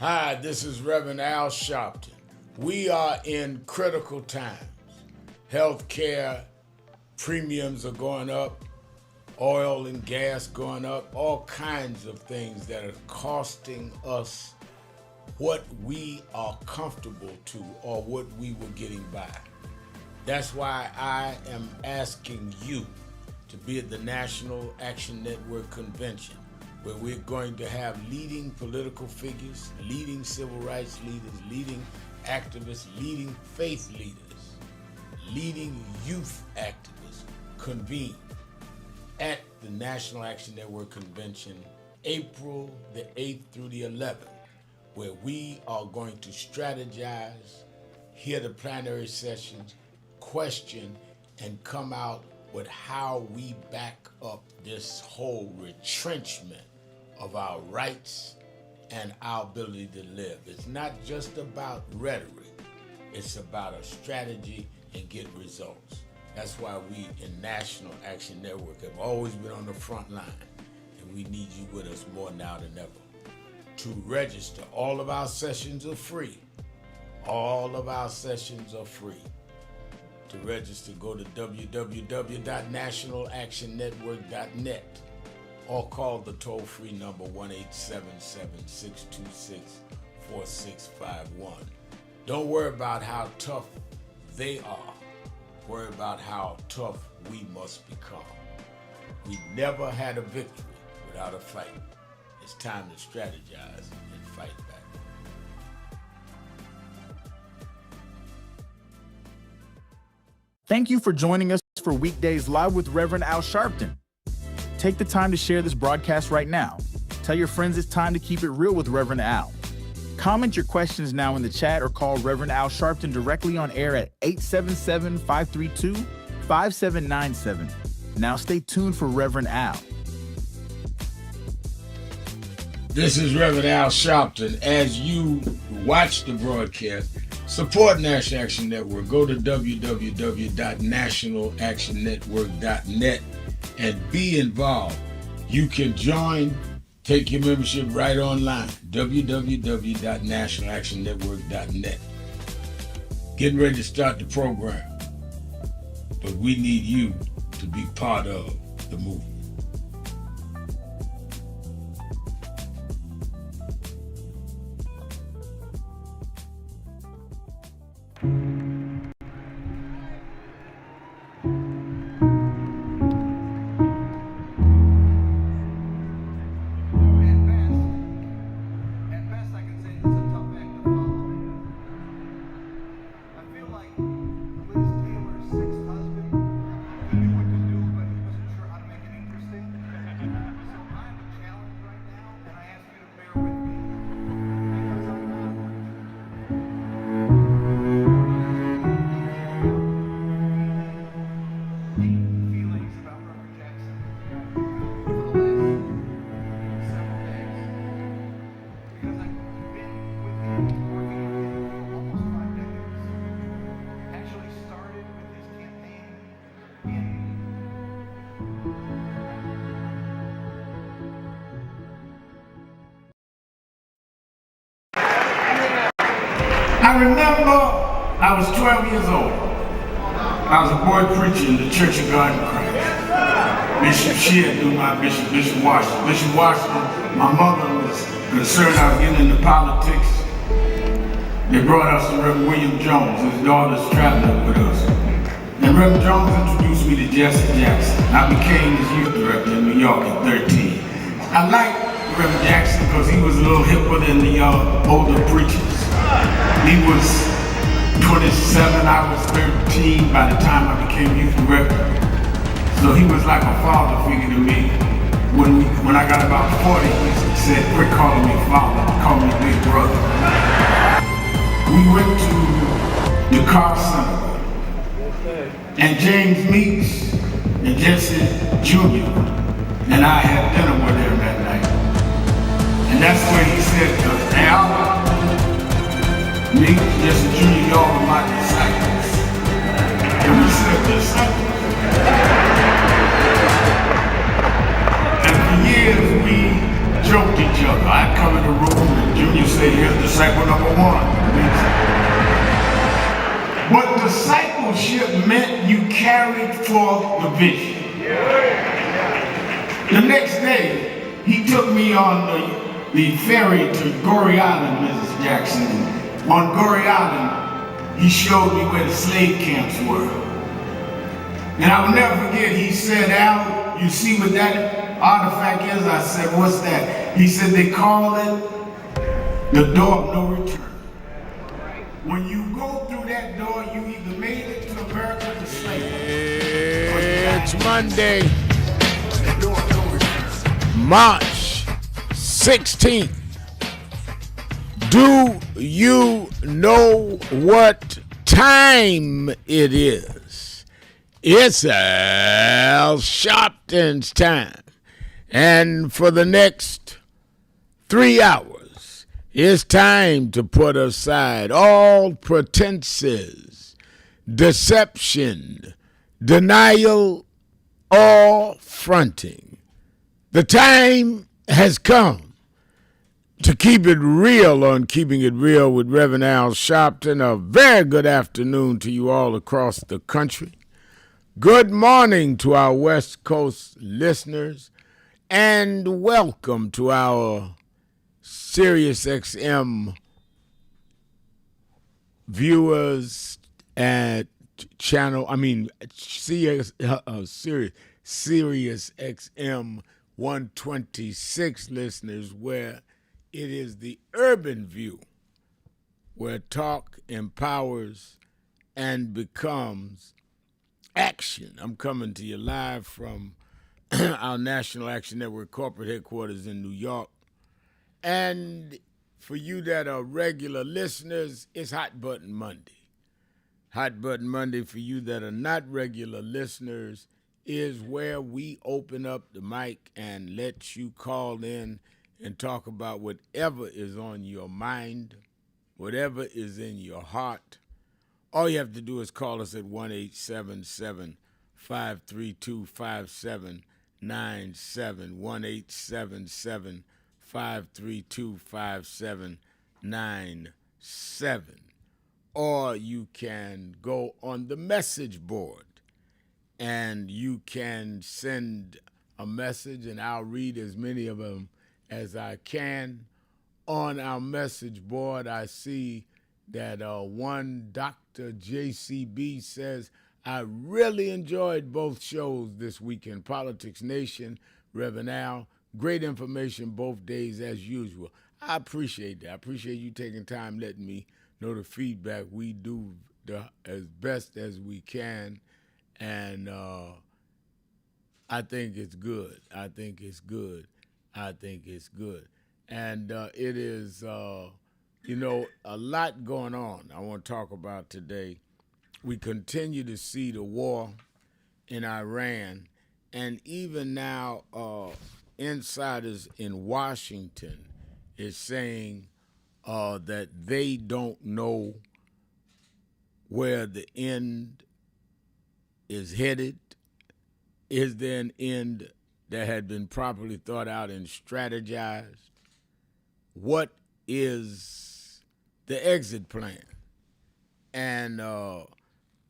Hi, this is Reverend Al Sharpton. We are in critical times. Healthcare premiums are going up, oil and gas going up, all kinds of things that are costing us what we are comfortable to or what we were getting by. That's why I am asking you to be at the National Action Network Convention, where we're going to have leading political figures, leading civil rights leaders, leading activists, leading faith leaders, leading youth activists convene at the National Action Network Convention, April the 8th through the 11th, where we are going to strategize, hear the plenary sessions, question, and come out with how we back up this whole retrenchment of our rights and our ability to live. It's not just about rhetoric, it's about a strategy and get results. That's why we in National Action Network have always been on the front line, and we need you with us more now than ever. To register, all of our sessions are free. All of our sessions are free. To register, go to www.nationalactionnetwork.net or call the toll-free number 1-877-626-4651. Don't worry about how tough they are. Worry about how tough we must become. We never had a victory without a fight. It's time to strategize and fight back. Thank you for joining us for Weekdays Live with Reverend Al Sharpton. Take the time to share this broadcast right now. Tell your friends it's time to keep it real with Reverend Al. Comment your questions now in the chat or call Reverend Al Sharpton directly on air at 877-532-5797. Now stay tuned for Reverend Al. This is Reverend Al Sharpton. As you watch the broadcast, support National Action Network. Go to www.nationalactionnetwork.net and be involved. You can join, take your membership right online, www.nationalactionnetwork.net. Getting ready to start the program, but we need you to be part of the movement. I remember I was 12 years old. I was a boy preacher in the Church of God in Christ. Bishop Shear knew my bishop, Bishop Washington. Bishop Washington, my mother was concerned I was getting into politics. They brought us to Reverend William Jones. His daughter's traveling with us. And Reverend Jones introduced me to Jesse Jackson. I became his youth director in New York at 13. I liked Reverend Jackson because he was a little hipper than the older preachers. He was 27, I was 13 by the time I became youth director. So he was like a father figure to me. When I got about 40, he said, quit calling me father, call me big brother. We went to the car center, and James Meeks and Jesse Jr. and I had dinner with him that night. And that's where he said to us, Al, Meeks, Jesse Jr., y'all are my disciples. And we said, disciples. And for years we joked each other. I'd come in the room and Junior say, here's Disciple number one. But discipleship meant you carried forth the vision. The next day, he took me on the ferry to Goree Island, Mrs. Jackson. On Goree Island, he showed me where the slave camps were. And I will never forget, he said, Al, you see what that artifact is? I said, what's that? He said, they call it the door of no return. When you go through that door, you either made it to America or slavery. It's Monday, March 16th. Do you know what time it is? It's Al Sharpton's time. And for the next 3 hours, it's time to put aside all pretenses, deception, denial, or fronting. The time has come to keep it real on Keeping It Real with Reverend Al Sharpton. A very good afternoon to you all across the country. Good morning to our West Coast listeners, and welcome to our Sirius XM viewers at Sirius XM 126 listeners, where it is the urban view, where talk empowers and becomes action. I'm coming to you live from our National Action Network corporate headquarters in New York. And for you that are regular listeners, it's Hot Button Monday. Hot Button Monday for you that are not regular listeners is where we open up the mic and let you call in and talk about whatever is on your mind, whatever is in your heart. All you have to do is call us at 1-877-532-5797, 1-877-532-5797. Or you can go on the message board and you can send a message, and I'll read as many of them as I can. On our message board, I see that one Dr. JCB says, I really enjoyed both shows this weekend. Politics Nation, Reverend Al, great information both days as usual. I appreciate that. I appreciate you taking time letting me know the feedback. We do as best as we can, and I think it's good. I think it's good. And it is, a lot going on I want to talk about today. We continue to see the war in Iran, and even now insiders in Washington is saying that they don't know where the end is headed. Is there an end that had been properly thought out and strategized? What is the exit plan? And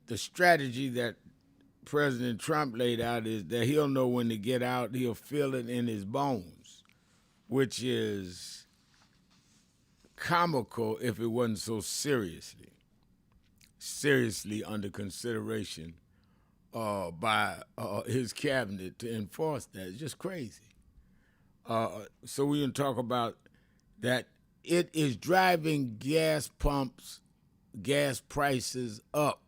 the strategy that President Trump laid out is that he'll know when to get out. He'll feel it in his bones, which is comical if it wasn't so seriously under consideration by his cabinet to enforce that. It's just crazy. So we're going to talk about that. It is driving gas prices up.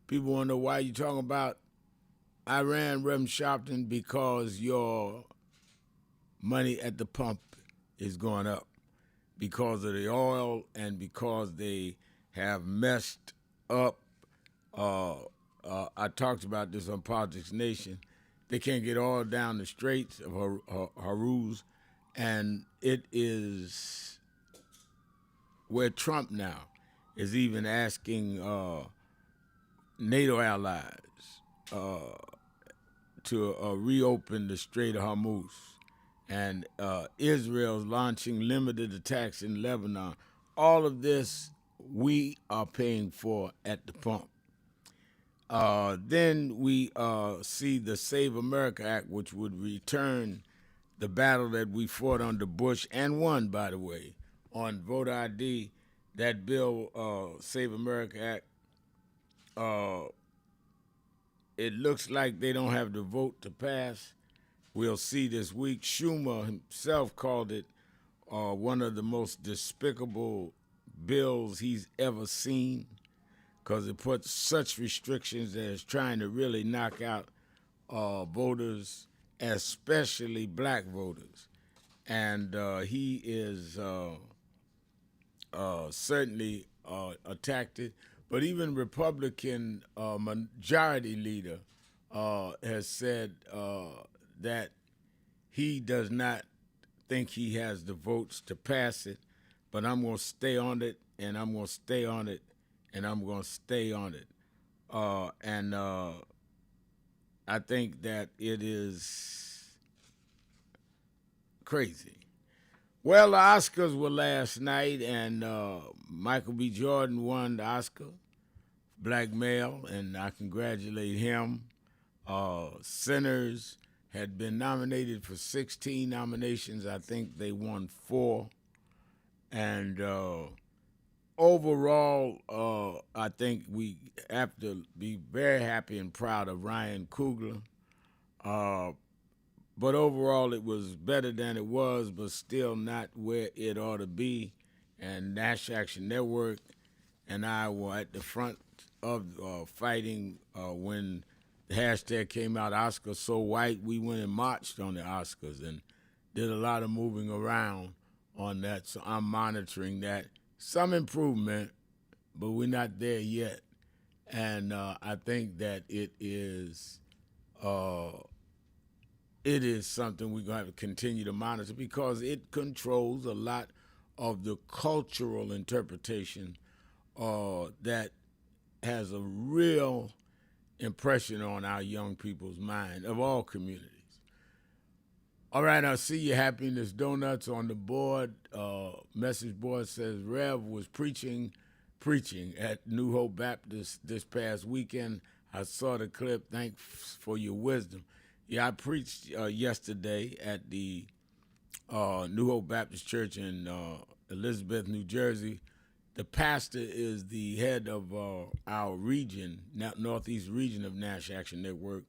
People want to know why you're talking about Iran, Reverend Sharpton, because your money at the pump is going up because of the oil and because they have messed up. I talked about this on Politics Nation. They can't get oil down the Straits of Hormuz, and it is where Trump now is even asking NATO allies to reopen the Strait of Hormuz, and Israel's launching limited attacks in Lebanon. all of this we are paying for at the pump. Then we see the Save America Act, which would return the battle that we fought under Bush and won, by the way, on voter ID. That bill, Save America Act, it looks like they don't have the vote to pass. We'll see this week. Schumer himself called it one of the most despicable bills he's ever seen, because it puts such restrictions that it's trying to really knock out voters, especially black voters. And he is certainly attacked it. But even Republican majority leader has said that he does not think he has the votes to pass it, but I'm going to stay on it, and I'm going to stay on it, and I'm going to stay on it. And I think that it is crazy. Well, the Oscars were last night, and Michael B. Jordan won the Oscar, black male, and I congratulate him. Sinners had been nominated for 16 nominations. I think they won 4. And overall, I think we have to be very happy and proud of Ryan Coogler. But overall, it was better than it was, but still not where it ought to be. And Nash Action Network and I were at the front of fighting when the hashtag came out, Oscars So White. We went and marched on the Oscars and did a lot of moving around on that. So I'm monitoring that. Some improvement, but we're not there yet. And I think that it is something we're going to have to continue to monitor, because it controls a lot of the cultural interpretation that has a real impression on our young people's mind of all communities. All right, I see your Happiness Donuts on the board. Message board says Rev was preaching at New Hope Baptist this past weekend. I saw the clip. Thanks for your wisdom. Yeah, I preached yesterday at the New Hope Baptist Church in Elizabeth, New Jersey. The pastor is the head of our region, Northeast region of Nash Action Network,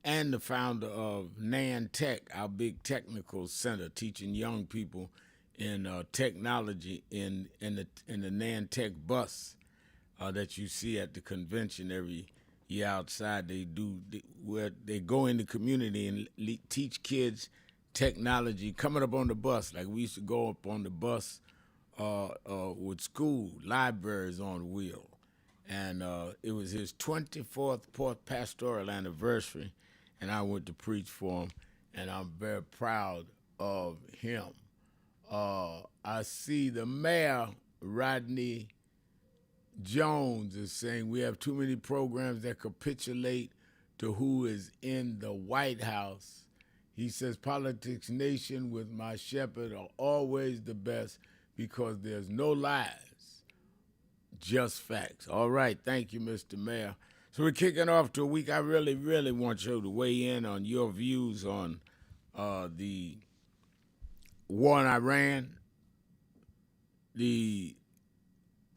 and the founder of NAN Tech, our big technical center, teaching young people in technology in the NAN Tech bus that you see at the convention every year outside. Where they go in the community and teach kids technology coming up on the bus. Like we used to go up on the bus with school, libraries on wheel. And it was his 24th pastoral anniversary, and I went to preach for him, and I'm very proud of him. I see the mayor, Rodney Jones, is saying we have too many programs that capitulate to who is in the White House. He says Politics Nation with my shepherd are always the best because there's no lies, just facts. All right, thank you, Mr. Mayor. So we're kicking off to a week. I really, really want you to weigh in on your views on the war in Iran, the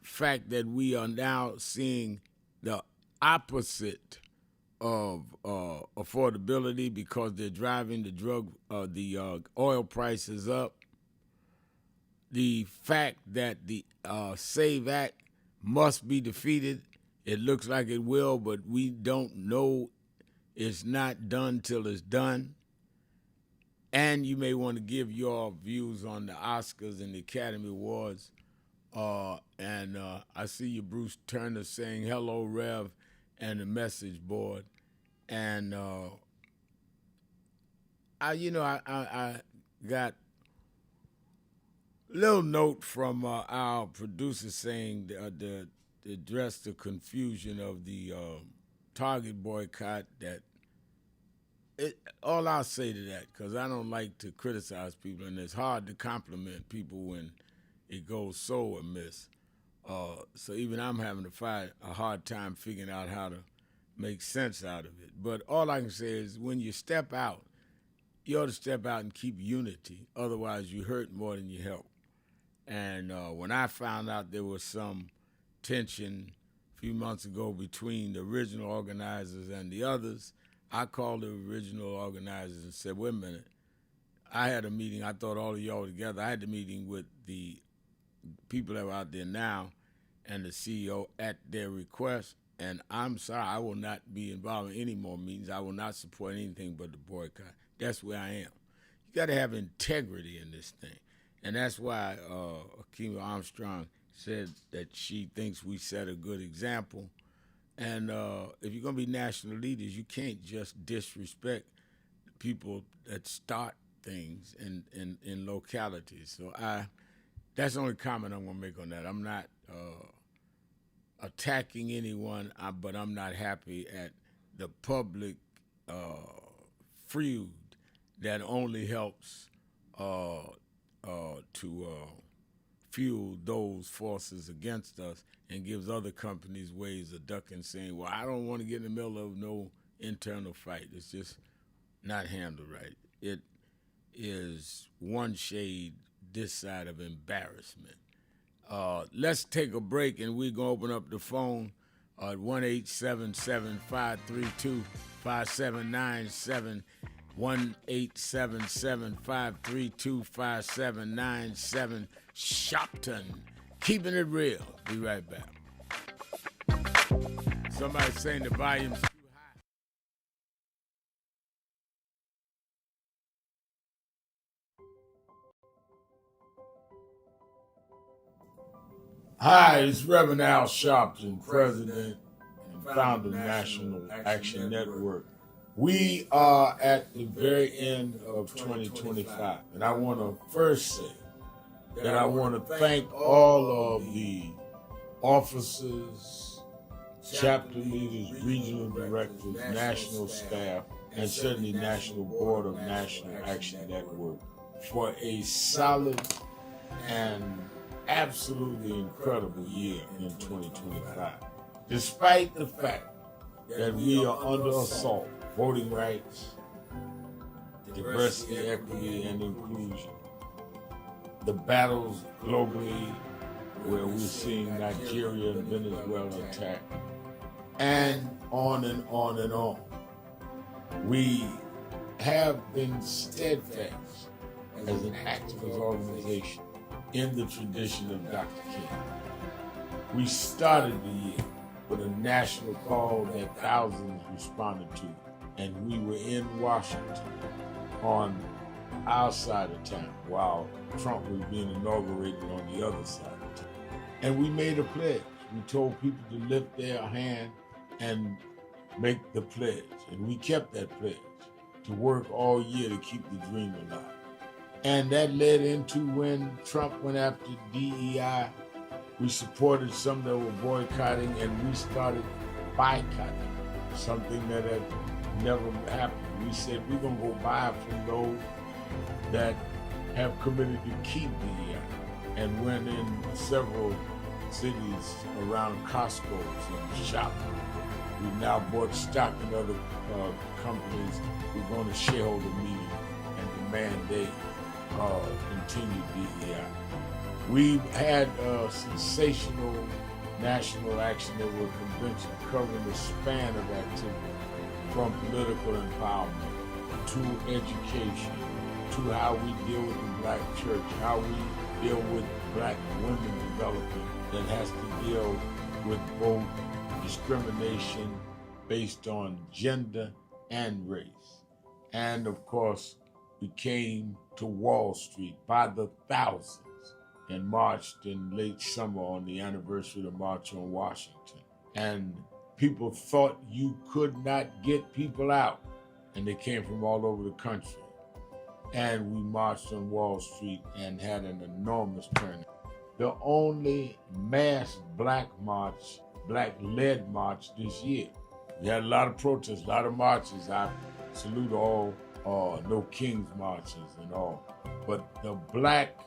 fact that we are now seeing the opposite of affordability because they're driving the oil prices up. The fact that the SAVE Act must be defeated. It looks like it will, but we don't know. It's not done till it's done. And you may want to give your views on the Oscars and the Academy Awards. And I see you, Bruce Turner, saying hello, Rev, and the message board. And I got a little note from our producer saying to address the confusion of the Target boycott. All I'll say to that, because I don't like to criticize people, and it's hard to compliment people when it goes so amiss. So even I'm having to find a hard time figuring out how to make sense out of it. But all I can say is when you step out, you ought to step out and keep unity. Otherwise, you hurt more than you help. And when I found out there was some tension a few months ago between the original organizers and the others, I called the original organizers and said, wait a minute. I had a meeting. I thought all of y'all were together. I had the meeting with the people that are out there now and the CEO at their request. And I'm sorry, I will not be involved in any more meetings. I will not support anything but the boycott. That's where I am. You got to have integrity in this thing. And that's why Keepin Armstrong said that she thinks we set a good example. And if you're going to be national leaders, you can't just disrespect the people that start things in localities. So that's the only comment I'm going to make on that. I'm not attacking anyone, but I'm not happy at the public feud that only helps to fuel those forces against us and gives other companies ways of ducking, saying, well, I don't want to get in the middle of no internal fight. It's just not handled right. It is one shade this side of embarrassment. Let's take a break, and we're going to open up the phone at 1-877-532-5797, 1-877-532-5797, Sharpton. Keeping it real. Be right back. Somebody saying the volume's too high. Hi, it's Reverend Al Sharpton, President and founder of National Action Network. We are at the very end of 2025, and I want to first say that I want to thank all of the officers, chapter leaders, regional directors, national staff, and certainly National Board of National Action Network for a solid and absolutely incredible year in 2025. Despite the fact that we are under assault, voting rights, diversity, equity, and inclusion, the battles globally where we're seeing Nigeria and Venezuela attacked, and on and on and on. We have been steadfast as an activist organization in the tradition of Dr. King. We started the year with a national call that thousands responded to, and we were in Washington on our side of town while Trump was being inaugurated on the other side of town. And we made a pledge. We told people to lift their hand and make the pledge. And we kept that pledge to work all year to keep the dream alive. And that led into when Trump went after DEI. We supported some that were boycotting, and we started boycotting, something that had never happened. We said we're going to go buy from those that have committed to keep DEI, and went in several cities around Costco's and Sharpton. We've now bought stock in other companies. We're going to shareholder meeting and demand they continue DEI. We've had a sensational National Action Network convention covering the span of activity, from political empowerment to education, to how we deal with the black church, how we deal with black women development that has to deal with both discrimination based on gender and race. And of course, we came to Wall Street by the thousands and marched in late summer on the anniversary of the March on Washington. And people thought you could not get people out, and they came from all over the country. And we marched on Wall Street and had an enormous turnout. The only mass black-led march this year. We had a lot of protests, a lot of marches. I salute all No Kings marches and all. But the black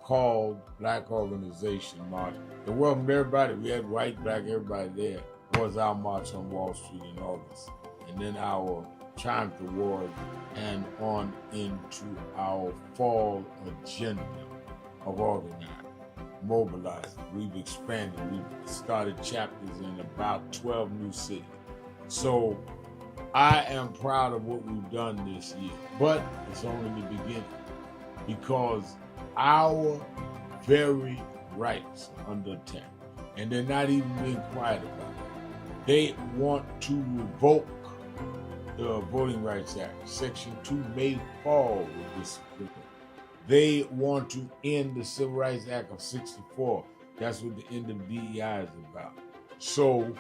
called Black Organization March. It welcomed everybody. We had white, black, everybody there. It was our march on Wall Street in August. And then our Triumph Award and on into our fall agenda of organizing, mobilizing. We've expanded. We've started chapters in about 12 new cities. So I am proud of what we've done this year, but it's only the beginning because our very rights are under attack, and they're not even being quiet about it. They want to revoke the Voting Rights Act. Section 2 may fall with this. They want to end the Civil Rights Act of 64. That's what the end of DEI is about. So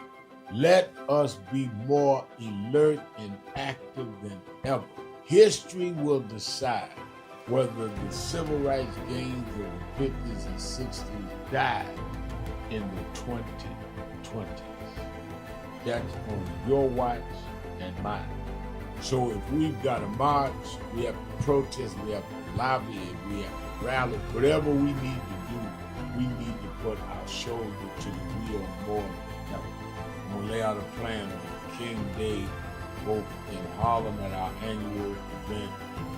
let us be more alert and active than ever. History will decide whether the civil rights gains of the 50s and 60s died in the 2020s. That's on your watch and mine. So if we've got to march, we have to protest, we have to lobby, and we have to rally, whatever we need to do, we need to put our shoulder to the wheel more than ever. I'm going to lay out a plan on King Day, both in Harlem at our annual event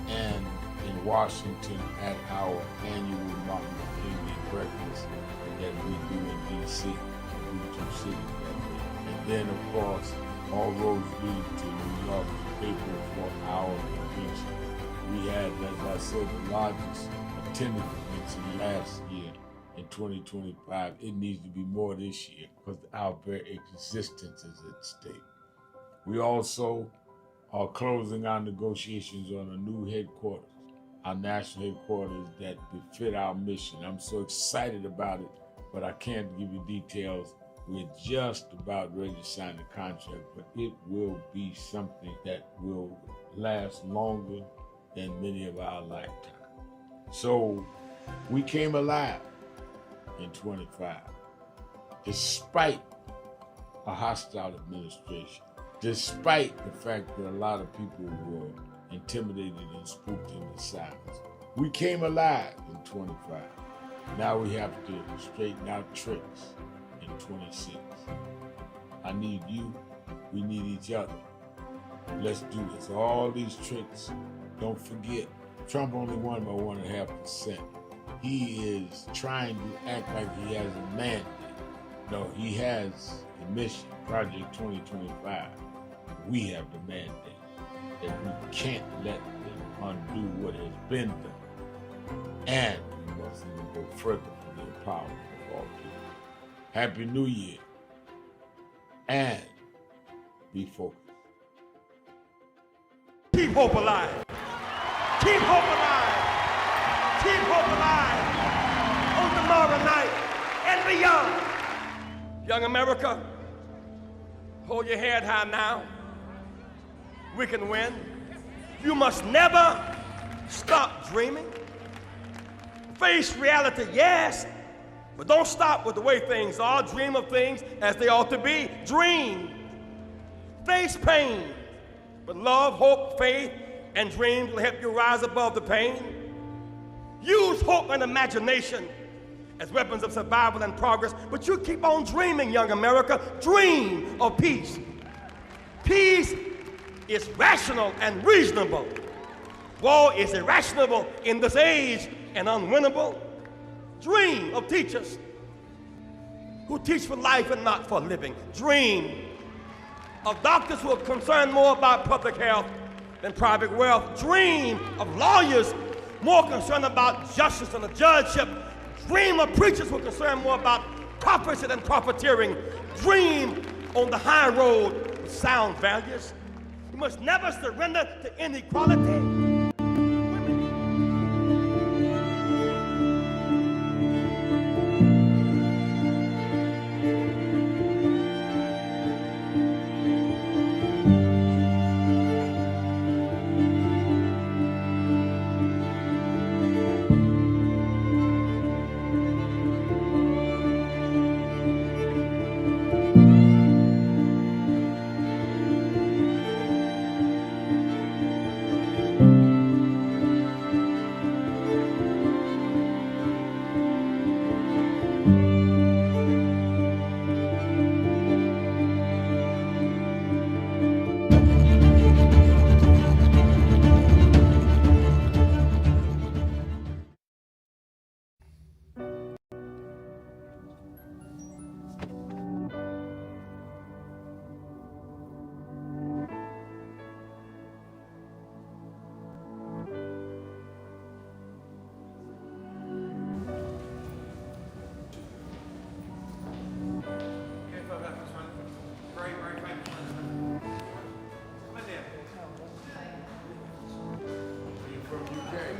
and in Washington at our annual Martin Luther King Day breakfast that we do in D.C. We do two cities that day. And then, of course, all roads lead to New York, April for our convention. We had, as I said, the largest attendance convention last year in 2025. It needs to be more this year because our very existence is at stake. We also are closing our negotiations on a new headquarters, our national headquarters that befit our mission. I'm so excited about it, but I can't give you details. We're just about ready to sign the contract, but it will be something that will last longer than many of our lifetimes. So we came alive in 25, despite a hostile administration, despite the fact that a lot of people were intimidated and spooked in the silence. We came alive in 25. Now we have to straighten out tricks in 26. I need you, we need each other. Let's do this. All these tricks, don't forget, Trump only won by 1.5%. He is trying to act like he has a mandate. No, he has a mission, Project 2025. We have the mandate that we can't let them undo what has been done. And we must even go further for the empowerment of all people. Happy New Year. And be focused. Keep hope alive. Keep hope alive. Keep hope alive on tomorrow night and beyond. Young America, hold your head high now. We can win. You must never stop dreaming. Face reality, yes, but don't stop with the way things are. Dream of things as they ought to be. Dream. Face pain, but love, hope, faith, and dreams will help you rise above the pain. Use hope and imagination as weapons of survival and progress, but you keep on dreaming, young America. Dream of peace. Peace is rational and reasonable. War is irrational in this age and unwinnable. Dream of teachers who teach for life and not for living. Dream of doctors who are concerned more about public health than private wealth. Dream of lawyers more concerned about justice and the judgeship. Dream of preachers who are concerned more about prophecy than profiteering. Dream on the high road with sound values. You must never surrender to inequality.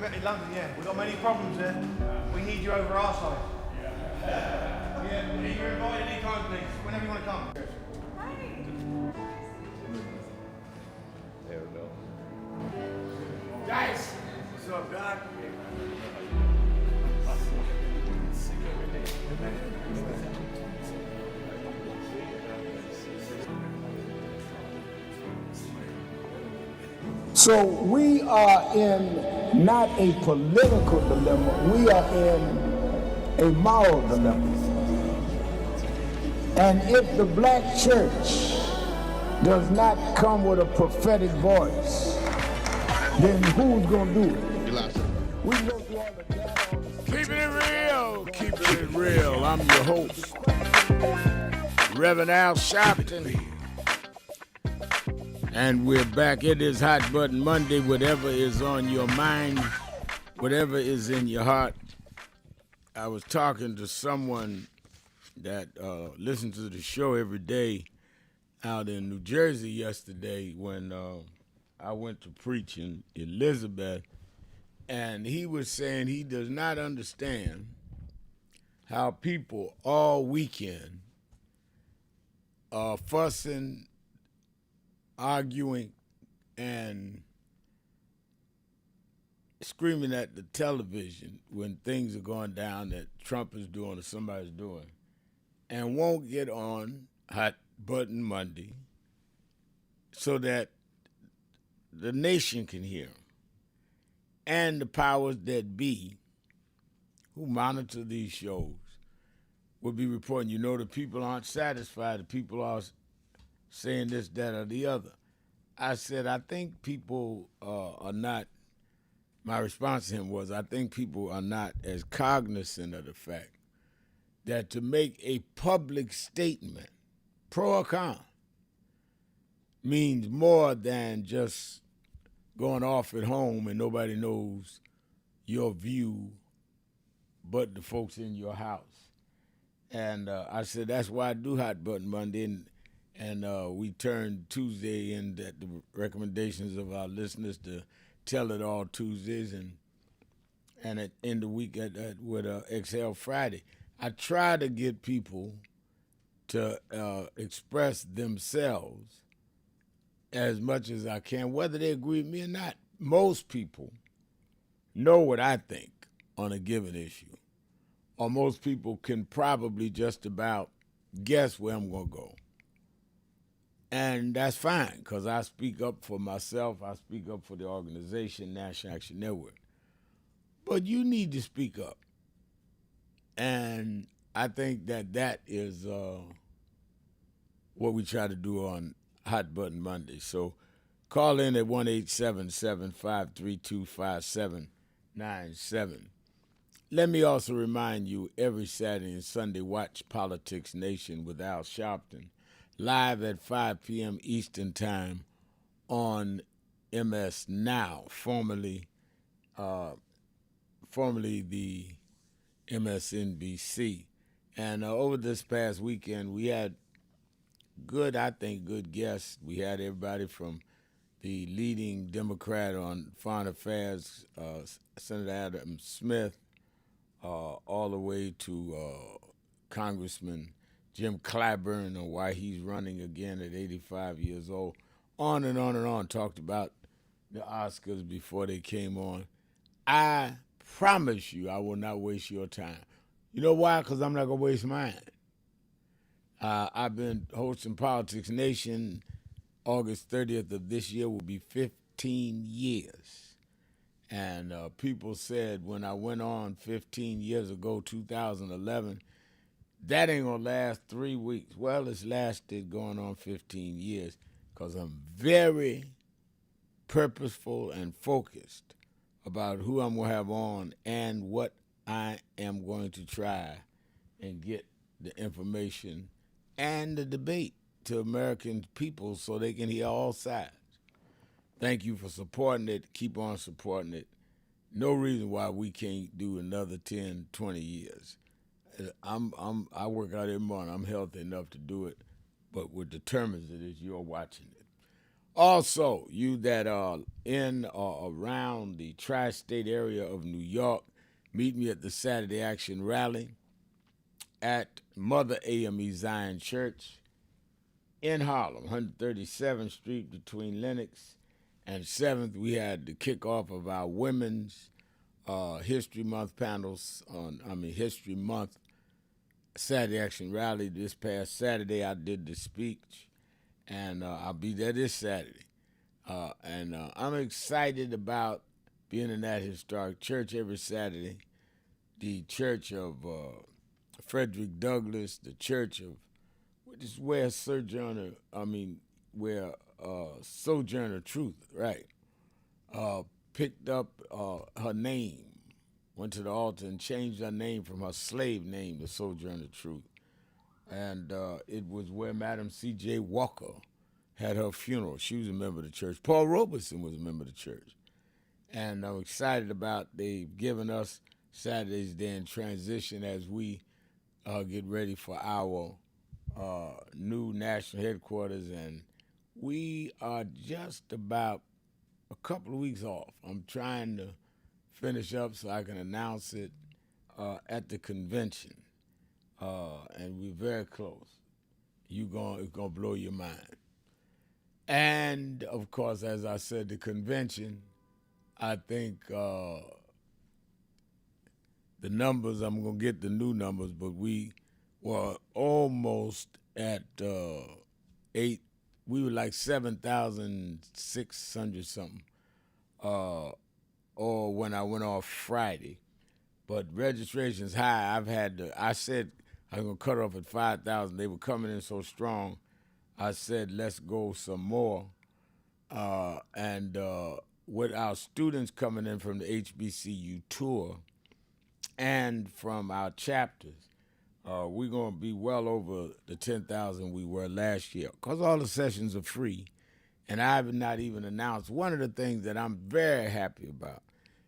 in London, yeah. We've got many problems there. We need you over our side. Yeah, you're invited anytime, please. Whenever you want to come. There we go. Dice. What's up, Doc? So we are in not a political dilemma, we are in a moral dilemma. And if the black church does not come with a prophetic voice, then who's gonna do it? We go through all the data. Keeping it real, keeping it real. I'm your host, Reverend Al Sharpton. And we're back. It is Hot Button Monday. Whatever is on your mind, whatever is in your heart. I was talking to someone that listens to the show every day out in New Jersey yesterday when I went to preach in Elizabeth, and he was saying he does not understand how people all weekend are fussing, arguing, and screaming at the television when things are going down that Trump is doing or somebody's doing, and won't get on Hot Button Monday so that the nation can hear them. And the powers that be who monitor these shows will be reporting, the people aren't satisfied, the people are saying this, that, or the other. I said, I think people are not, my response to him was, I think people are not as cognizant of the fact that to make a public statement, pro or con, means more than just going off at home and nobody knows your view but the folks in your house. And I said, that's why I do Hot Button Monday. And we turned Tuesday in at the recommendations of our listeners to Tell It All Tuesdays and at end the week with Exhale Friday. I try to get people to express themselves as much as I can, whether they agree with me or not. Most people know what I think on a given issue, or most people can probably just about guess where I'm going to go. And that's fine, because I speak up for myself, I speak up for the organization, National Action Network. But you need to speak up. And I think that is what we try to do on Hot Button Monday. So call in at 1-877-532-5797. Let me also remind you, every Saturday and Sunday, watch Politics Nation with Al Sharpton, live at 5 p.m. Eastern Time on MS Now, formerly the MSNBC. And over this past weekend, we had good guests. We had everybody from the leading Democrat on Foreign Affairs, Senator Adam Smith, all the way to Congressman Jim Clyburn, on why he's running again at 85 years old. On and on and on. Talked about the Oscars before they came on. I promise you I will not waste your time. You know why? Because I'm not going to waste mine. I've been hosting Politics Nation. August 30th of this year will be 15 years. And people said when I went on 15 years ago, 2011, that ain't going to last 3 weeks. Well, it's lasted going on 15 years because I'm very purposeful and focused about who I'm going to have on and what I am going to try and get the information and the debate to American people so they can hear all sides. Thank you for supporting it. Keep on supporting it. No reason why we can't do another 10, 20 years. I work out every morning. I'm healthy enough to do it, but what determines it is you're watching it. Also, you that are in or around the tri-state area of New York, meet me at the Saturday Action Rally at Mother AME Zion Church in Harlem, 137th Street between Lenox and 7th. We had the kickoff of our Women's History Month panels History Month Saturday Action Rally. This past Saturday, I did the speech, and I'll be there this Saturday. And I'm excited about being in that historic church every Saturday, the church of Frederick Douglass, the church of, which is where Sojourner Truth, right, picked up her name, went to the altar and changed her name from her slave name to Sojourner Truth. And it was where Madam C.J. Walker had her funeral. She was a member of the church. Paul Robeson was a member of the church. And I'm excited about they've given us Saturday's Day in Transition as we get ready for our new national headquarters. And we are just about a couple of weeks off. I'm trying to finish up so I can announce it at the convention. And we're very close. It's gonna blow your mind. And of course, as I said, the convention, I think the numbers, I'm gonna get the new numbers, but we were almost at we were like 7,600 something, or when I went off Friday. But registration's high. I said I was gonna cut off at 5,000. They were coming in so strong. I said, let's go some more. And with our students coming in from the HBCU tour and from our chapters, we're going to be well over the 10,000 we were last year, because all the sessions are free. And I have not even announced. One of the things that I'm very happy about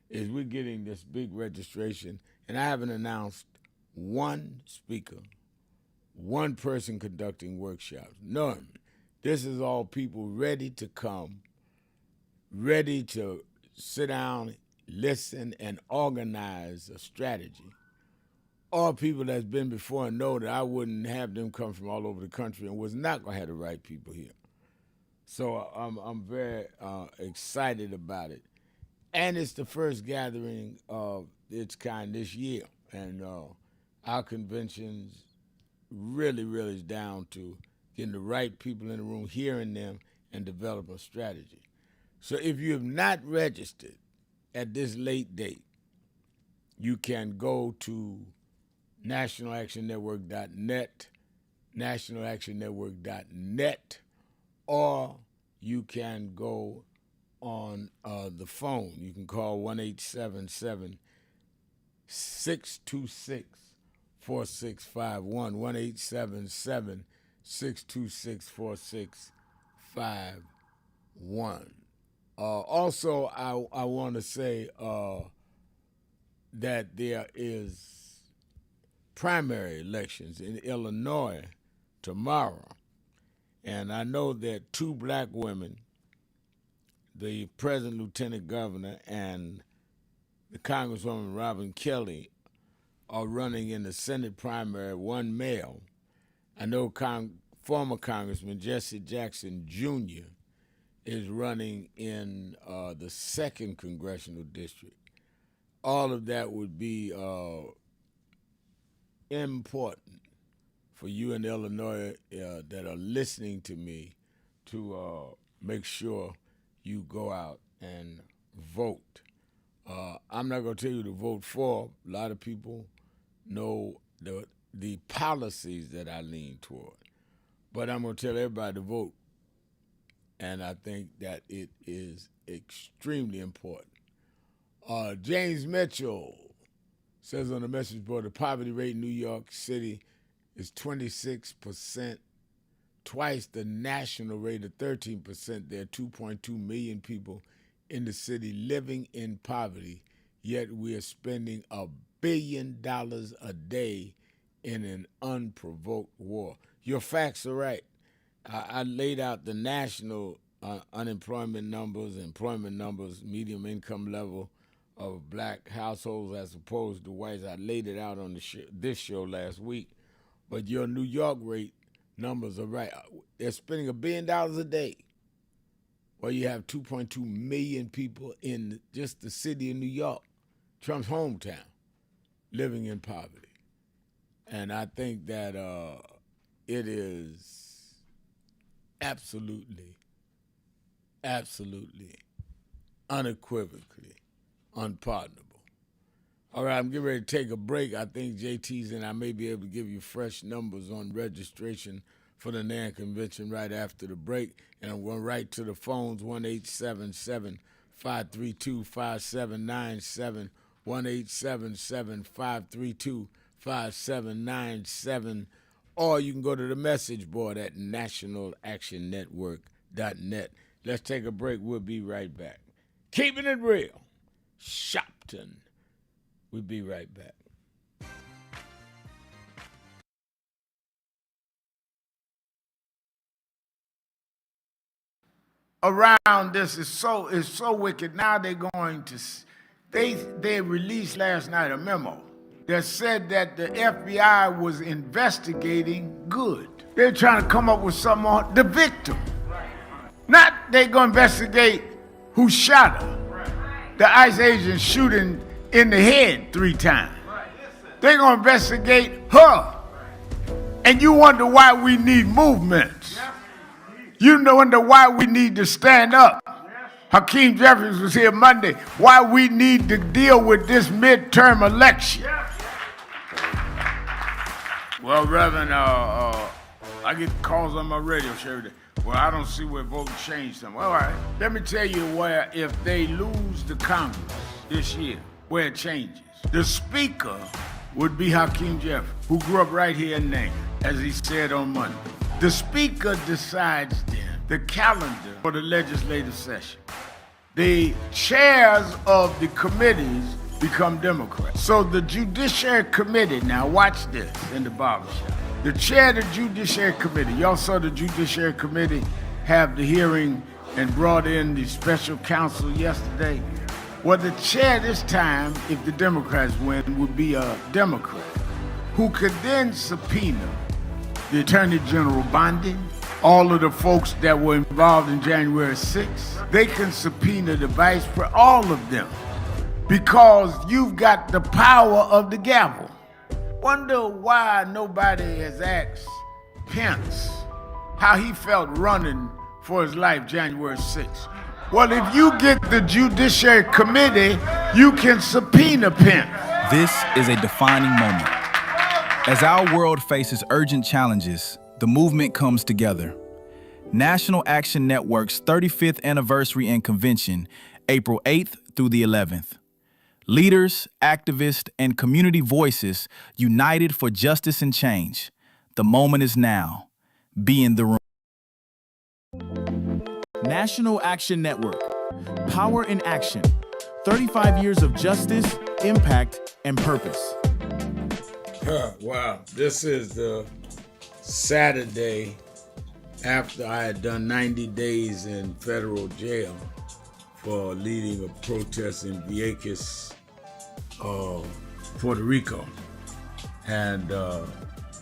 is we're getting this big registration, and I haven't announced one speaker, one person conducting workshops, none. This is all people ready to come, ready to sit down, listen, and organize a strategy. All people that's been before and know that I wouldn't have them come from all over the country and was not going to have the right people here. So I'm very excited about it. And it's the first gathering of its kind this year. And our conventions really is down to getting the right people in the room, hearing them, and develop a strategy. So if you have not registered at this late date, you can go to nationalactionnetwork.net, nationalactionnetwork.net, or you can go on the phone. You can call 1-877-626-4651, 1-877-626-4651. Also, I want to say that there is primary elections in Illinois tomorrow. And I know that two black women, the president, lieutenant governor, and the Congresswoman Robin Kelly, are running in the Senate primary, one male. I know former Congressman Jesse Jackson Jr. is running in the 2nd Congressional District. All of that would be important for you in Illinois that are listening to me to make sure you go out and vote. I'm not going to tell you to vote for. A lot of people know the policies that I lean toward. But I'm going to tell everybody to vote. And I think that it is extremely important. James Mitchell says on the message board, the poverty rate in New York City is 26%, twice the national rate of 13%. There are 2.2 million people in the city living in poverty, yet we are spending $1 billion a day in an unprovoked war. Your facts are right. I laid out the national unemployment numbers, employment numbers, medium income level of black households as opposed to whites. I laid it out on this show last week. But your New York rate numbers are right. They're spending $1 billion a day. Well, you have 2.2 million people in just the city of New York, Trump's hometown, living in poverty. And I think that it is absolutely, unequivocally unpardonable. All right, I'm getting ready to take a break. I think JT's and I may be able to give you fresh numbers on registration for the NAN convention right after the break. And I'm going right to the phones, 1-877-532-5797, 1-877-532-5797, or you can go to the message board at nationalactionnetwork.net. Let's take a break. We'll be right back. Keeping it real. Sharpton. We'll be right back. Around this is so wicked. Now they're going to, they released last night a memo that said that the FBI was investigating good. They're trying to come up with something on the victim. Not they going to investigate who shot her. The ICE agent shooting in the head 3 times. They're going to investigate her. And you wonder why we need movements. You wonder why we need to stand up. Hakeem Jeffries was here Monday. Why we need to deal with this midterm election. Well, Reverend, I get calls on my radio show today. Well, I don't see where voting changed them. All right, let me tell you where, if they lose the Congress this year, where it changes. The speaker would be Hakeem Jeffries, who grew up right here in Name, as he said on Monday. The speaker decides then the calendar for the legislative session. The chairs of the committees become Democrats. So the Judiciary Committee, now watch this in the barbershop. The chair of the Judiciary Committee, y'all saw the Judiciary Committee have the hearing and brought in the special counsel yesterday. Well, the chair this time, if the Democrats win, would be a Democrat who could then subpoena the Attorney General Bondi, all of the folks that were involved in January 6th. They can subpoena the Vice President, all of them, because you've got the power of the gavel. Wonder why nobody has asked Pence how he felt running for his life January 6th. Well, if you get the Judiciary Committee, you can subpoena Pence. This is a defining moment. As our world faces urgent challenges, the movement comes together. National Action Network's 35th anniversary and convention, April 8th through the 11th. Leaders, activists, and community voices united for justice and change. The moment is now. Be in the room. National Action Network. Power in action. 35 years of justice, impact, and purpose. Wow, this is the Saturday after I had done 90 days in federal jail for leading a protest in Vieques, Puerto Rico. And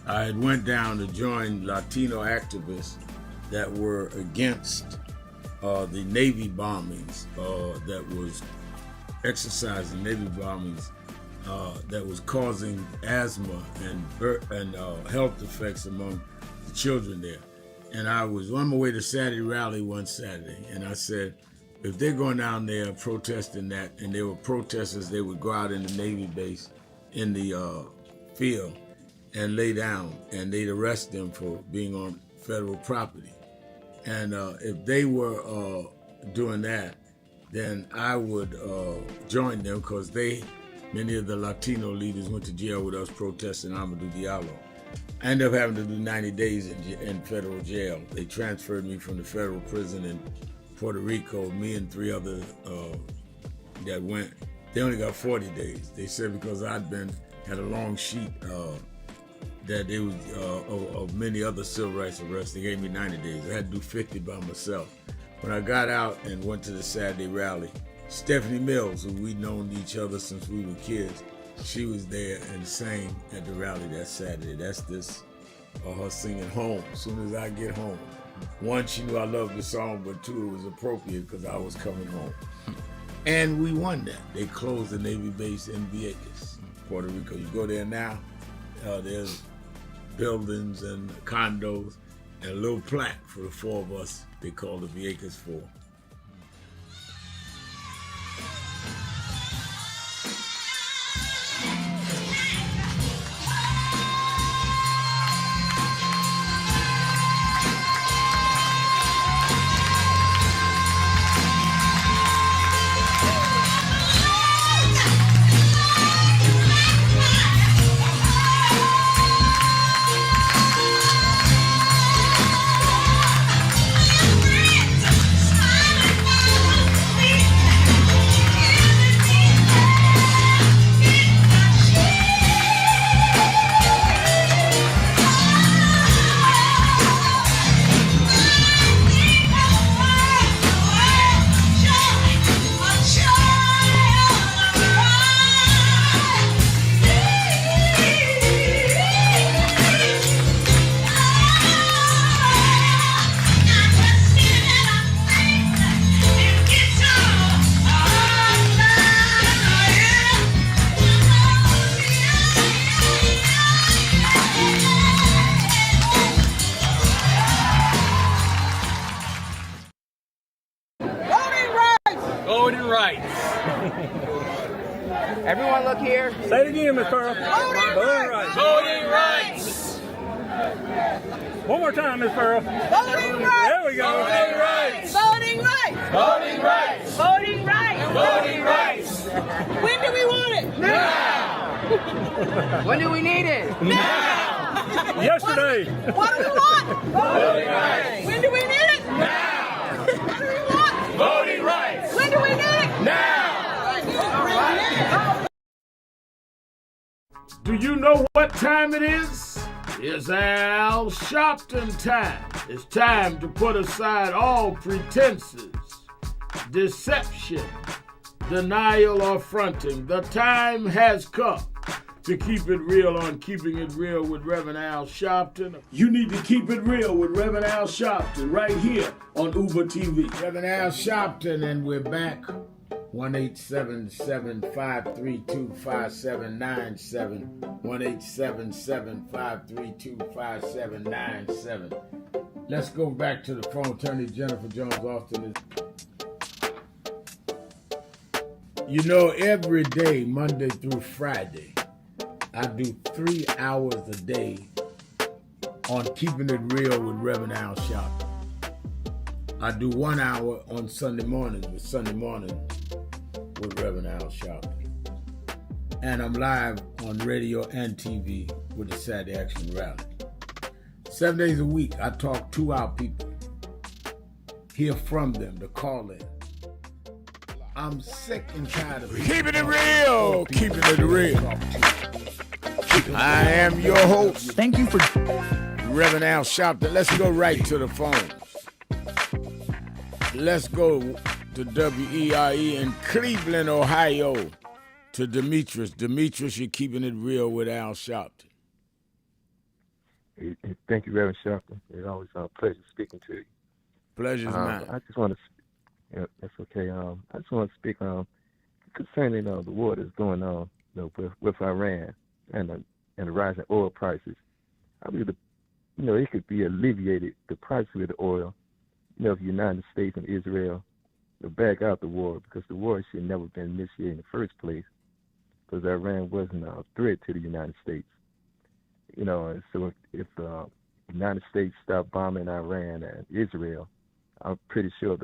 I had went down to join Latino activists that were against the Navy bombings that was exercising Navy bombings that was causing asthma and health effects among the children there. And I was on my way to Saturday rally one Saturday, and I said, if they're going down there protesting that, and there were protesters, they would go out in the Navy base in the field and lay down, and they'd arrest them for being on federal property. And if they were doing that, then I would join them, because many of the Latino leaders went to jail with us protesting Amadou Diallo. I ended up having to do 90 days in federal jail. They transferred me from the federal prison in Puerto Rico, me and 3 others that went. They only got 40 days. They said because had a long sheet that it was of many other civil rights arrests, they gave me 90 days. I had to do 50 by myself. when I got out and went to the Saturday rally, Stephanie Mills, who we'd known each other since we were kids, she was there and sang at the rally that Saturday. That's this, her singing Home, as soon as I get home. One, she knew I loved the song, but two, it was appropriate because I was coming home. And we won that. They closed the Navy base in Vieques, Puerto Rico. You go there now, there's buildings and condos and a little plaque for the four of us. They call the Vieques Four. Everyone look here. Say it again, Miss Pearl. Voting rights. Voting rights. One more time, Miss Pearl. Voting rights. There we go. Voting rights. Voting rights. Voting rights. Voting rights. Voting rights. When do we want it? Now. When do we need it? Now. Yesterday. What do we want? Voting rights. When do we need it? Now. What do we want? Voting rights. When do we need it? Now. Do you know what time it is? It's Al Sharpton time. It's time to put aside all pretenses, deception, denial, or fronting. The time has come to keep it real on Keeping It Real with Reverend Al Sharpton. You need to keep it real with Reverend Al Sharpton right here on Uber TV. Reverend Al Sharpton, and we're back. 1-877-532-5797. 1-877-532-5797. Let's go back to the phone. Attorney Jennifer Jones Austin is. You know, every day, Monday through Friday, I do 3 hours a day on Keeping It Real with Reverend Al Sharpton. I do 1 hour on Sunday mornings with Sunday Morning with Reverend Al Sharpton. And I'm live on radio and TV with the Saturday Action Rally. 7 days a week, I talk to our people, hear from them, the call-in. I'm sick and tired of it. Keeping it real. Keeping it real. I am your host, Thank you for Reverend Al Sharpton. Let's go right to the phone. Let's go to WERE in Cleveland, Ohio, to Demetrius. Demetrius, you're Keeping It Real with Al Sharpton. Thank you, Reverend Sharpton. It's always a pleasure speaking to you. Pleasure's mine. I just want to, that's okay. I just want to speak concerning the war that's going on with Iran and the rising oil prices. I believe it could be alleviated, the price of the oil, if the United States and Israel will back out the war, because the war should never been initiated in the first place, because Iran wasn't a threat to the United States. And so if the United States stopped bombing Iran and Israel, I'm pretty sure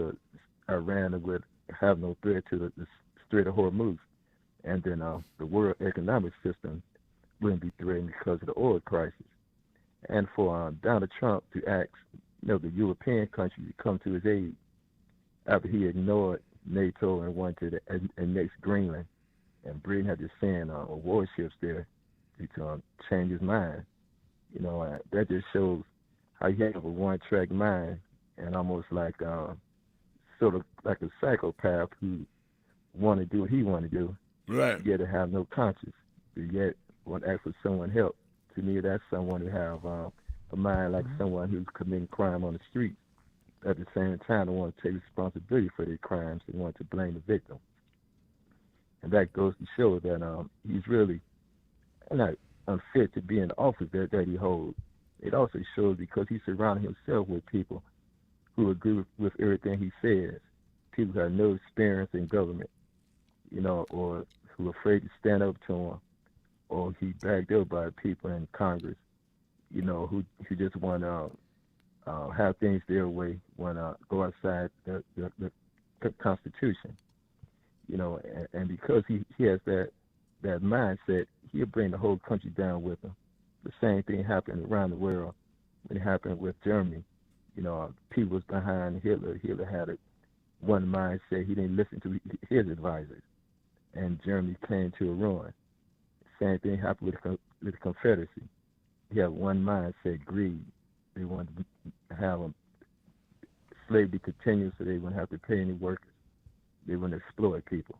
Iran would have no threat to the Strait of Hormuz, and then the world economic system wouldn't be threatened because of the oil crisis. And for Donald Trump to ask, the European countries to come to his aid after he ignored NATO and wanted to annex Greenland, and Britain had to send warships there to change his mind. That just shows how you have a one-track mind, and almost like sort of like a psychopath who want to do what he want to do, Right. yet to have no conscience, but yet want to ask for someone help. To me, that's someone who have a mind like someone who's committing crime on the street. At the same time, they want to take responsibility for their crimes. They want to blame the victim. And that goes to show that he's really not unfit to be in the office that he holds. It also shows because he surrounded himself with people who agree with everything he says, people who have no experience in government, or who are afraid to stand up to him, or he backed up by people in Congress, who just want to have things their way, want to go outside the Constitution, and because he has that mindset, he'll bring the whole country down with him. The same thing happened around the world when it happened with Germany. People was behind Hitler. Hitler had one mindset. He didn't listen to his advisors, and Germany came to a ruin. Same thing happened with the Confederacy. He had one mindset, greed. They wanted to have slavery continue so they wouldn't have to pay any workers. They wouldn't exploit people.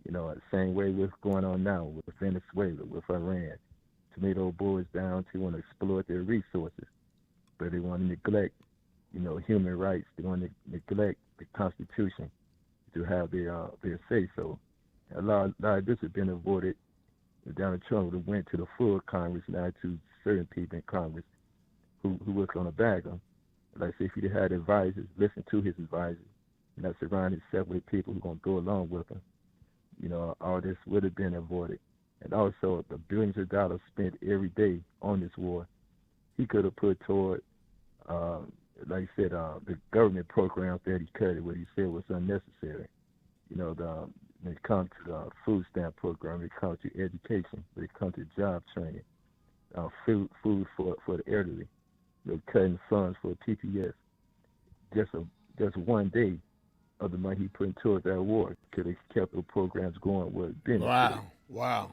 The same way what's going on now with Venezuela, with Iran. Tomato boys down to want to exploit their resources, but they want to neglect, human rights. They want to neglect the Constitution to have their say so. A lot of this has been avoided. Donald Trump would have went to the full Congress, not to certain people in Congress who was going to back him. Like I say, if he had advisors, listen to his advisors, not surround himself with people who are going to go along with him, all this would have been avoided. And also, the billions of dollars spent every day on this war, he could have put toward, like I said, the government programs that he cut, what he said was unnecessary. When it comes to the food stamp program, when it comes to education, when it comes to job training, food for the elderly, cutting funds for PPS. Just one day of the money he put towards that war could have kept the programs going with benefits. Wow.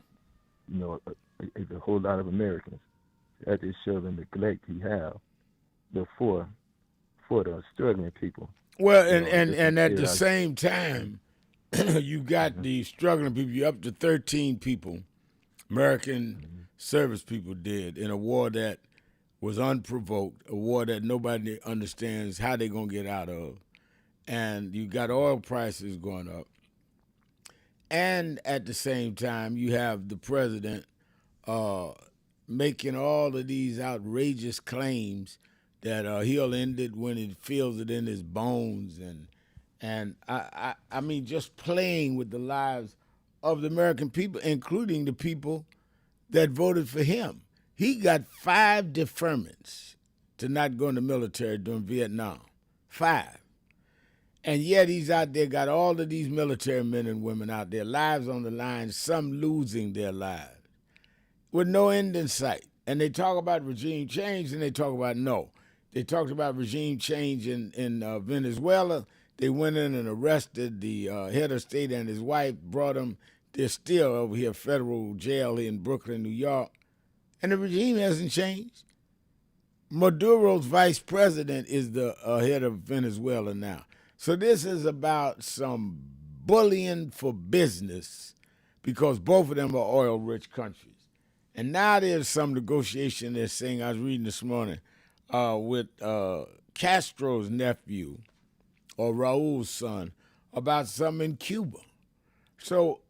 It's a whole lot of Americans. That just shows the neglect he have for the struggling people. Well, and at the same time, you got the struggling people. You're up to 13 people, American service people dead in a war that was unprovoked, a war that nobody understands how they're going to get out of. And you got oil prices going up. And at the same time, you have the president making all of these outrageous claims that he'll end it when he feels it in his bones. And I mean, just playing with the lives of the American people, including the people that voted for him. He got 5 deferments to not go in the military during Vietnam. 5. And yet he's out there, got all of these military men and women out there, lives on the line, some losing their lives, with no end in sight. And they talk about regime change, and they talk about no. They talked about regime change in Venezuela. They went in and arrested the head of state and his wife, brought them. They're still over here, federal jail here in Brooklyn, New York. And the regime hasn't changed. Maduro's vice president is the head of Venezuela now. So this is about some bullying for business because both of them are oil-rich countries. And now there's some negotiation they're saying, I was reading this morning, with Castro's nephew or Raul's son about something in Cuba. So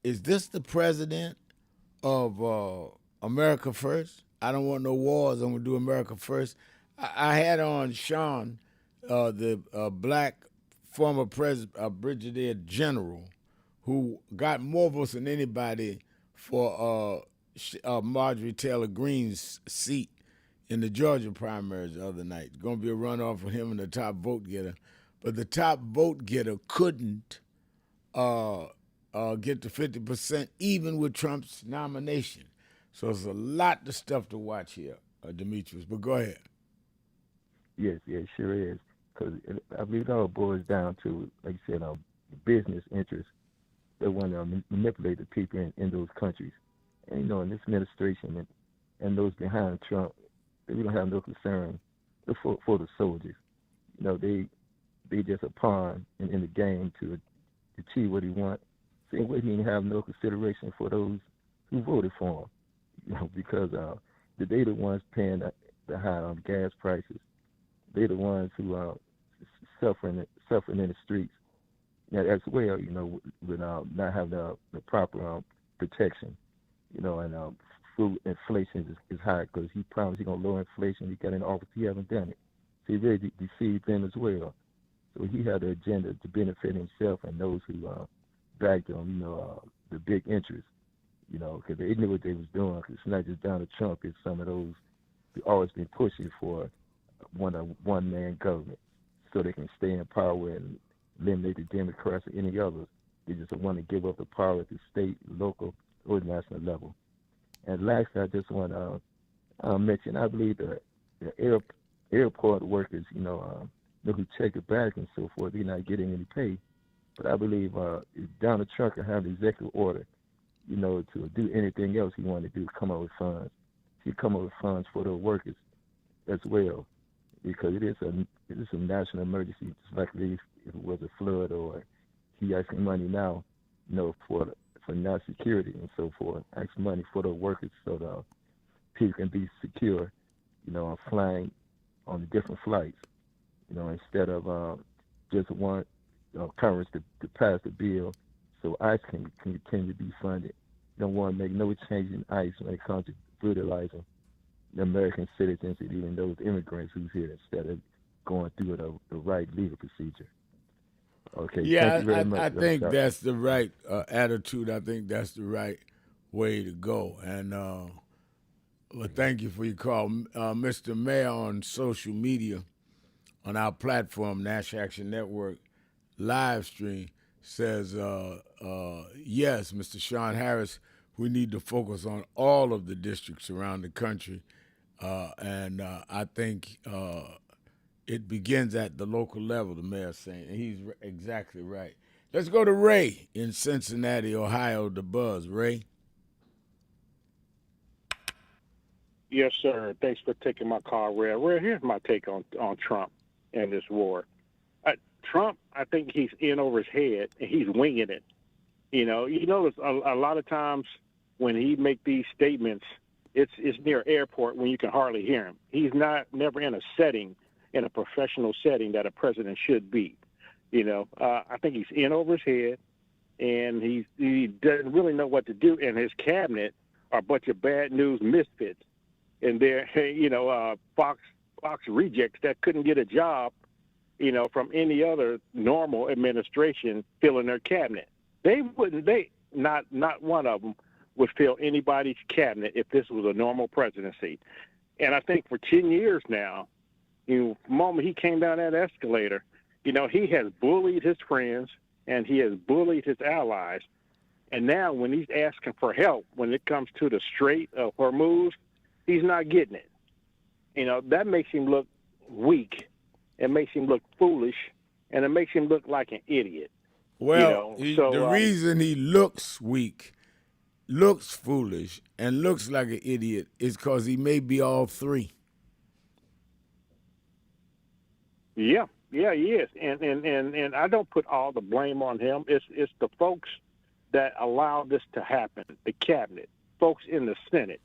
is this the president of America First? I don't want no wars. I'm going to do America First. I had on Sean, the black former brigadier general, who got more votes than anybody for Marjorie Taylor Greene's seat in the Georgia primaries the other night. Going to be a runoff for him and the top vote getter. But the top vote getter couldn't get to 50%, even with Trump's nomination. So it's a lot of stuff to watch here, Demetrius. But go ahead. Yes, it sure is. Because I believe it all boils down to, like you said, business interests that want to manipulate the people in those countries. And, in this administration and those behind Trump, they really have no concern for the soldiers. They they just a pawn in the game to achieve what he wants. Same way he didn't have no consideration for those who voted for him, because they the ones paying the high gas prices. They the ones who suffering in the streets. Now, as well, with not having the proper protection, and food inflation is high because he promised he's going to lower inflation. He got in office, he hasn't done it. So he really deceived them as well. So he had an agenda to benefit himself and those who backed him, the big interests, because they knew what they was doing. Cause it's not just Donald Trump, it's some of those who always been pushing for one-man government so they can stay in power and eliminate the Democrats or any others. They just want to give up the power at the state, local, or national level. And lastly, I just want to mention, I believe the airport workers, who check the bags and so forth, they're not getting any pay. But I believe if Donald Trump can have the executive order, to do anything else he wanted to do, come up with funds. He'd come up with funds for those workers as well, because it is a national emergency, just like if it was a flood or he asking money now, for national security and so forth, ask money for the workers so the people can be secure, flying on the different flights, instead of just one Congress to pass the bill so ICE can continue to be funded. Don't want to make no change in ICE when it comes to brutalizing the American citizens and even those immigrants who's here instead of going through the right legal procedure. Okay. Yeah, thank you very much. I think that's the right attitude. I think that's the right way to go. And well, thank you for your call. Mr. Mayor on social media, on our platform, National Action Network live stream, says, yes, Mr. Sean Harris, we need to focus on all of the districts around the country. And I think it begins at the local level, the mayor's saying. And he's exactly right. Let's go to Ray in Cincinnati, Ohio, the Buzz. Ray? Yes, sir. Thanks for taking my call, Ray. Ray, here's my take on Trump and this war. Trump, I think he's in over his head, and he's winging it. You notice a lot of times when he make these statements, it's near airport when you can hardly hear him. He's never in a professional setting that a president should be. I think he's in over his head, and he doesn't really know what to do. And his cabinet are a bunch of bad news misfits, and they're Fox rejects that couldn't get a job, from any other normal administration filling their cabinet. Not one of them would fill anybody's cabinet if this was a normal presidency. And I think for 10 years now, the moment he came down that escalator, he has bullied his friends and he has bullied his allies. And now when he's asking for help, when it comes to the Strait of Hormuz, he's not getting it. That makes him look weak. It makes him look foolish, and it makes him look like an idiot. Well, the reason he looks weak, looks foolish, and looks like an idiot is because he may be all three. Yeah, he is, and I don't put all the blame on him. It's the folks that allowed this to happen, the cabinet, folks in the Senate,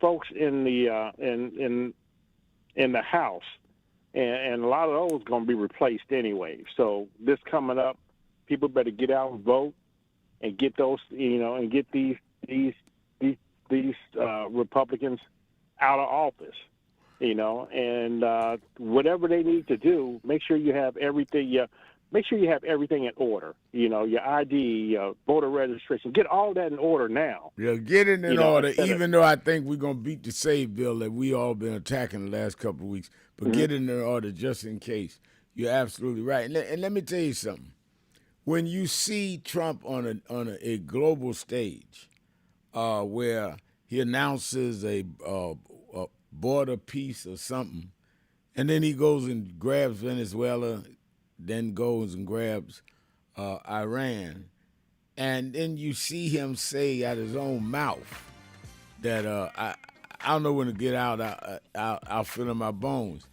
folks in the in the House. And a lot of those going to be replaced anyway. So this coming up, people better get out and vote and get those, and get these Republicans out of office, and whatever they need to do, make sure you have everything. Make sure you have everything in order. Your ID, voter registration, get all that in order now. Yeah, get it in order. Even though I think we're gonna beat the SAVE bill that we all been attacking the last couple of weeks. But get it in order just in case. You're absolutely right. And let me tell you something. When you see Trump on a global stage, where he announces a border peace or something, and then he goes and grabs Venezuela, then goes and grabs Iran, and then you see him say out his own mouth that I don't know when to get out. I'll feel in my bones.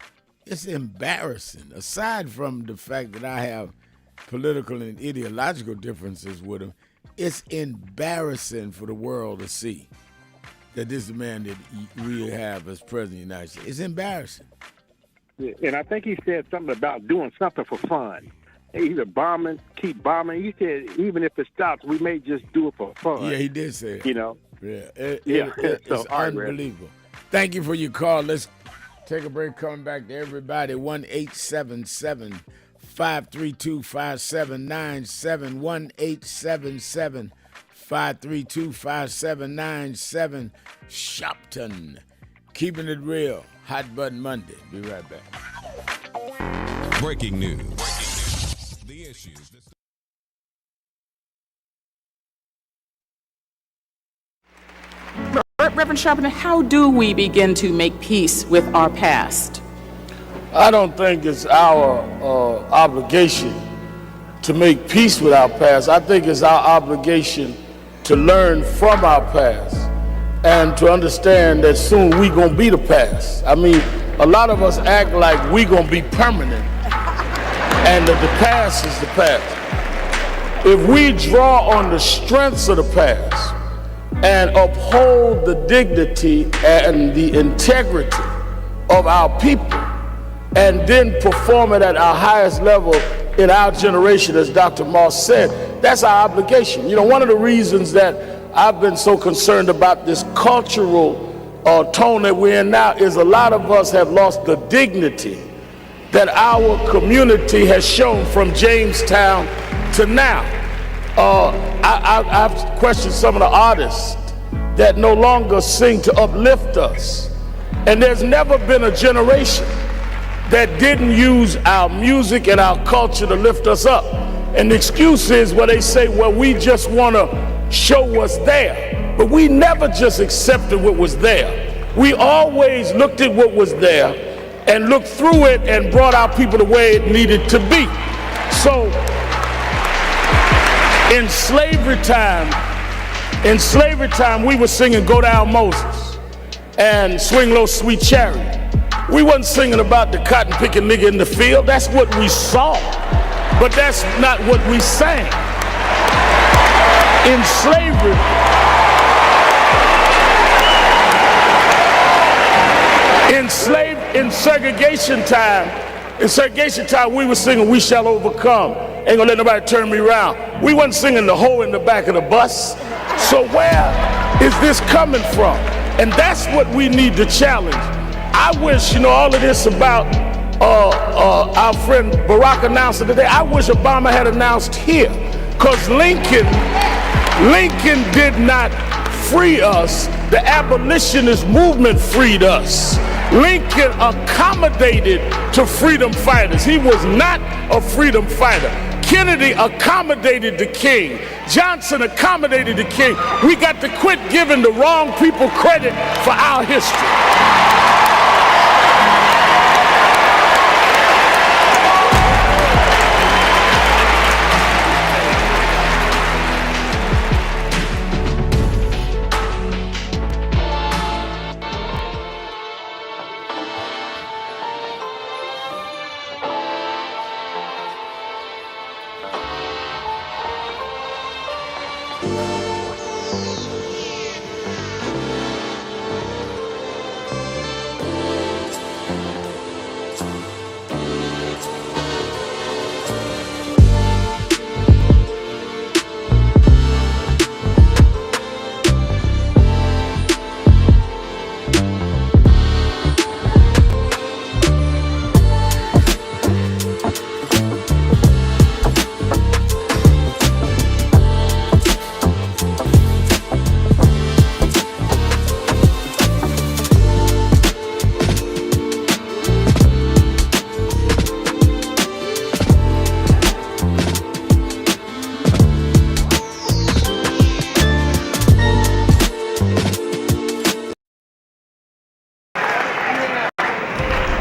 It's embarrassing. Aside from the fact that I have political and ideological differences with him, it's embarrassing for the world to see that this is the man that we have as president of the United States. It's embarrassing. And I think he said something about doing something for fun. Either bombing, keep bombing. He said even if it stops, we may just do it for fun. Yeah, he did say it. You know? Yeah, So, it's unbelievable. Thank you for your call. Let's take a break. Coming back to everybody. 1-877-532-5797. 1-877-532-5797. Sharpton. Keeping it real. Hot Button Monday. Be right back. Breaking news. The issues. Reverend Sharpton, how do we begin to make peace with our past? I don't think it's our obligation to make peace with our past. I think it's our obligation to learn from our past and to understand that soon we gonna be the past. I mean, a lot of us act like we gonna be permanent and that the past is the past. If we draw on the strengths of the past and uphold the dignity and the integrity of our people, and then perform it at our highest level in our generation, as Dr. Moss said, that's our obligation. You know, one of the reasons that I've been so concerned about this cultural tone that we're in now is a lot of us have lost the dignity that our community has shown from Jamestown to now. I've questioned some of the artists that no longer sing to uplift us. And there's never been a generation that didn't use our music and our culture to lift us up. And the excuse is where they say, well, we just want to show what's there. But we never just accepted what was there. We always looked at what was there and looked through it and brought our people the way it needed to be. So in slavery time, we were singing Go Down Moses and Swing Low Sweet Chariot. We wasn't singing about the cotton picking nigga in the field. That's what we saw, but that's not what we sang. In slavery, in segregation time, we were singing We Shall Overcome. Ain't gonna let nobody turn me around. We wasn't singing the hoe in the back of the bus. So where is this coming from? And that's what we need to challenge. I wish, all of this about our friend Barack announced it today. I wish Obama had announced here, because Lincoln did not free us. The abolitionist movement freed us. Lincoln accommodated to freedom fighters. He was not a freedom fighter. Kennedy accommodated the king. Johnson accommodated the king. We got to quit giving the wrong people credit for our history.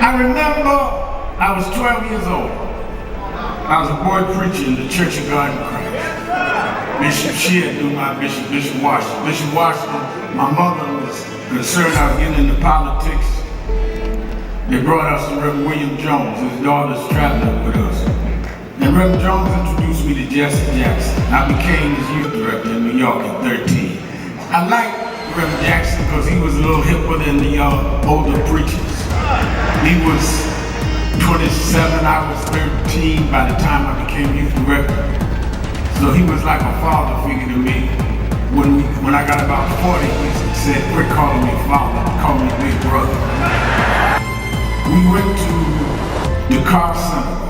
I remember I was 12 years old. I was a boy preacher in the Church of God in Christ. Bishop Shear knew my bishop, Bishop Washington. Bishop Washington, my mother was concerned I was getting into politics. they brought us to Reverend William Jones. His daughter's traveling with us. And Reverend Jones introduced me to Jesse Jackson. I became his youth director in New York at 13. I liked Reverend Jackson because he was a little hipper than the older preachers. He was 27, I was 13 by the time I became youth director. So he was like a father figure to me. When I got about 40, he said, quit calling me father, call me big brother. We went to the car center,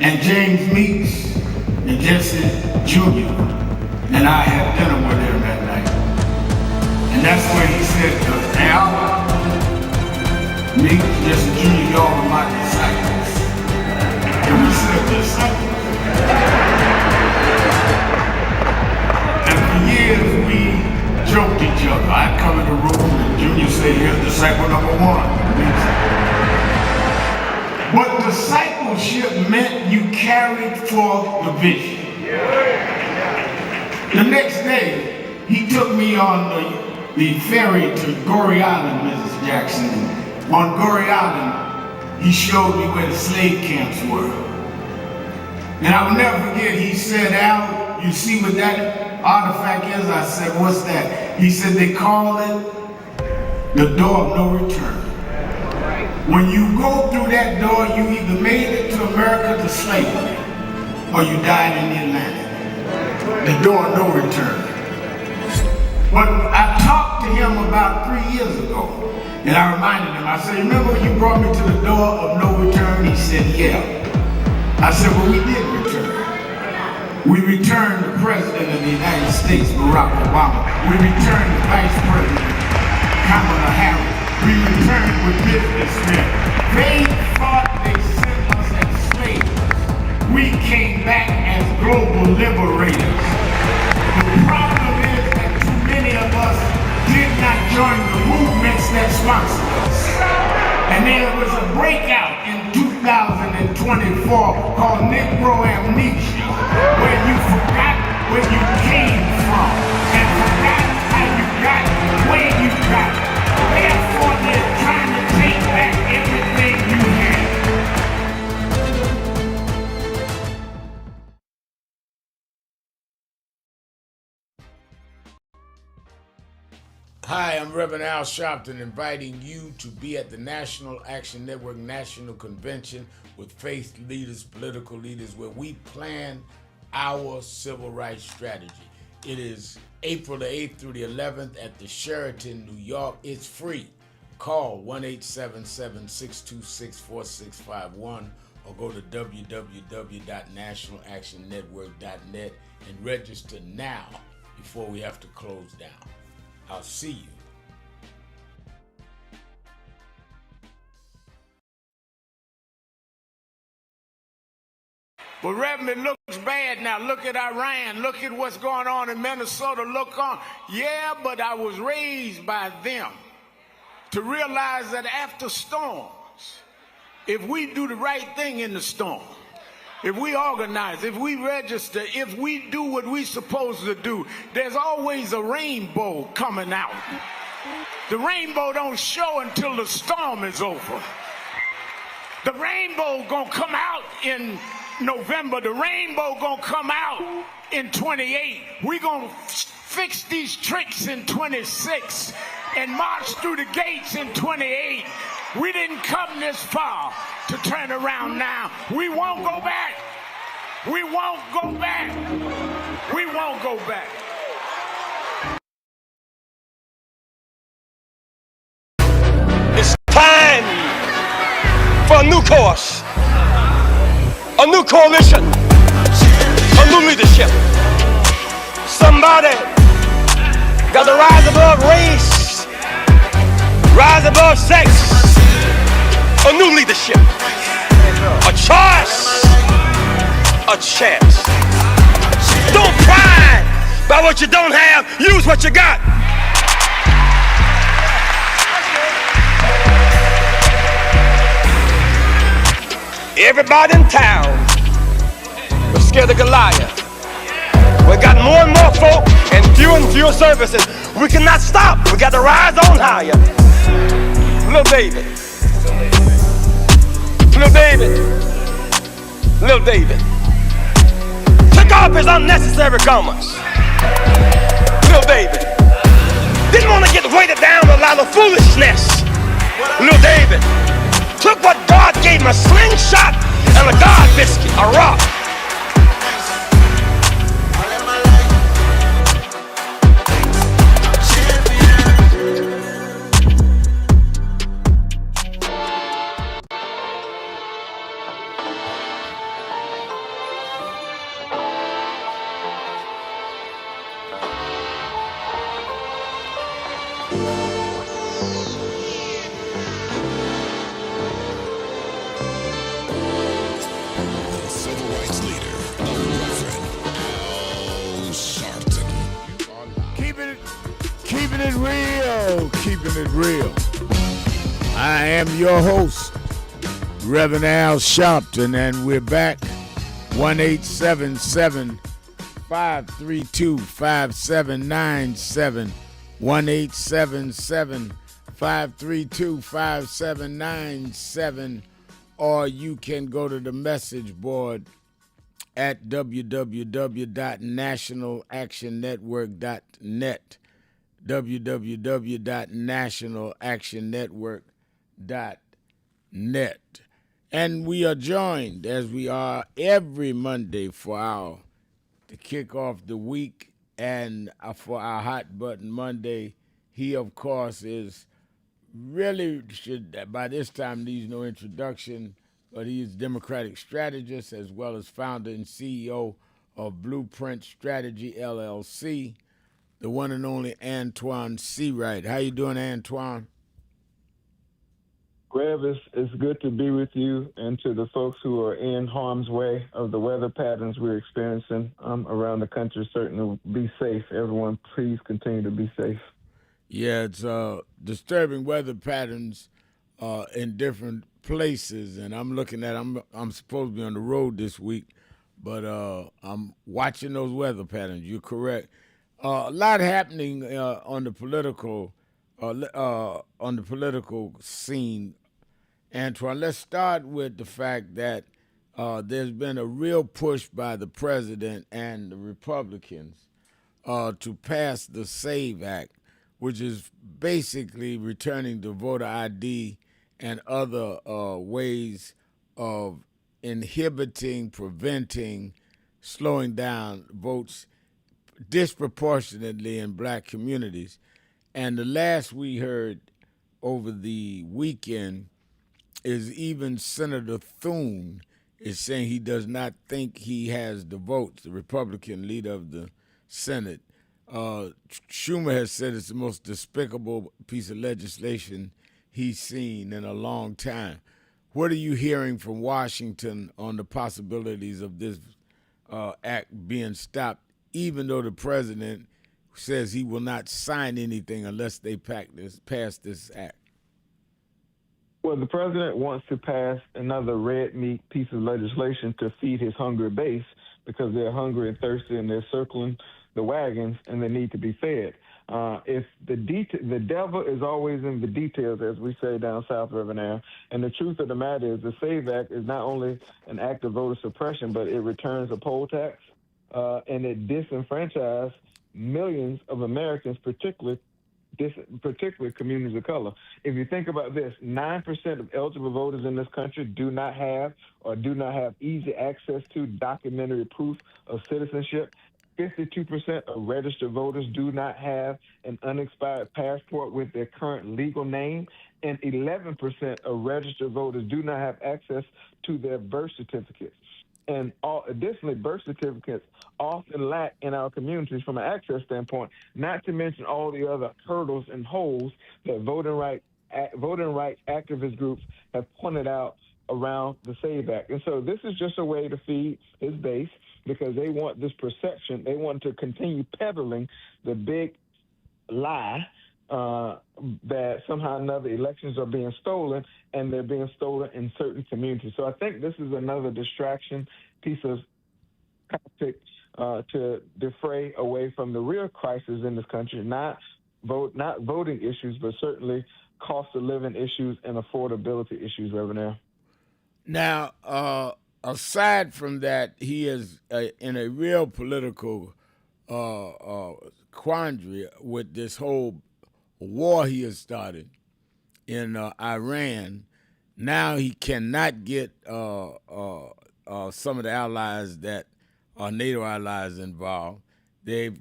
and James Meeks and Jesse Jr. and I had dinner with him that night. And that's where he said to us, Al, Meeks, Jesse Jr., y'all are my disciples. And we said, disciples? And for years we joked each other. I'd come in the room and Junior said, here's disciple number one. But discipleship meant you carried forth the vision. The next day, he took me on the ferry to Goree Island, Mrs. Jackson. On Goree Island, he showed me where the slave camps were. And I will never forget, he said, Al, you see what that artifact is? I said, what's that? He said, they call it the door of no return. When you go through that door, you either made it to America to slavery, or you died in the Atlantic. The door of no return. But I talked to him about 3 years ago, and I reminded him, I said, remember you brought me to the door of no return? He said, yeah. I said, well, we did return. We returned the President of the United States, Barack Obama. We returned the Vice President, Kamala Harris. We returned with businessmen. They thought they sent us as slaves. We came back as global liberators. The problem is that too many of us did not join the movements that sponsored us. And there was a breakout in 2024 called Negro Amnesia, where you forgot where you came from and forgot how you got where you got. Therefore, they're trying to take back everything you had. Hi, I'm Reverend Al Sharpton, inviting you to be at the National Action Network National Convention with faith leaders, political leaders, where we plan our civil rights strategy. It is April the 8th through the 11th at the Sheraton, New York. It's free. Call 1-877-626-4651 or go to www.nationalactionnetwork.net and register now before we have to close down. I'll see you. Well, Reverend, it looks bad now. Look at Iran. Look at what's going on in Minnesota. Look on. Yeah, but I was raised by them to realize that after storms, if we do the right thing in the storm, if we organize, if we register, if we do what we're supposed to do, there's always a rainbow coming out. The rainbow don't show until the storm is over. The rainbow gonna come out in November. The rainbow gonna come out in 28. We're gonna fix these tricks in 26 and march through the gates in 28. We didn't come this far to turn around now. We won't go back. We won't go back. We won't go back. It's time for a new course, a new coalition, a new leadership. Somebody got to rise above race, rise above sex. A new leadership, a choice, a chance. Don't pride by what you don't have, use what you got. Everybody in town was scared of Goliath. We got more and more folk and fewer services. We cannot stop. We got to rise on higher. Little baby, Little David took off his unnecessary garments. Little David didn't want to get weighted down with a lot of foolishness. Little David took what God gave him, a slingshot and a God biscuit, a rock. The civil rights leader, Reverend Al Sharpton. Keeping it real, keeping it real. I am your host, Reverend Al Sharpton, and we're back. 1-877-532-5797. 1-877-532-5797. Or you can go to the message board at www.nationalactionnetwork.net. www.nationalactionnetwork.net. And we are joined, as we are every Monday, to kick off the week and for our Hot Button Monday. He, of course, is really by this time needs no introduction, but he is Democratic strategist as well as founder and CEO of Blueprint Strategy, LLC, the one and only Antoine Seawright. How you doing, Antoine? Rev, it's good to be with you, and to the folks who are in harm's way of the weather patterns we're experiencing around the country. Certainly be safe. Everyone, please continue to be safe. Yeah, it's disturbing weather patterns in different places, and I'm looking at. I'm supposed to be on the road this week, but I'm watching those weather patterns. You're correct. A lot happening on the political scene, Antoine. Let's start with the fact that there's been a real push by the president and the Republicans to pass the SAVE Act, which is basically returning to voter ID and other ways of inhibiting, preventing, slowing down votes disproportionately in black communities. And the last we heard over the weekend is even Senator Thune is saying he does not think he has the votes, the Republican leader of the Senate. Schumer has said it's the most despicable piece of legislation he's seen in a long time. What are you hearing from Washington on the possibilities of this act being stopped, even though the president says he will not sign anything unless they pass this act? Well, the president wants to pass another red meat piece of legislation to feed his hungry base, because they're hungry and thirsty and they're circling the wagons and they need to be fed. If the devil is always in the details, as we say down south, Reverend Al, and the truth of the matter is the SAVE Act is not only an act of voter suppression, but it returns a poll tax and it disenfranchises millions of Americans, particularly communities of color. If you think about this, 9% of eligible voters in this country do not have easy access to documentary proof of citizenship. 52% of registered voters do not have an unexpired passport with their current legal name, and 11% of registered voters do not have access to their birth certificates. And additionally, birth certificates often lack in our communities from an access standpoint, not to mention all the other hurdles and holes that voting rights activist groups have pointed out around the SAVE Act. And so this is just a way to feed his base, because they want this perception. They want to continue peddling the big lie that somehow or another elections are being stolen, and they're being stolen in certain communities. So I think this is another distraction, piece of tactic to defray away from the real crisis in this country, not voting issues, but certainly cost of living issues and affordability issues, Reverend Al. Now, aside from that, he is in a real political quandary with this whole war he has started in Iran. Now he cannot get some of the allies that are NATO allies involved. They've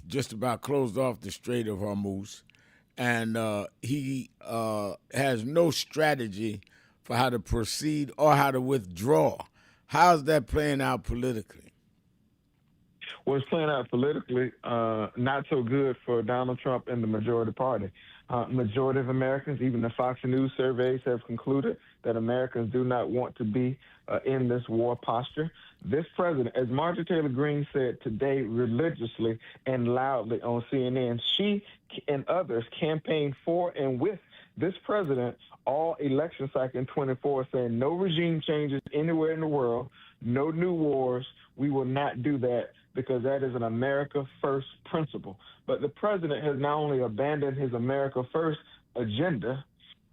just about closed off the Strait of Hormuz, and he has no strategy for how to proceed or how to withdraw. How's that playing out politically? Well, it's playing out politically not so good for Donald Trump and the majority party. Majority of Americans, even the Fox News surveys have concluded that Americans do not want to be in this war posture. This president, as Marjorie Taylor Greene said today religiously and loudly on CNN, she and others campaigned for and with this president all election cycle in 24, saying no regime changes anywhere in the world, no new wars. We will not do that because that is an America First principle. But the president has not only abandoned his America First agenda,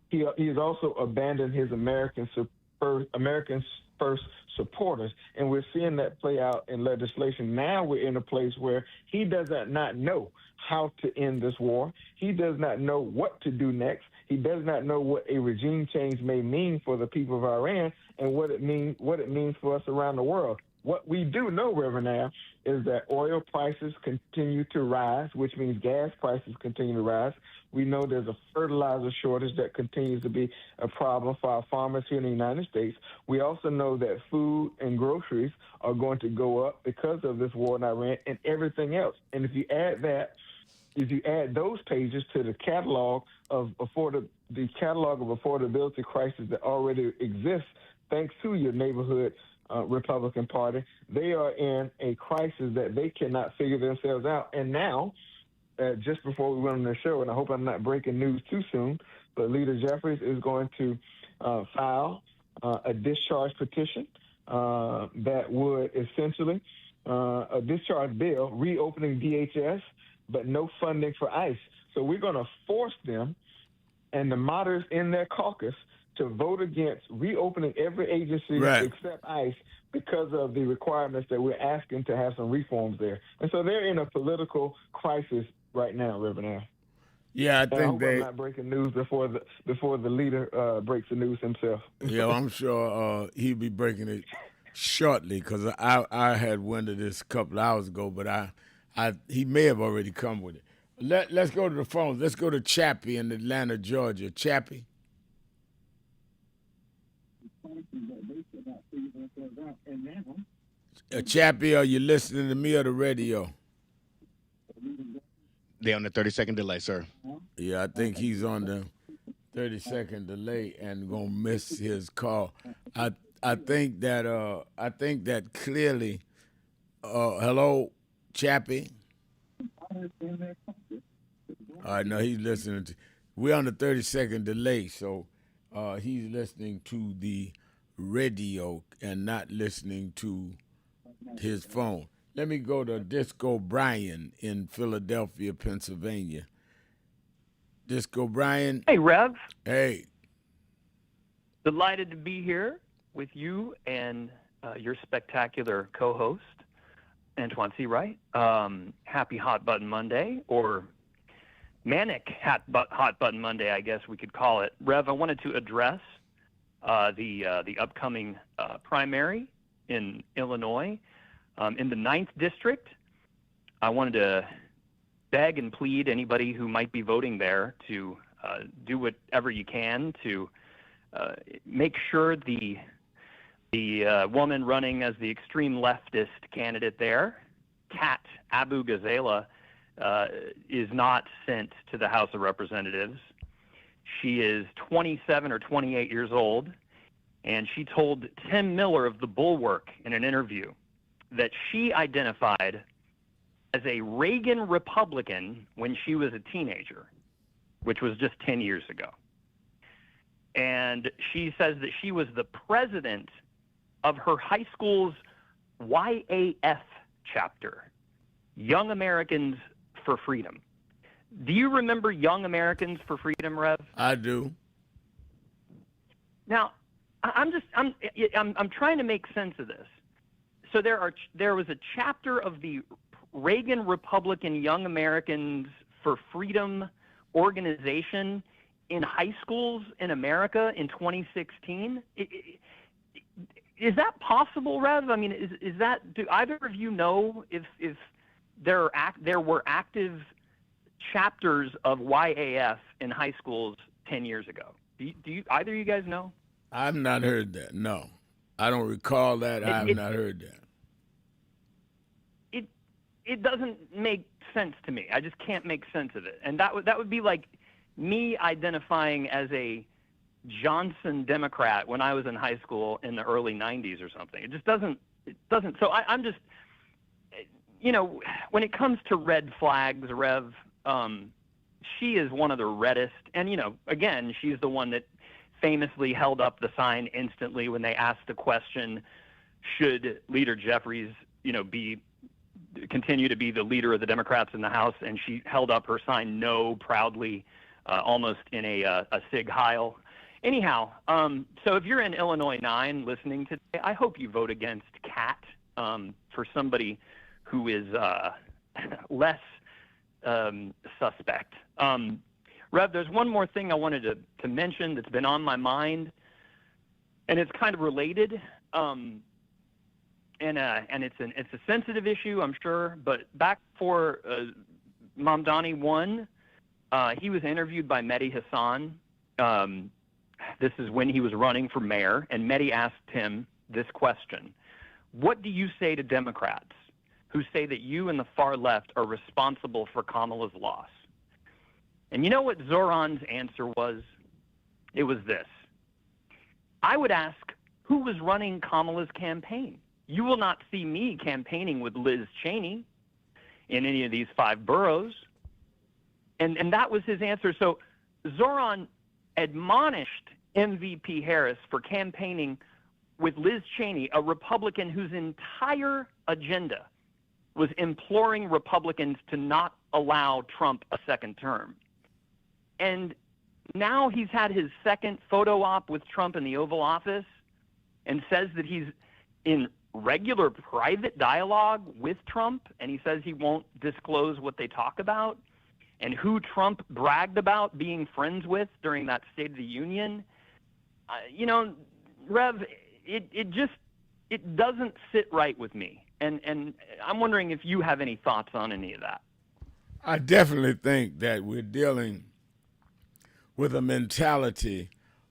he has also abandoned his American First supporters, and we're seeing that play out in legislation. Now we're in a place where he does not know how to end this war. He does not know what to do next. He does not know what a regime change may mean for the people of Iran and what it means for us around the world. What we do know, Reverend Al, is that oil prices continue to rise, which means gas prices continue to rise. We know there's a fertilizer shortage that continues to be a problem for our farmers here in the United States. We also know that food and groceries are going to go up because of this war in Iran and everything else. And if you add those pages to the catalog of affordability crisis that already exists, thanks to your neighborhood Republican Party, they are in a crisis that they cannot figure themselves out. And now, just before we went on the show, and I hope I'm not breaking news too soon, but Leader Jeffries is going to file a discharge petition that would essentially, a discharge bill, reopening DHS, but no funding for ICE. So we're going to force them and the moderates in their caucus to vote against reopening every agency except ICE because of the requirements that we're asking to have some reforms there. And so they're in a political crisis right now, Reverend Al. Yeah, I think I'm not breaking news before the leader breaks the news himself. Yeah, I'm sure he'll be breaking it shortly because I had wind of this a couple hours ago, but he may have already come with it. Let's go to the phones. Let's go to Chappie in Atlanta, Georgia. Chappie. Chappie, are you listening to me or the radio? They're on the 30-second delay, sir. Yeah, I think he's on the 30-second delay and gonna miss his call. I think that clearly. Hello, Chappie. All right, no, he's listening to. We're on the 30-second delay, so he's listening to the radio and not listening to his phone. Let me go to Disco Brian in Philadelphia, Pennsylvania. Disco Brian. Hey, Rev. Hey. Delighted to be here with you and your spectacular co-host, Antoine C. Wright. Happy Hot Button Monday, or Manic Hot Button Monday, I guess we could call it. Rev, I wanted to address the upcoming primary in Illinois. In the 9th District, I wanted to beg and plead anybody who might be voting there to do whatever you can to make sure the woman running as the extreme leftist candidate there, Kat Abu Ghazala, is not sent to the House of Representatives. She is 27 or 28 years old, and she told Tim Miller of The Bulwark in an interview that she identified as a Reagan Republican when she was a teenager, which was just 10 years ago. And she says that she was the president of her high school's YAF chapter, Young Americans for Freedom. Do you remember Young Americans for Freedom, Rev? I do. Now, I'm trying to make sense of this. So there was a chapter of the Reagan Republican Young Americans for Freedom organization in high schools in America in 2016. Is that possible, Rev? I mean, is that? Do either of you know if there were active chapters of YAF in high schools 10 years ago? Do you either of you guys know? I've not heard that. No, I don't recall that. I have not heard that. It doesn't make sense to me. I just can't make sense of it. And that would be like me identifying as a Johnson Democrat when I was in high school in the early 90s or something. It just doesn't. So I'm just, when it comes to red flags, Rev, she is one of the reddest. And, again, she's the one that famously held up the sign instantly when they asked the question, should Leader Jeffries, continue to be the leader of the Democrats in the House, and she held up her sign no proudly, almost in a Sig Heil. Anyhow, so if you're in Illinois 9 listening today, I hope you vote against Kat for somebody who is less suspect. Rev, there's one more thing I wanted to mention that's been on my mind, and it's kind of related. And it's a sensitive issue, I'm sure. But back for Mamdani won, he was interviewed by Mehdi Hassan. This is when he was running for mayor, and Mehdi asked him this question: what do you say to Democrats who say that you and the far left are responsible for Kamala's loss? And you know what Zoran's answer was? It was this: I would ask, who was running Kamala's campaign? You will not see me campaigning with Liz Cheney in any of these 5 boroughs. And that was his answer. So Zoran admonished MVP Harris for campaigning with Liz Cheney, a Republican whose entire agenda was imploring Republicans to not allow Trump a second term. And now he's had his second photo op with Trump in the Oval Office and says that he's in regular private dialogue with Trump, and he says he won't disclose what they talk about and who Trump bragged about being friends with during that State of the Union. Rev, it doesn't sit right with me, and I'm wondering if you have any thoughts on any of that. I definitely think that we're dealing with a mentality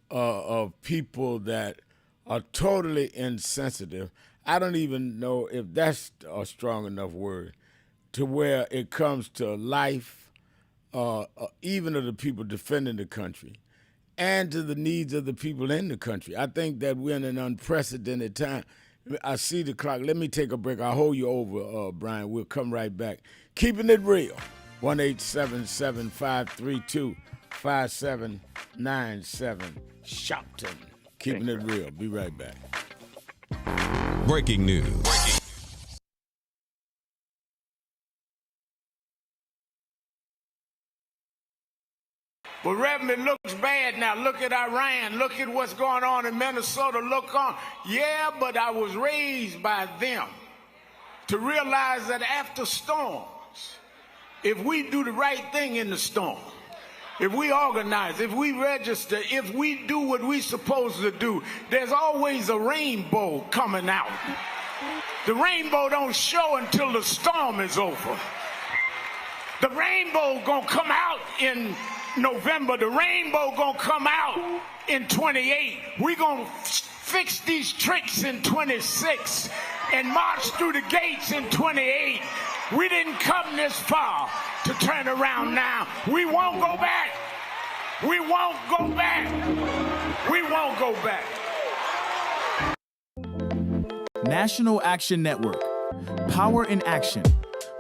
of people that are totally insensitive. I don't even know if that's a strong enough word, to where it comes to life, even of the people defending the country, and to the needs of the people in the country. I think that we're in an unprecedented time. I see the clock. Let me take a break. I'll hold you over, Brian. We'll come right back. Keeping it real. 1-877-532-5797. Sharpton. Keeping it real. Be right back. Breaking news. But Reverend, it looks bad now. Look at Iran. Look at what's going on in Minnesota. Look on. Yeah, but I was raised by them to realize that after storms, if we do the right thing in the storm, if we organize, if we register, if we do what we're supposed to do, there's always a rainbow coming out. The rainbow don't show until the storm is over. The rainbow gonna come out in November. The rainbow gonna come out in 28. We gonna fix these tricks in 26 and march through the gates in 28. We didn't come this far to turn around now. We won't go back. We won't go back. We won't go back. National Action Network. Power in action.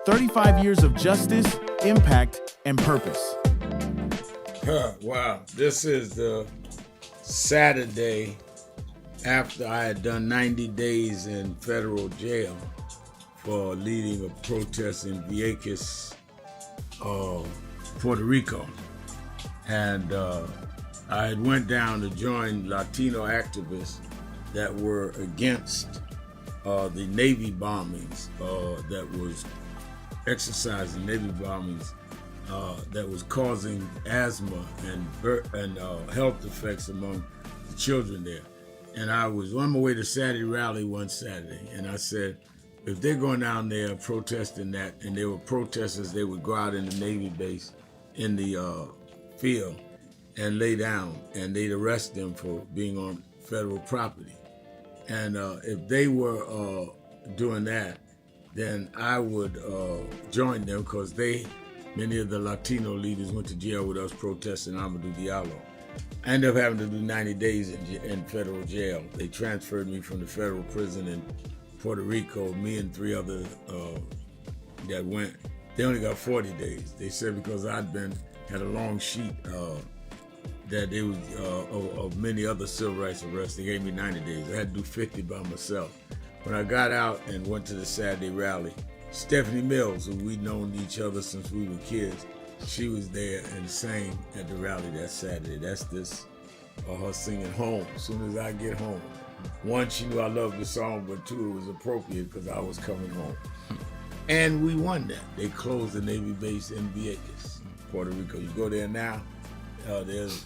35 years of justice, impact, and purpose. Wow. This is the Saturday after I had done 90 days in federal jail for leading a protest in Vieques, Puerto Rico. And I had went down to join Latino activists that were against the Navy bombings that was exercising Navy bombings that was causing asthma and health effects among the children there. And I was on my way to Saturday rally one Saturday, and I said, if they're going down there protesting that, and there were protesters, they would go out in the Navy base in the field and lay down, and they'd arrest them for being on federal property. And if they were doing that, then I would join them, because many of the Latino leaders went to jail with us protesting Amadou Diallo. I ended up having to do 90 days in federal jail. They transferred me from the federal prison in Puerto Rico, me and 3 others that went. They only got 40 days. They said because I'd had a long sheet that it was of many other civil rights arrests. They gave me 90 days. I had to do 50 by myself. When I got out and went to the Saturday rally, Stephanie Mills, who we'd known each other since we were kids, she was there and sang at the rally that Saturday. That's her singing Home, as soon as I get home. One, she knew I loved the song, but 2, it was appropriate because I was coming home. And we won that. They closed the Navy base in Vieques, Puerto Rico. You go there now, there's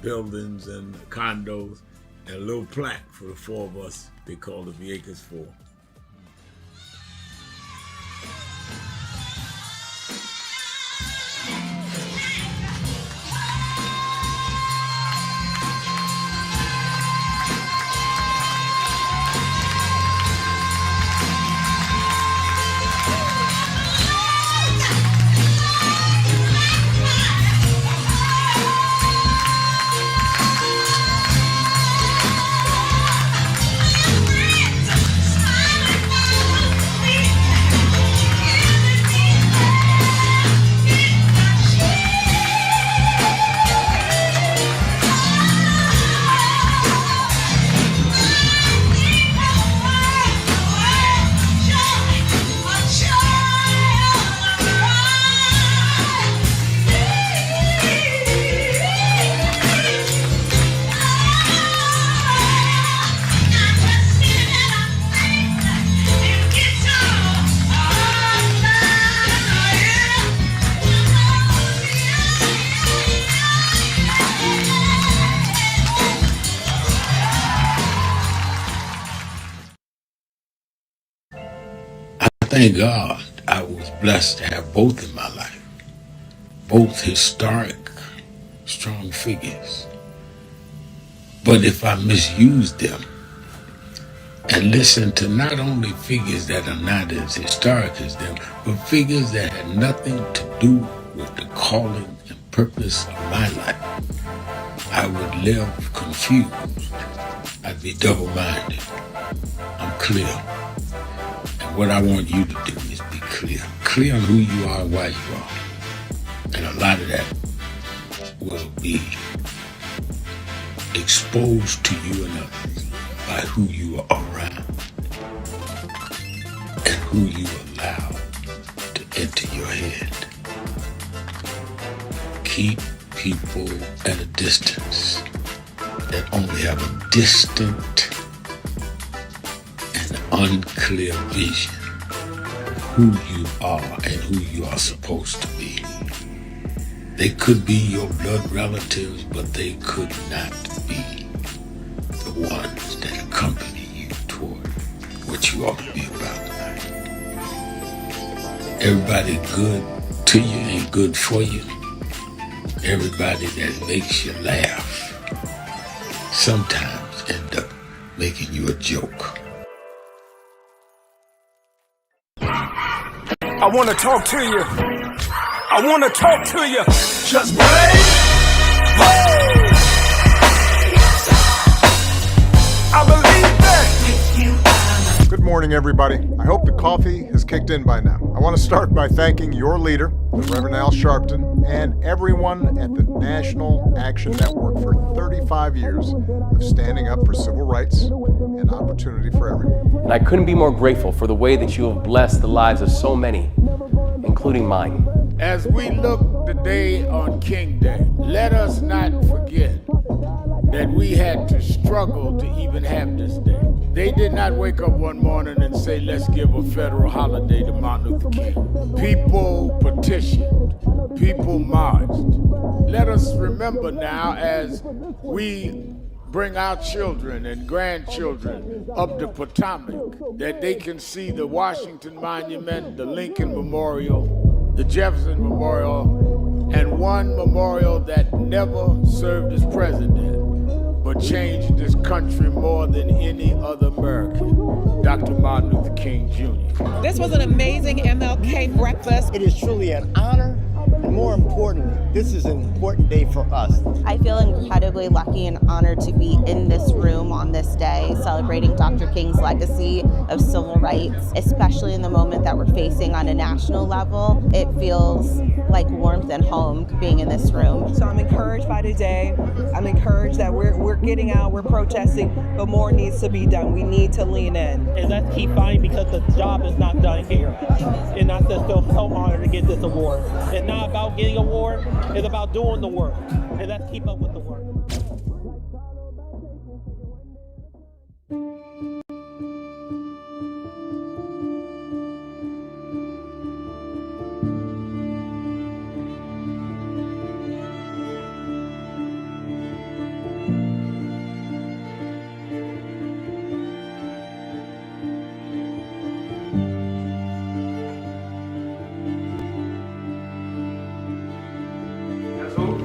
buildings and condos and a little plaque for the 4 of us. They call the Vieques 4. Thank God I was blessed to have both in my life, both historic, strong figures. But if I misused them and listened to not only figures that are not as historic as them, but figures that had nothing to do with the calling and purpose of my life, I would live confused. I'd be double-minded. I'm clear. And what I want you to do is be clear. Clear on who you are and why you are. And a lot of that will be exposed to you and others by who you are around and who you allow to enter your head. Keep people at a distance that only have a distant and unclear vision of who you are and who you are supposed to be. They could be your blood relatives, but they could not be the ones that accompany you toward what you ought to be about. Everybody good to you ain't good for you. Everybody that makes you laugh sometimes end up making you a joke. I want to talk to you. I want to talk to you. Just break. I believe that. Good morning, everybody. I hope the coffee has kicked in by now. I want to start by thanking your leader, the Reverend Al Sharpton, and everyone at the National Action Network for 35 years of standing up for civil rights and opportunity for everyone. And I couldn't be more grateful for the way that you have blessed the lives of so many, including mine. As we look today on King Day, let us not forget that we had to struggle to even have this day. They did not wake up one morning and say, let's give a federal holiday to Martin Luther King. People petitioned, people marched. Let us remember now, as we bring our children and grandchildren up the Potomac, that they can see the Washington Monument, the Lincoln Memorial, the Jefferson Memorial, and one memorial that never served as president, but changed this country more than any other American, Dr. Martin Luther King Jr. This was an amazing MLK breakfast. It is truly an honor, and more importantly, this is an important day for us. I feel incredibly lucky and honored to be in this room on this day, celebrating Dr. King's legacy of civil rights, especially in the moment that we're facing on a national level. It feels like warmth and home being in this room. So I'm encouraged by today. I'm encouraged that we're getting out, we're protesting, but more needs to be done. We need to lean in. And let's keep fighting, because the job is not done here. And I just feel so honored to get this award. It's not about getting an award, it's about doing the work. And let's keep up with the work.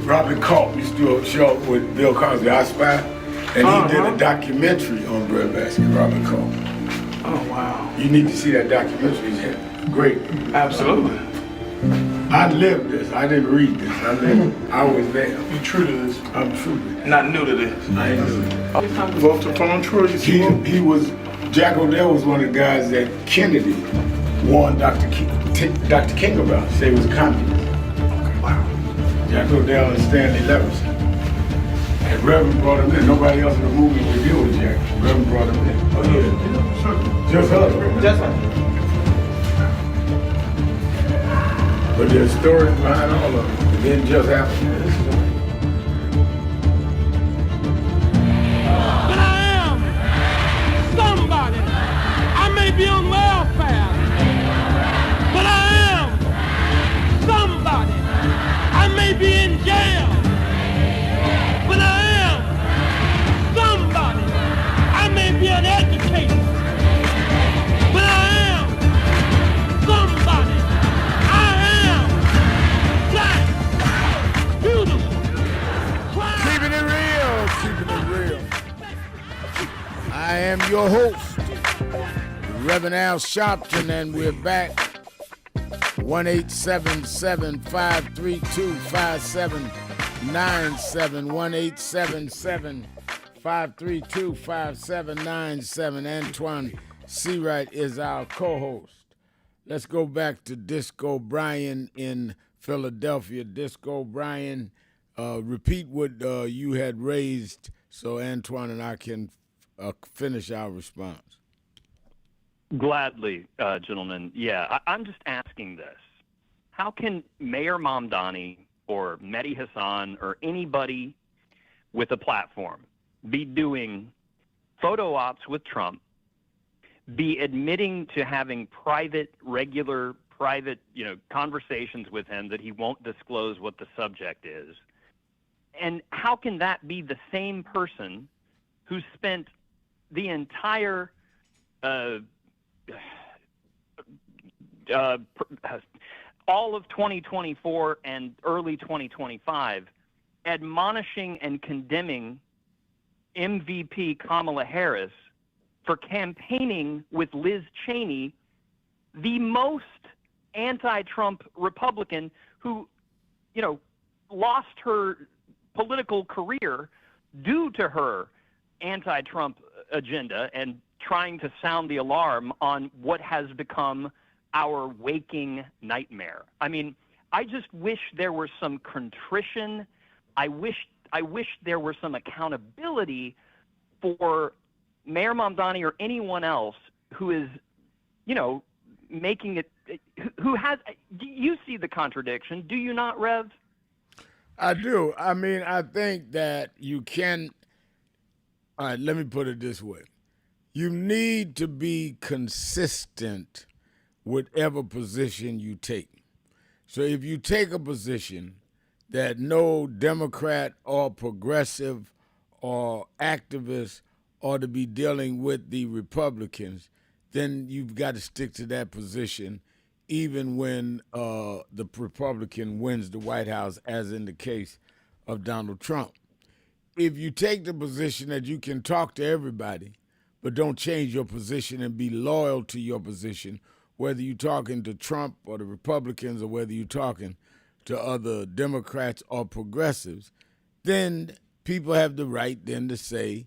Robert Culp used to do a show with Bill Cosby, I Spy, and he did a documentary on breadbasket, Robert Culp. Oh, wow. You need to see that documentary. It's great. Absolutely. I lived this. I didn't read this. I was there. You true to this? I'm true to this. Not new to this. I ain't new to this. Vote to phone Troy. He was, Jack O'Dell was one of the guys that Kennedy warned Dr. King about. Say he was a communist. Okay, wow. Jack O'Dell and Stanley Levinson. And Reverend brought him in. Nobody else in the movement would deal with Jack. Reverend brought him in. Oh, yeah. Sure. Just us. Just us. But there's stories behind all of it. It didn't just happen. But I am somebody. I may be on welfare, but I am somebody. I may be in jail, but I am somebody. I may be an educator, but I am somebody. I am black, beautiful. Keeping it real, keeping it real. I am your host, Reverend Al Sharpton, and we're back. 1-877-532-5797, 1-877-532-5797. Antoine Seawright is our co-host. Let's go back to Disco Brian in Philadelphia. Disco Brian, repeat what you had raised so Antoine and I can finish our response. Gladly, gentlemen. Yeah, I'm just asking this. How can Mayor Mamdani or Mehdi Hassan or anybody with a platform be doing photo ops with Trump, be admitting to having regular private, conversations with him that he won't disclose what the subject is? And how can that be the same person who spent the entire all of 2024 and early 2025 admonishing and condemning MVP Kamala Harris for campaigning with Liz Cheney, the most anti-Trump Republican who, lost her political career due to her anti-Trump agenda and trying to sound the alarm on what has become our waking nightmare. I mean, I just wish there were some contrition. I wish there were some accountability for Mayor Mamdani or anyone else who is, making it who has, you see the contradiction, do you not, Rev? I do. I mean, I think that you can. All right, let me put it this way. You need to be consistent whatever position you take. So if you take a position that no Democrat or progressive or activist ought to be dealing with the Republicans, then you've got to stick to that position even when the Republican wins the White House, as in the case of Donald Trump. If you take the position that you can talk to everybody, but don't change your position and be loyal to your position, whether you're talking to Trump or the Republicans or whether you're talking to other Democrats or progressives, then people have the right then to say,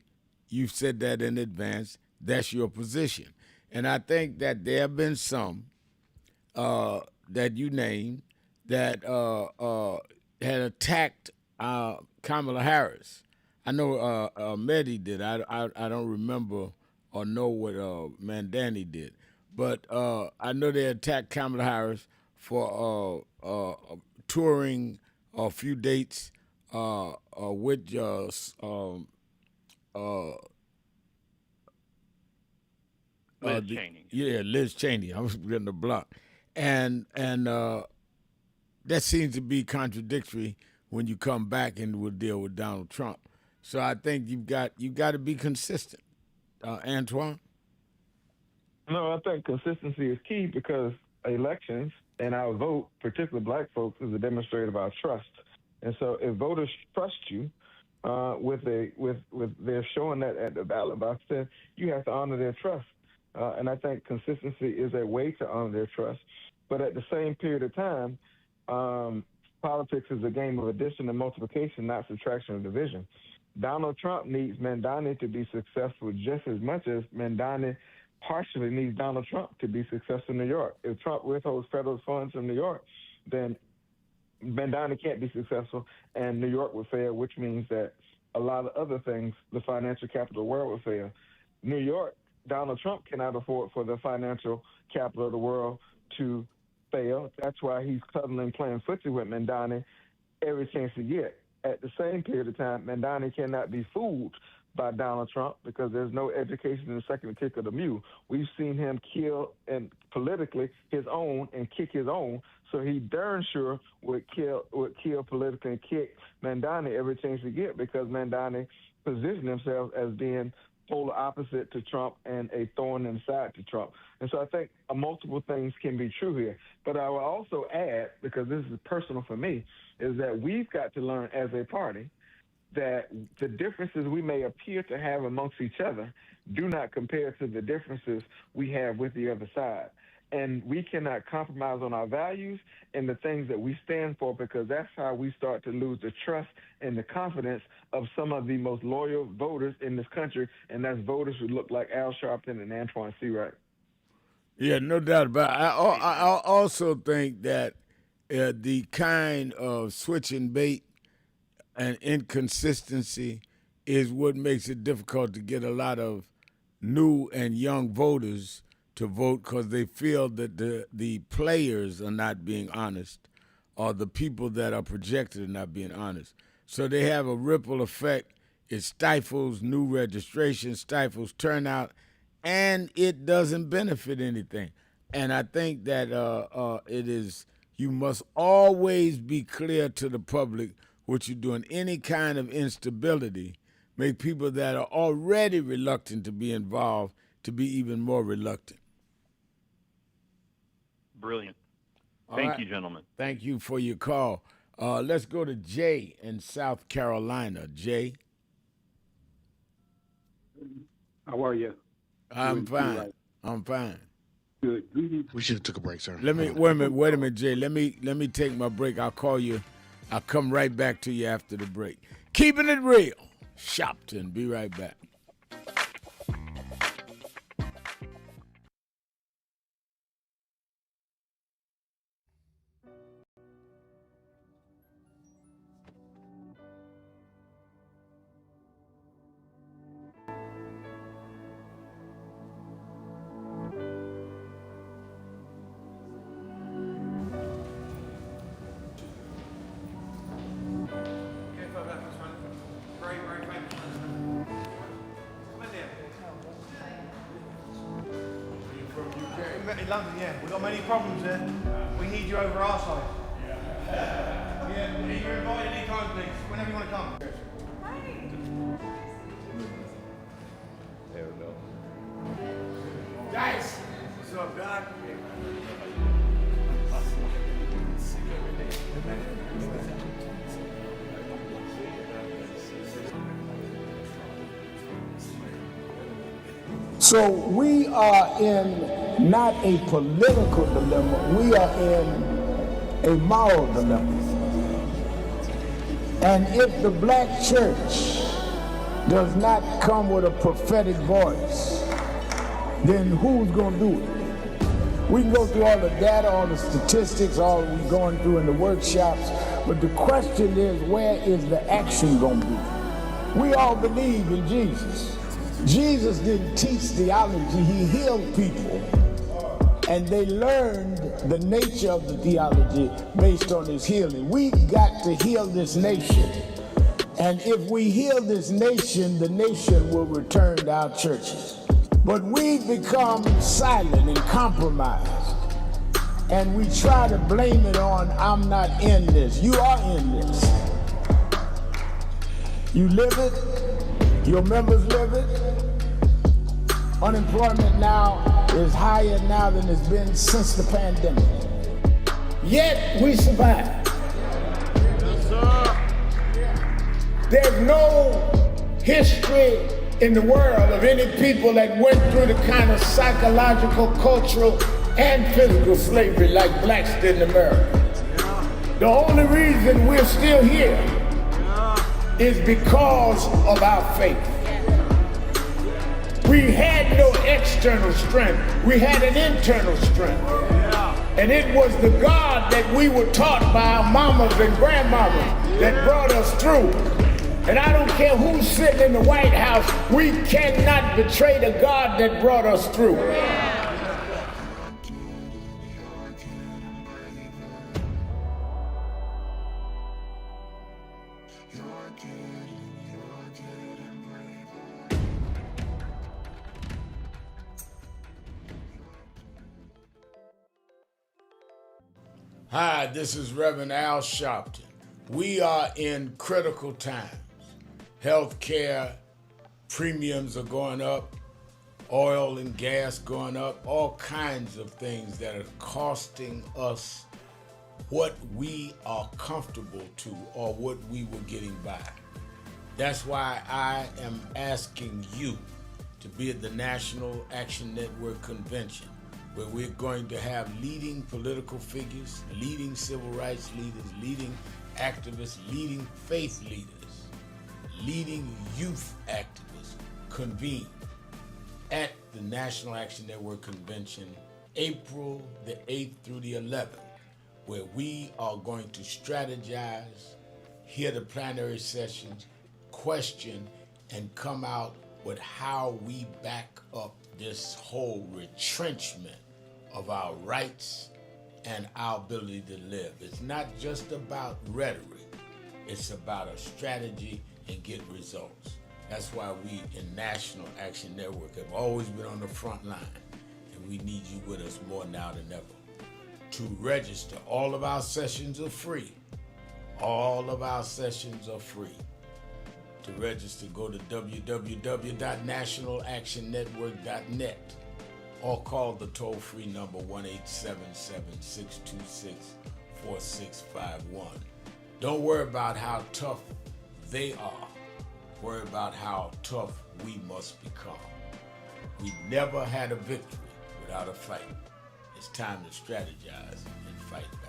you've said that in advance, that's your position. And I think that there have been some that you named that had attacked Kamala Harris. I know Mehdi did. I don't remember or know what Mandani did. But I know they attacked Kamala Harris for touring a few dates with Liz Cheney. Yeah, Liz Cheney. I was getting the block. And that seems to be contradictory when you come back and will deal with Donald Trump. So I think you got to be consistent. Antoine? No, I think consistency is key because elections and our vote, particularly black folks, is a demonstrator of our trust. And so if voters trust you, with they're showing that at the ballot box, then you have to honor their trust. And I think consistency is a way to honor their trust. But at the same period of time, politics is a game of addition and multiplication, not subtraction or division. Donald Trump needs Mandani to be successful just as much as Mandani partially needs Donald Trump to be successful in New York. If Trump withholds federal funds from New York, then Mandani can't be successful and New York would fail, which means that a lot of other things, the financial capital of the world, would fail. New York, Donald Trump cannot afford for the financial capital of the world to fail. That's why he's cuddling, playing footsie with Mandani every chance he gets. At the same period of time, Mandani cannot be fooled by Donald Trump because there's no education in the second kick of the mule. We've seen him kill and politically his own and kick his own, so he darn sure would kill politically and kick Mandani every chance he get because Mandani positioned himself as being polar opposite to Trump and a thorn in the side to Trump. And so I think multiple things can be true here. But I will also add, because this is personal for me, is that we've got to learn as a party that the differences we may appear to have amongst each other do not compare to the differences we have with the other side. And we cannot compromise on our values and the things that we stand for because that's how we start to lose the trust and the confidence of some of the most loyal voters in this country, and that's voters who look like Al Sharpton and Antoine Seawright. Yeah, no doubt about it. I also think that the kind of switching bait and inconsistency is what makes it difficult to get a lot of new and young voters to vote because they feel that the players are not being honest or the people that are projected are not being honest. So they have a ripple effect. It stifles new registration, stifles turnout, and it doesn't benefit anything. And I think that you must always be clear to the public what you're doing. Any kind of instability make people that are already reluctant to be involved to be even more reluctant. Brilliant. All Thank right. you, gentlemen. Thank you for your call. Let's go to Jay in South Carolina. Jay? How are you? I'm fine. I'm fine. Good. We should have took a break, sir. Wait a minute, Jay. Let me take my break. I'll call you. I'll come right back to you after the break. Keeping it real. Sharpton. Be right back. in London, yeah. We've got many problems there. We need you over our side. Yeah, you're invited anytime, please. Whenever you want to come. There we go. Dice! What's up, Doc? So we are in not a political dilemma, we are in a moral dilemma. And if the black church does not come with a prophetic voice, then who's going to do it? We can go through all the data, all the statistics, all we're going through in the workshops, but the question is, where is the action going to be? We all believe in Jesus. Jesus didn't teach theology, he healed people. And they learned the nature of the theology based on his healing. We got to heal this nation. And if we heal this nation, the nation will return to our churches. But we've become silent and compromised. And we try to blame it on, I'm not in this. You are in this. You live it, your members live it. Unemployment now is higher now than it's been since the pandemic. Yet we survive. Yes, sir. There's no history in the world of any people that went through the kind of psychological, cultural, and physical slavery like blacks did in America. The only reason we're still here is because of our faith. We had no external strength, we had an internal strength. And it was the God that we were taught by our mamas and grandmamas that brought us through. And I don't care who's sitting in the White House, we cannot betray the God that brought us through. Hi, this is Reverend Al Sharpton. We are in critical times. Healthcare premiums are going up, oil and gas going up, all kinds of things that are costing us what we are comfortable to or what we were getting by. That's why I am asking you to be at the National Action Network Convention, where we're going to have leading political figures, leading civil rights leaders, leading activists, leading faith leaders, leading youth activists convene at the National Action Network Convention, April the 8th through the 11th, where we are going to strategize, hear the plenary sessions, question, and come out with how we back up this whole retrenchment of our rights and our ability to live. It's not just about rhetoric, it's about a strategy and get results. That's why we in National Action Network have always been on the front line, and we need you with us more now than ever. To register, all of our sessions are free. All of our sessions are free. To register, go to www.nationalactionnetwork.net or call the toll-free number 1-877-626-4651. Don't worry about how tough they are. Worry about how tough we must become. We never had a victory without a fight. It's time to strategize and fight back.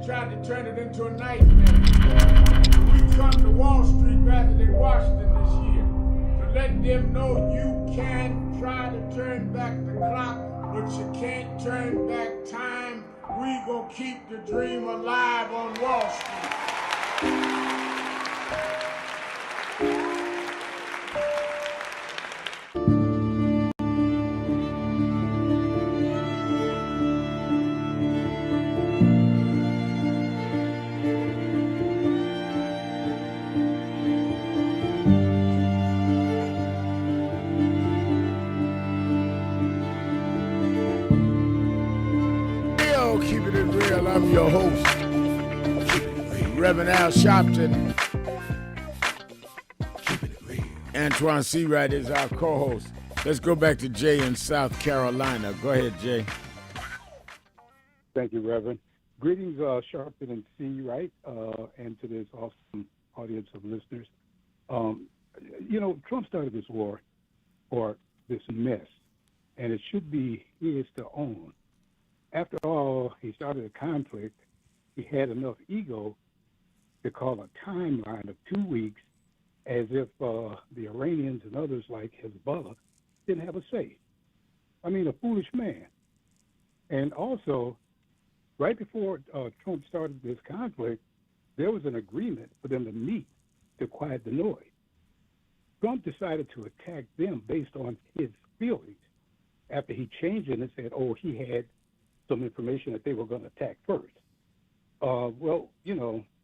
tried to turn it into a nightmare. We come to Wall Street rather than Washington this year to let them know you can try to turn back the clock, but you can't turn back time. We gonna keep the dream alive on Wall Street. Keeping it real, I'm your host, Reverend Al Sharpton. Antoine Seawright is our co-host. Let's go back to Jay in South Carolina. Go ahead, Jay. Thank you, Reverend. Greetings, Sharpton and Seawright, and to this awesome audience of listeners. Trump started this war, or this mess, and it should be his to own. After all, he started a conflict. He had enough ego to call a timeline of 2 weeks as if the Iranians and others like Hezbollah didn't have a say. I mean, a foolish man. And also, right before Trump started this conflict, there was an agreement for them to meet to quiet the noise. Trump decided to attack them based on his feelings after he changed it and said, he had some information that they were going to attack first.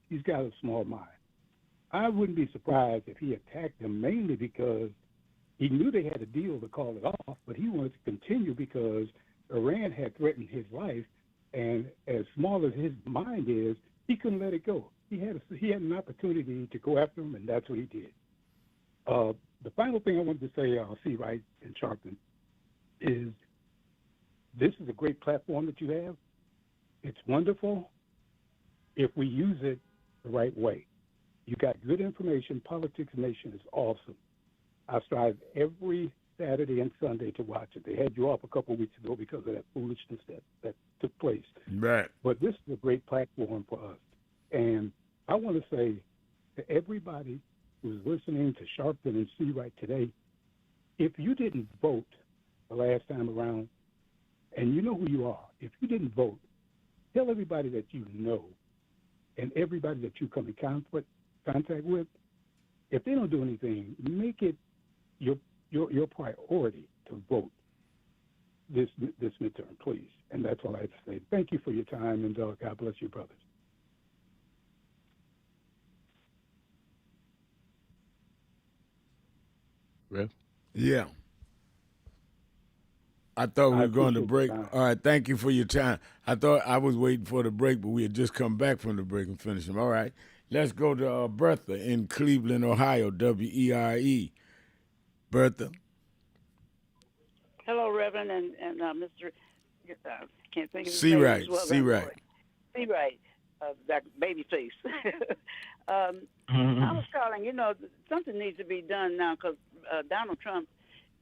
He's got a small mind. I wouldn't be surprised if he attacked them mainly because he knew they had a deal to call it off, but he wanted to continue because Iran had threatened his life, and as small as his mind is, he couldn't let it go. He had an opportunity to go after him, and that's what he did. The final thing I wanted to say, Seawright and Sharpton, is this is a great platform that you have. It's wonderful if we use it the right way. You got good information. Politics Nation is awesome. I strive every Saturday and Sunday to watch it. They had you off a couple of weeks ago because of that foolishness that took place. Right. But this is a great platform for us. And I want to say to everybody who's listening to Sharpton and Seawright today, if you didn't vote the last time around, and you know who you are, if you didn't vote, tell everybody that you know and everybody that you come in contact with, if they don't do anything, make it your priority to vote this midterm, please. And that's all I have to say. Thank you for your time, and God bless you, brothers. Rev? Yeah. I thought we were going to break. All right, thank you for your time. I thought I was waiting for the break, but we had just come back from the break and finished them. All right, let's go to Bertha in Cleveland, Ohio, WERE. Bertha. Hello, Reverend and Mr. Can't think of his Seawright. name. Seawright. Seawright, that baby face. I was calling. Something needs to be done now because Donald Trump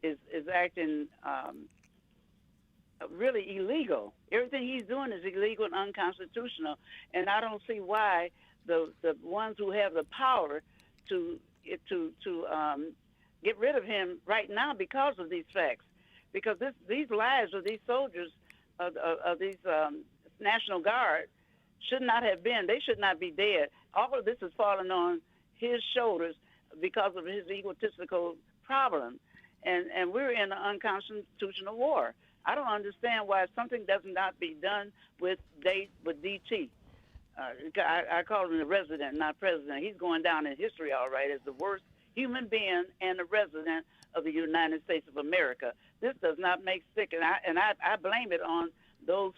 is acting really illegal. Everything he's doing is illegal and unconstitutional, and I don't see why the ones who have the power to get rid of him right now because of these facts. Because these lives of these soldiers of these National Guard should not have been. They should not be dead. All of this is falling on his shoulders because of his egotistical problem. And we're in an unconstitutional war. I don't understand why something does not be done with DT. I call him the resident, not president. He's going down in history, all right, as the worst human being and the resident of the United States of America. This does not make sense, and I blame it on those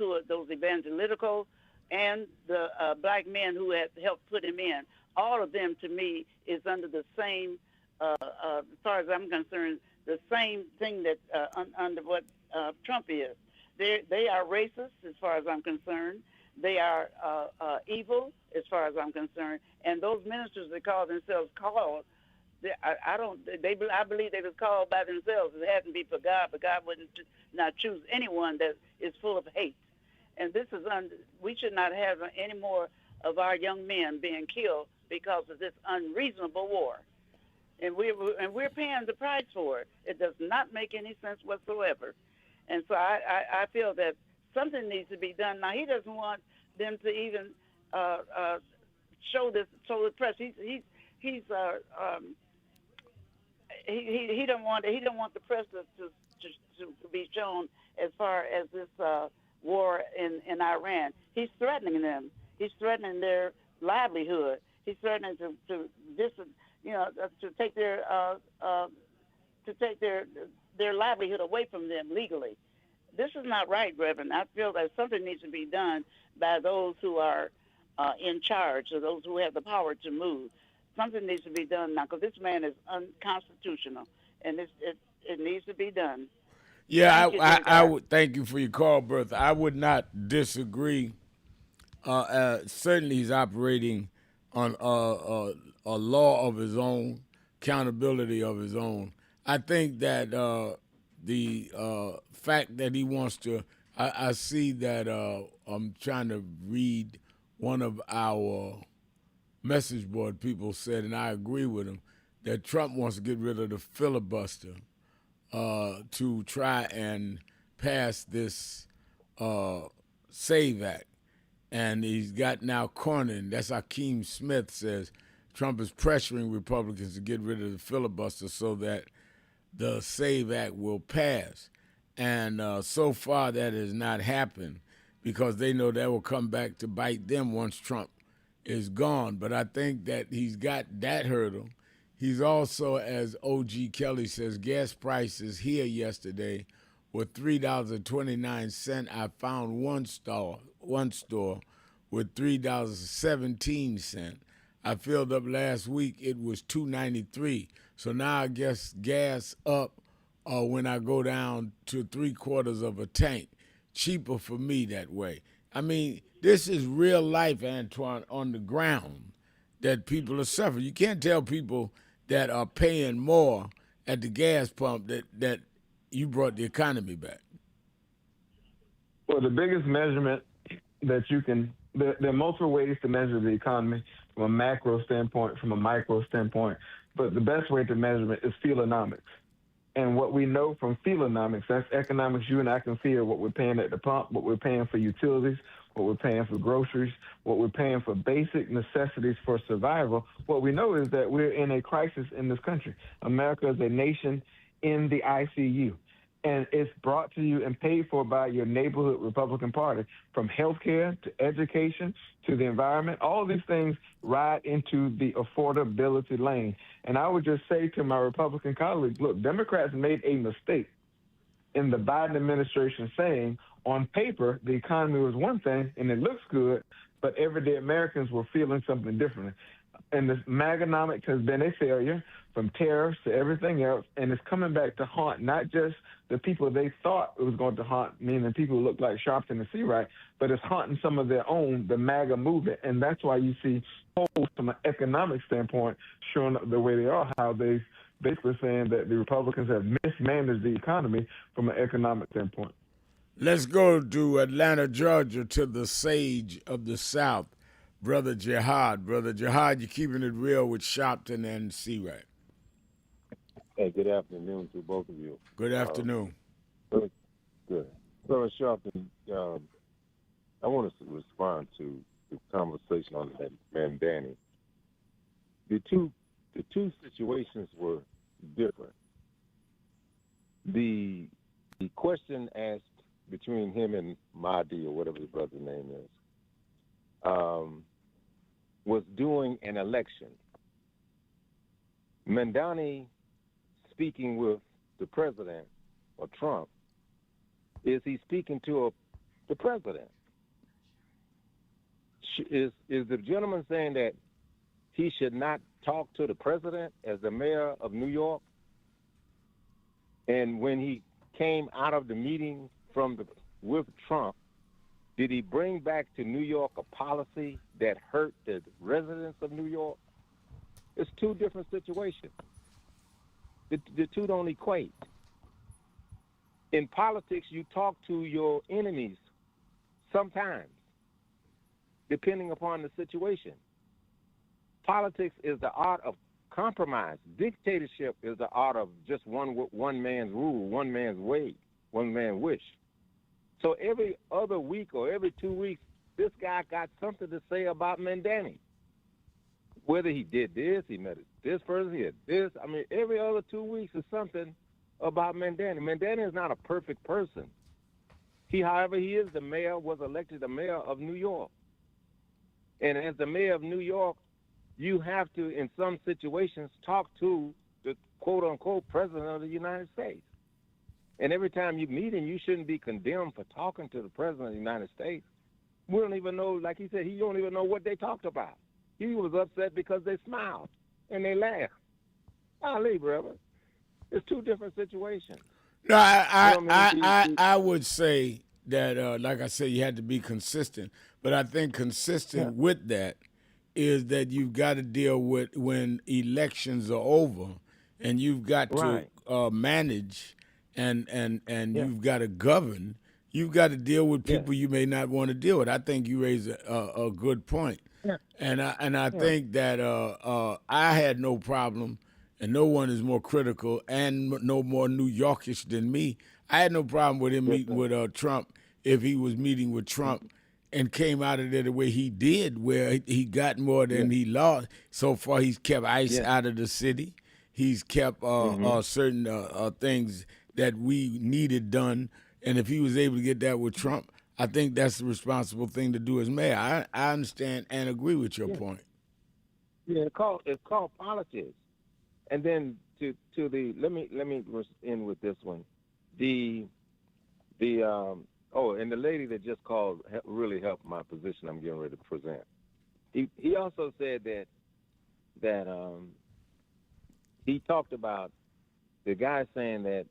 evangelical and the black men who have helped put him in. All of them, to me, is under the same, as far as I'm concerned, the same thing that under what Trump is. They are racist, as far as I'm concerned. They are evil, as far as I'm concerned. And those ministers that call themselves called, I believe they was called by themselves. It hadn't been for God, but God wouldn't not choose anyone that is full of hate. And this is we should not have any more of our young men being killed because of this unreasonable war. And we're paying the price for it. It does not make any sense whatsoever. And so I feel that something needs to be done. Now, he doesn't want them to even show the press. He don't want the press to be shown as far as this war in Iran. He's threatening them. He's threatening their livelihood. He's threatening to take their livelihood away from them legally. This is not right, Reverend. I feel that something needs to be done by those who are in charge, or those who have the power to move. Something needs to be done now, because this man is unconstitutional, and it needs to be done. Yeah, I would thank you for your call, Bertha. I would not disagree. Certainly, he's operating on a law of his own, accountability of his own. I think that the fact that he wants to, I see that I'm trying to read one of our message board people said, and I agree with him, that Trump wants to get rid of the filibuster to try and pass this SAVE Act. And he's got now cornered. That's Hakeem Smith says Trump is pressuring Republicans to get rid of the filibuster so that the SAVE Act will pass. And so far that has not happened, because they know that will come back to bite them once Trump is gone. But I think that he's got that hurdle. He's also, as O.G. Kelly says, gas prices here yesterday were $3.29. I found one store with $3.17. I filled up last week, it was $2.93. So now I guess gas up when I go down to 3/4 of a tank. Cheaper for me that way. I mean, this is real life, Antoine, on the ground that people are suffering. You can't tell people that are paying more at the gas pump that you brought the economy back. Well, the biggest measurement that you can, there are multiple ways to measure the economy from a macro standpoint, from a micro standpoint, but the best way to measure it is feelonomics. And what we know from feelonomics, that's economics you and I can feel what we're paying at the pump, what we're paying for utilities, what we're paying for groceries, what we're paying for basic necessities for survival. What we know is that we're in a crisis in this country. America is a nation in the ICU. And it's brought to you and paid for by your neighborhood Republican Party, from healthcare to education to the environment. All these things ride into the affordability lane. And I would just say to my Republican colleagues, look, Democrats made a mistake in the Biden administration saying on paper the economy was one thing and it looks good, but everyday Americans were feeling something different. And this Maganomics has been a failure, from tariffs to everything else, and it's coming back to haunt not just the people they thought it was going to haunt, meaning people who look like Sharpton and Seawright, but it's haunting some of their own, the MAGA movement. And that's why you see polls from an economic standpoint showing up the way they are, how they basically saying that the Republicans have mismanaged the economy from an economic standpoint. Let's go to Atlanta, Georgia, to the sage of the South, Brother Jihad. Brother Jihad, you're keeping it real with Sharpton and Seawright. Hey, good afternoon to both of you. Good afternoon. Good. Brother Sharpton, I want to respond to the conversation on that man Danny. The two situations were different. The question asked between him and Mahdi, or whatever his brother's name is, was during an election. Mandani speaking with the president, or Trump, is he speaking to the president? Is the gentleman saying that he should not talk to the president as the mayor of New York? And when he came out of the meeting with Trump, did he bring back to New York a policy that hurt the residents of New York? It's two different situations. The two don't equate. In politics, you talk to your enemies sometimes, depending upon the situation. Politics is the art of compromise. Dictatorship is the art of just one man's rule, one man's way, one man's wish. So every other week or every 2 weeks, this guy got something to say about Mandani. Whether he did this, he met this person, he had this. I mean, every other 2 weeks is something about Mandani. Mandani is not a perfect person. However, he is the mayor, was elected the mayor of New York. And as the mayor of New York, you have to, in some situations, talk to the quote-unquote president of the United States. And every time you meet him, you shouldn't be condemned for talking to the president of the United States. We don't even know, like he said, he don't even know what they talked about. He was upset because they smiled and they laughed. Golly, brother. It's two different situations. No, I would say that, like I said, you had to be consistent. But I think consistent with that is that you've got to deal with when elections are over, and you've got to manage and you've got to govern. You've got to deal with people you may not want to deal with. I think you raise a good point. Yeah. And I think that I had no problem, and no one is more critical and no more New Yorkish than me. I had no problem with him meeting with Trump if he was meeting with Trump and came out of there the way he did, where he got more than he lost. So far, he's kept ICE out of the city. He's kept certain things that we needed done. And if he was able to get that with Trump, I think that's the responsible thing to do as mayor. I understand and agree with your point. Yeah, it's called politics. And then to the let me end with this one. And the lady that just called really helped my position I'm getting ready to present. He also said that he talked about the guy saying that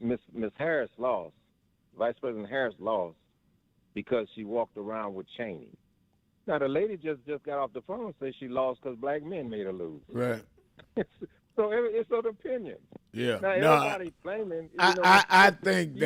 Miss Harris lost, Vice President Harris lost because she walked around with Cheney. Now the lady just got off the phone and said she lost because black men made her lose. Right. So it's an opinion. Yeah. Now everybody's blaming. I think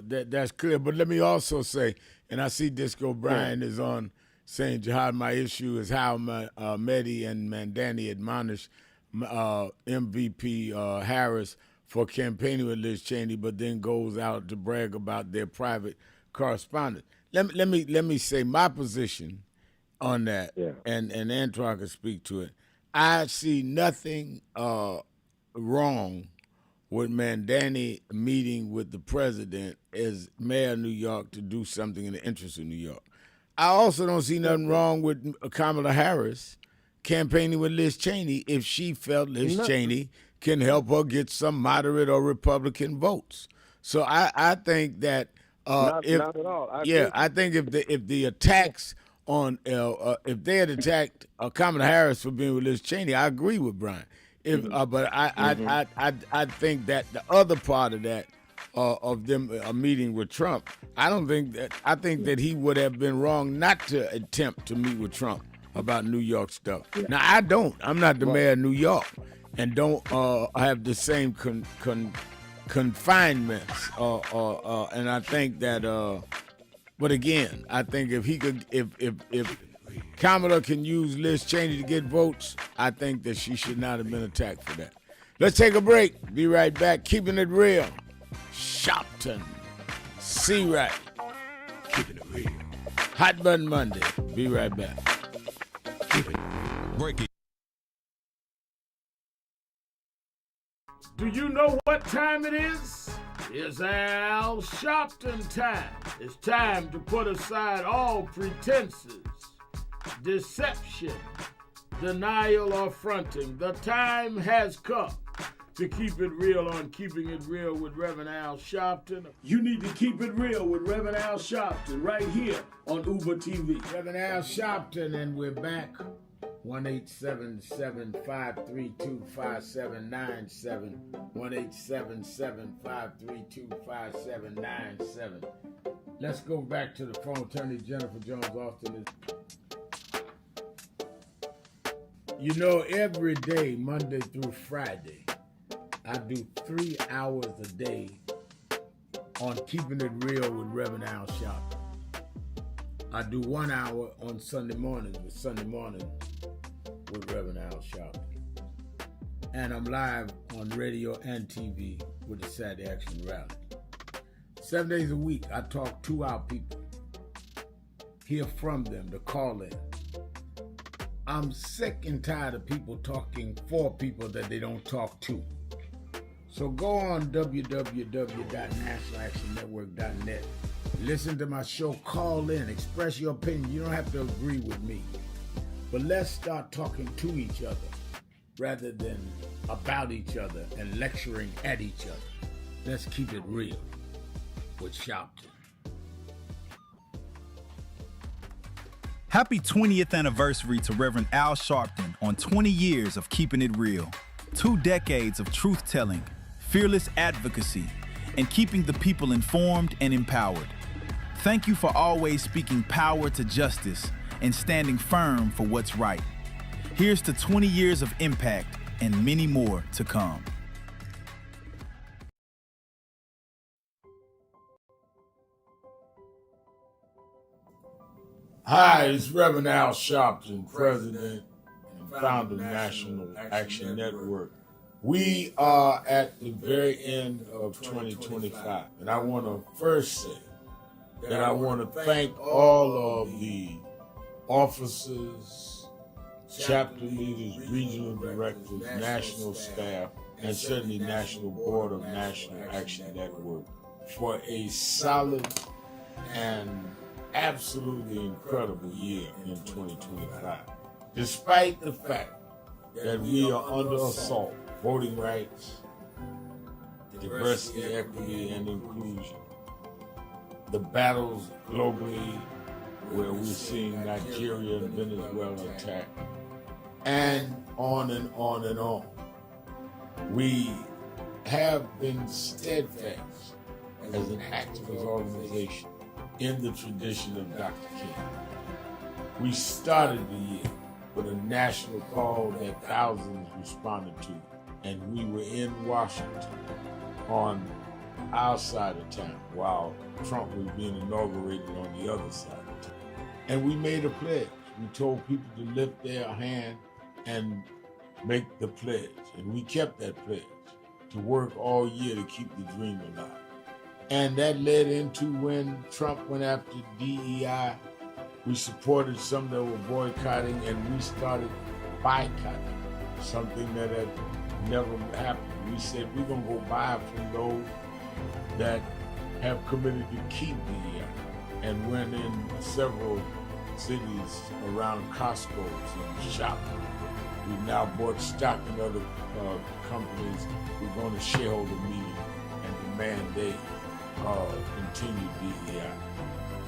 that's clear. But let me also say, and I see Disco Brian is on saying, Jihad, my issue is how Mehdi and Mandani admonished MVP Harris for campaigning with Liz Cheney, but then goes out to brag about their private correspondence. Let me say my position on that, and Antoine can speak to it. I see nothing wrong with Mandani meeting with the president as mayor of New York to do something in the interest of New York. I also don't see nothing wrong with Kamala Harris campaigning with Liz Cheney if she felt Liz Cheney can help her get some moderate or Republican votes. So I think that not at all. I think if the attacks on if they had attacked Kamala Harris for being with Liz Cheney, I agree with Brian. But I think that the other part of that of them meeting with Trump, I think that he would have been wrong not to attempt to meet with Trump about New York stuff. Now I'm not the mayor of New York, and don't have the same confinements. And I think that. But again, I think if Kamala can use Liz Cheney to get votes, I think that she should not have been attacked for that. Let's take a break. Be right back. Keeping it real. Sharpton. C-Right. Keeping it real. Hot Button Monday. Be right back. Breaking. Do you know what time it is? It's Al Sharpton time. It's time to put aside all pretenses, deception, denial, or fronting. The time has come to keep it real on Keeping It Real with Reverend Al Sharpton. You need to keep it real with Reverend Al Sharpton right here on Uber TV. Reverend Al Sharpton, and we're back. 1-877-532-5797. 1-877-532-5797. Let's go back to the phone. Attorney Jennifer Jones Austin is. Every day, Monday through Friday, I do 3 hours a day on Keeping It Real with Reverend Al Sharpton. I do 1 hour on Sunday morning with Reverend Al Sharpton. And I'm live on radio and TV with the Saturday Action Rally. 7 days a week, I talk to our people, hear from them, the call-in. I'm sick and tired of people talking for people that they don't talk to. So go on www.nationalactionnetwork.net. Listen to my show, call in, express your opinion. You don't have to agree with me. But let's start talking to each other rather than about each other and lecturing at each other. Let's keep it real with Sharpton. Happy 20th anniversary to Reverend Al Sharpton on 20 years of keeping it real. 2 decades of truth-telling, fearless advocacy, and keeping the people informed and empowered. Thank you for always speaking power to justice and standing firm for what's right. Here's to 20 years of impact and many more to come. Hi, it's Reverend Al Sharpton, President and founder of National Action Network. We are at the very end of 2025, and I want to first say that I want to thank all of the officers, chapter leaders, regional directors, national staff, and certainly National Board of National Action Network for a solid and absolutely incredible year in 2025. Despite the fact that we are under assault, voting rights, diversity, equity, and inclusion, the battles globally where we're seeing Nigeria and Venezuela attacked, and on and on and on. We have been steadfast as an activist organization in the tradition of Dr. King. We started the year with a national call that thousands responded to, and we were in Washington on our side of town while Trump was being inaugurated on the other side of town. And we made a pledge. We told people to lift their hand and make the pledge. And we kept that pledge to work all year to keep the dream alive. And that led into when Trump went after DEI. We supported some that were boycotting, and we started boycotting, something that had never happened. We said we're going to go buy from those that have committed to keep DEI, and went in several cities around Costco's and shopping. We've now bought stock in other companies. We're going to shareholder meeting and demand they continue DEI.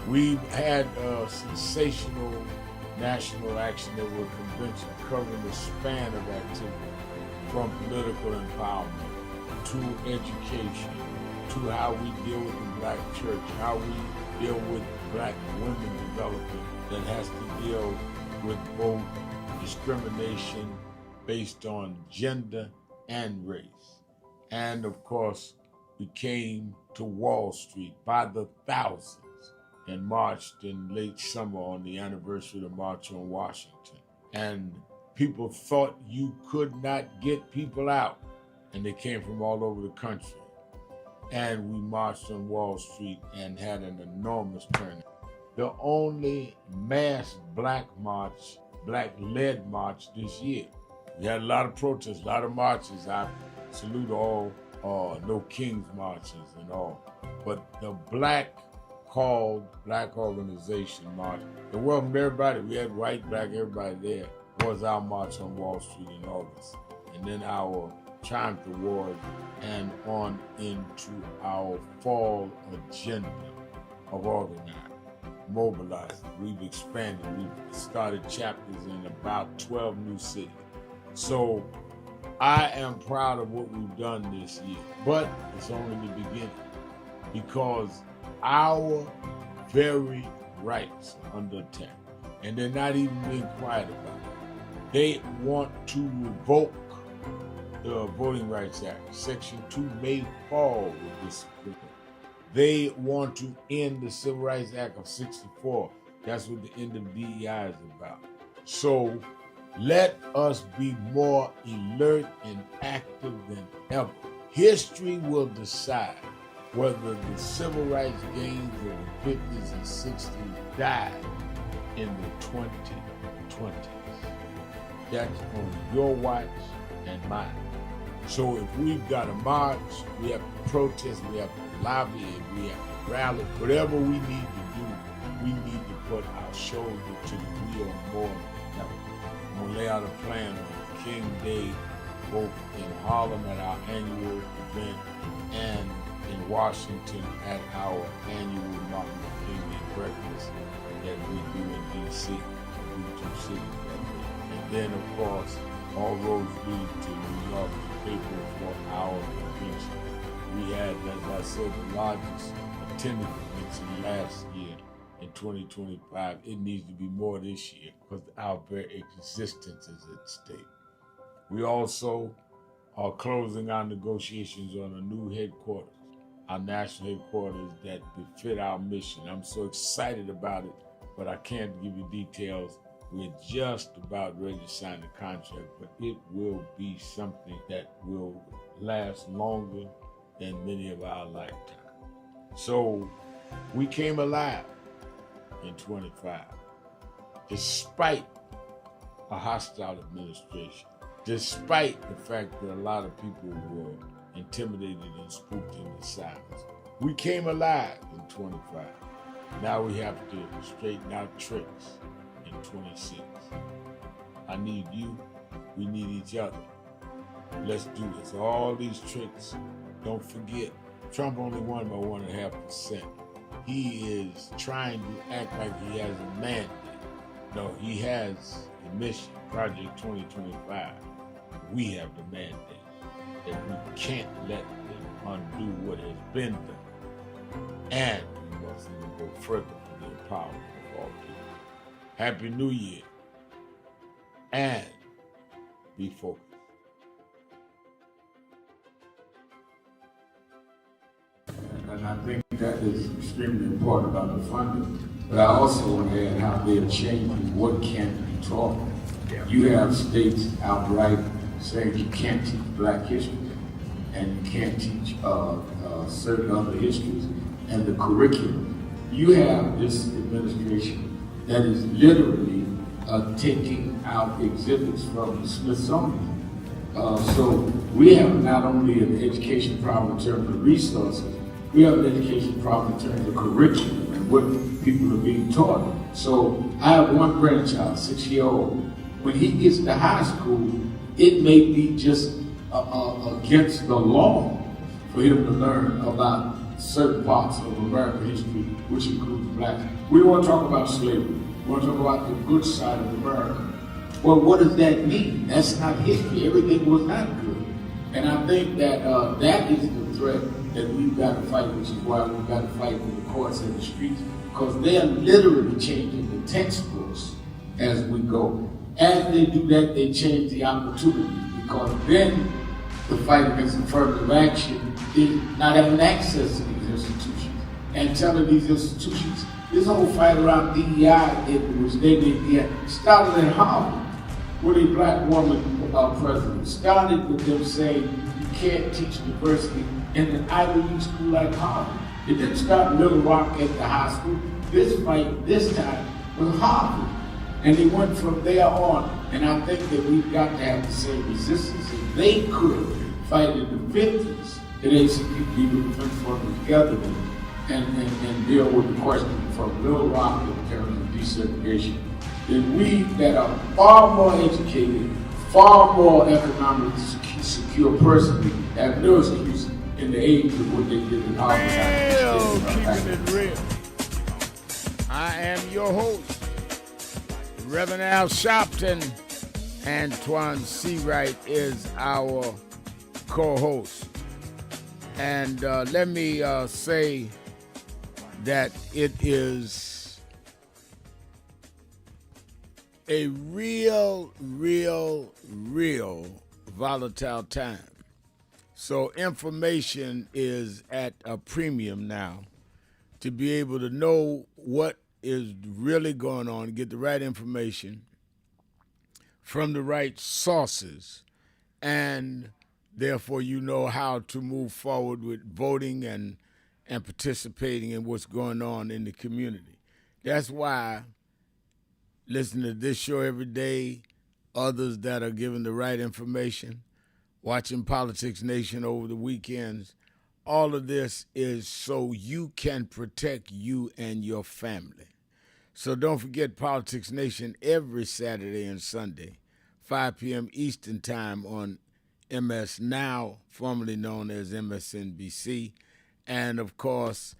We've had a sensational National Action Network convention covering the span of activity, from political empowerment to education, to how we deal with the black church, how we deal with black women development that has to deal with both discrimination based on gender and race. And of course, we came to Wall Street by the thousands and marched in late summer on the anniversary of the March on Washington. And people thought you could not get people out, and they came from all over the country. And we marched on Wall Street and had an enormous turnout. The only mass black march, black-led march this year. We had a lot of protests, a lot of marches. I salute all no King's marches and all. But the black organization march, it welcomed everybody. We had white, black, everybody there. It was our march on Wall Street in August. And then our Triumph Award, and on into our fall agenda of organizing, mobilizing. We've expanded. We've started chapters in about 12 new cities. So I am proud of what we've done this year, but it's only the beginning, because our very rights are under attack, and they're not even being quiet about it. They want to revoke the Voting Rights Act. Section 2 may fall with this. They want to end the Civil Rights Act of '64, That's what the end of DEI is about. So let us be more alert and active than ever. History will decide whether the civil rights gains of the 50s and 60s died in the 2020s. That's on your watch and mine. So if we've got to march, we have to protest, we have to lobby, we have to rally, whatever we need to do, we need to put our shoulder to the wheel more than ever. I'm going to lay out a plan on King Day, both in Harlem at our annual event and in Washington at our annual Martin Luther King Day breakfast that we do in D.C., two cities that day. And then, of course, all roads lead to New York to pay for our convention. We had, as I said, the largest attended convention last year in 2025. It needs to be more this year because our very existence is at stake. We also are closing our negotiations on a new headquarters, our national headquarters that befit our mission. I'm so excited about it, but I can't give you details. We're just about ready to sign the contract, but it will be something that will last longer than many of our lifetimes. So we came alive in 25, despite a hostile administration, despite the fact that a lot of people were intimidated and spooked into silence. We came alive in 25. Now we have to straighten out tricks in 26. I need you. We need each other. Let's do this. All these tricks, don't forget, Trump only won by 1.5%. He is trying to act like he has a mandate. No, he has a mission, Project 2025. We have the mandate that we can't let them undo what has been done. And we must even go further for the empowerment of all people. Happy New Year. And be focused. And I think that is extremely important about the funding. But I also want to add how they're changing what can be taught. You have states outright saying you can't teach Black history and you can't teach certain other histories and the curriculum. You have this administration that is literally taking out exhibits from the Smithsonian. So we have not only an education problem in terms of resources, we have an education problem in terms of curriculum and what people are being taught. So I have one grandchild, 6-year-old. When he gets to high school, it may be just against the law for him to learn about certain parts of American history, which includes Blacks. We want to talk about slavery. We want to talk about the good side of America. Well, what does that mean? That's not history. Everything was not good. And I think that that is the threat that we've got to fight, which is why we've got to fight with the courts and the streets, because they're literally changing the textbooks as we go. As they do that, they change the opportunities, because then the fight against affirmative action is not having access to these institutions and telling these institutions, this whole fight around DEI, which they started in Harvard with a Black woman president. Started with them saying you can't teach diversity in an Ivy League school like Harvard. It didn't start in Little Rock at the high school. This fight, this time, was Harvard. And they went from there on. And I think that we've got to have the same resistance. If they could fight in the 50s, the ACP would have been together and deal with the question from Little Rock in terms of desegregation. Then we that are far more educated, far more economically secure personally, have no excuse in the age of what they did in Harvard. Keeping it real. I am your host, Reverend Al Sharpton. Antoine Seawright is our co-host. And let me say that it is a real volatile time. So information is at a premium now to be able to know what is really going on, get the right information from the right sources, and therefore you know how to move forward with voting and participating in what's going on in the community. That's why listen to this show every day, others that are giving the right information, watching Politics Nation over the weekends. All of this is so you can protect you and your family. So don't forget Politics Nation every Saturday and Sunday, 5 p.m. Eastern Time on MS Now, formerly known as MSNBC. And, of course,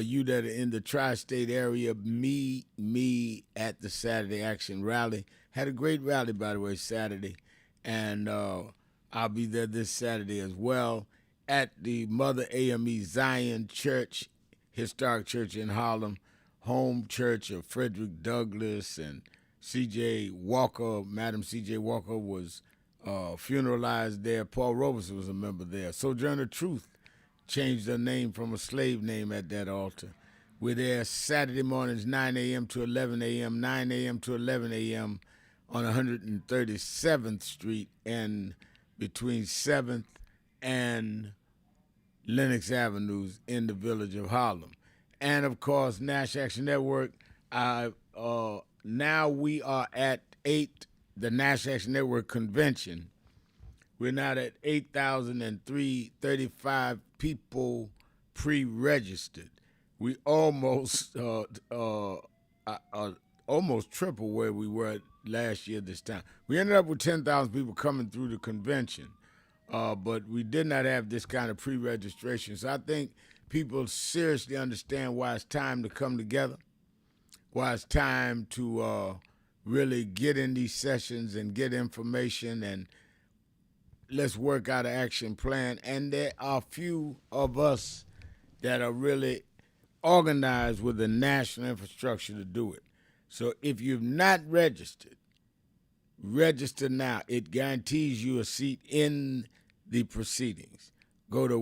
you that are in the tri-state area, meet me at the Saturday Action Rally. Had a great rally, by the way, Saturday. And I'll be there this Saturday as well at the Mother AME Zion Church, historic church in Harlem, home church of Frederick Douglass and C.J. Walker. Madam C.J. Walker was funeralized there. Paul Robeson was a member there. Sojourner Truth changed her name from a slave name at that altar. We're there Saturday mornings, 9 a.m. to 11 a.m., 9 a.m. to 11 a.m. on 137th Street and between 7th and Lenox Avenues in the village of Harlem. And, of course, National Action Network. Now we are at the National Action Network convention. We're now at 8,335 people pre-registered. We almost triple where we were last year this time. We ended up with 10,000 people coming through the convention, but we did not have this kind of pre-registration. So I think people seriously understand why it's time to come together, why it's time to really get in these sessions and get information, and let's work out an action plan. And there are few of us that are really organized with the national infrastructure to do it. So if you've not registered, register now. It guarantees you a seat in the proceedings. Go to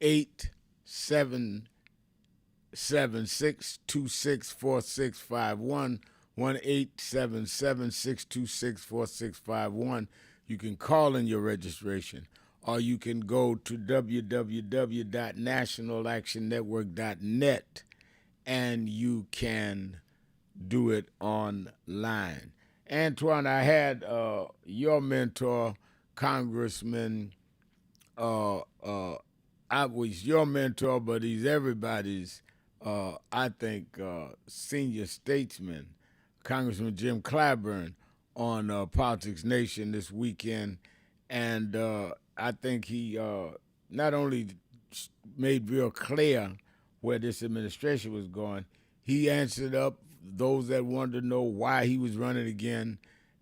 1-877-626-4651, 1-877-626-4651. You can call in your registration, or you can go to www.nationalactionnetwork.net and you can do it online. Antoine, I had your mentor, Congressman, I was your mentor, but he's everybody's, I think, senior statesman, Congressman Jim Clyburn, on Politics Nation this weekend. And I think he not only made real clear where this administration was going, he answered up those that wanted to know why he was running again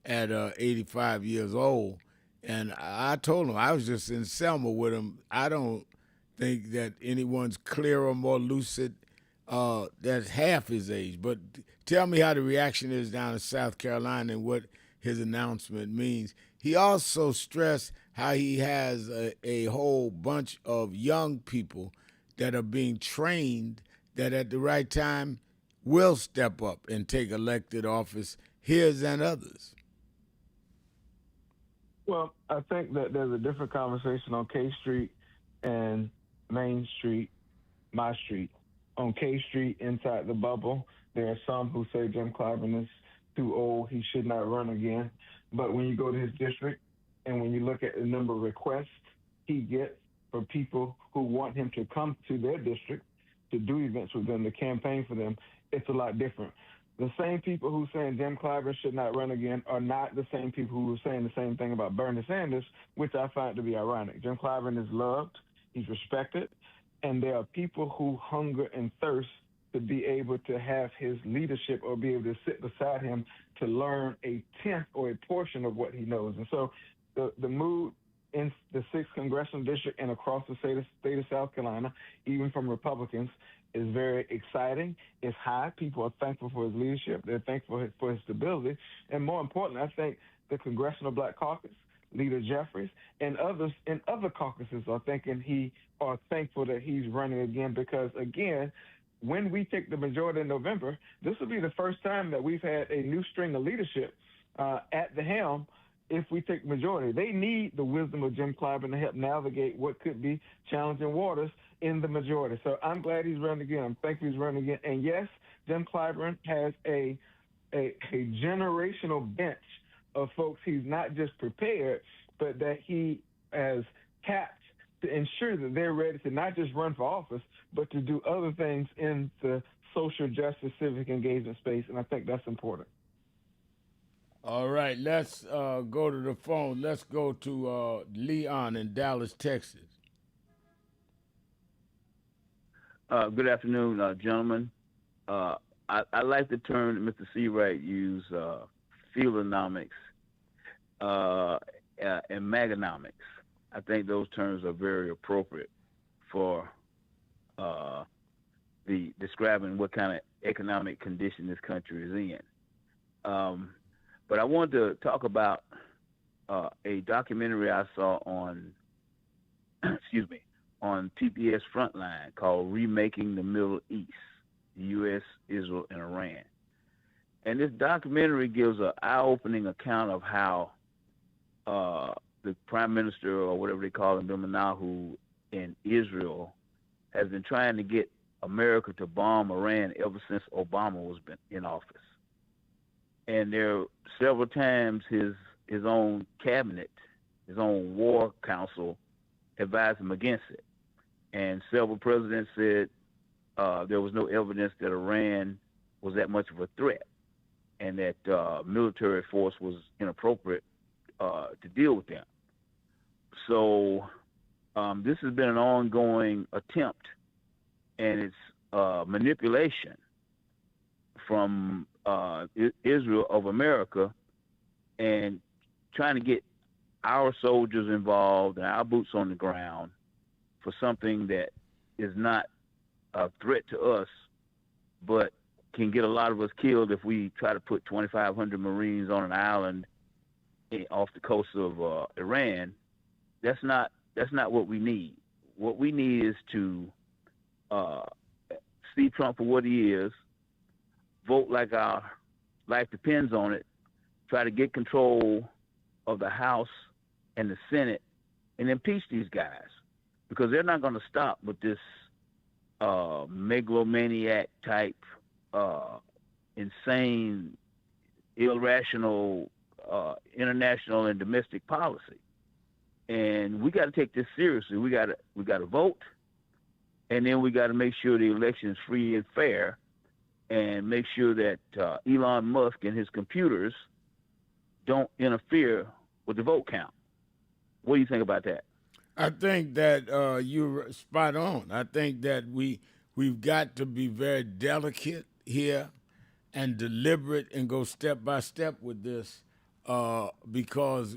at 85 years old. And I told him, I was just in Selma with him, I don't think that anyone's clearer, more lucid that's half his age. But tell me how the reaction is down in South Carolina and what his announcement means. He also stressed how he has a whole bunch of young people that are being trained that at the right time will step up and take elected office, his and others. Well, I think that there's a different conversation on K Street and Main Street, my street. On K Street, inside the bubble, there are some who say Jim Clyburn is too old, he should not run again. But when you go to his district and when you look at the number of requests he gets for people who want him to come to their district to do events with them, to campaign for them, it's a lot different. The same people who saying Jim Clyburn should not run again are not the same people who are saying the same thing about Bernie Sanders, which I find to be ironic. Jim Clyburn is loved, he's respected, and there are people who hunger and thirst to be able to have his leadership or be able to sit beside him to learn a tenth or a portion of what he knows. And so the mood in the 6th Congressional District and across the state of South Carolina, even from Republicans, is very exciting. It's high. People are thankful for his leadership. They're thankful for his stability. And more importantly, I think the Congressional Black Caucus, Leader Jeffries, and others in other caucuses are thankful that he's running again because, again, when we take the majority in November, this will be the first time that we've had a new string of leadership at the helm if we take majority. They need the wisdom of Jim Clyburn to help navigate what could be challenging waters in the majority. So I'm glad he's running again. I'm thankful he's running again. And yes, Jim Clyburn has a generational bench of folks he's not just prepared, but that he has tapped to ensure that they're ready to not just run for office, but to do other things in the social justice, civic engagement space. And I think that's important. All right, let's go to the phone. Let's go to Leon in Dallas, Texas. Good afternoon, gentlemen. I like the term that Mr. Seawright used, Fieldonomics and Maganomics. I think those terms are very appropriate for the describing what kind of economic condition this country is in. But I wanted to talk about a documentary I saw on, on PBS Frontline called Remaking the Middle East, U.S., Israel, and Iran. And this documentary gives an eye-opening account of how the prime minister, or whatever they call him, Netanyahu, in Israel, has been trying to get America to bomb Iran ever since Obama was been in office. And there several times his own cabinet, his own war council, advised him against it. And several presidents said there was no evidence that Iran was that much of a threat, and that military force was inappropriate to deal with them. So this has been an ongoing attempt, and it's manipulation from Israel of America, and trying to get our soldiers involved and our boots on the ground for something that is not a threat to us, but can get a lot of us killed if we try to put 2,500 Marines on an island off the coast of Iran. That's not what we need. What we need is to see Trump for what he is, vote like our life depends on it, try to get control of the House and the Senate, and impeach these guys, because they're not going to stop with this megalomaniac type, insane, irrational international and domestic policy. And we got to take this seriously. We got to vote, and then we got to make sure the election is free and fair, and make sure that Elon Musk and his computers don't interfere with the vote count. What do you think about that? I think that you're spot on. I think that we've got to be very delicate here and deliberate and go step by step with this, because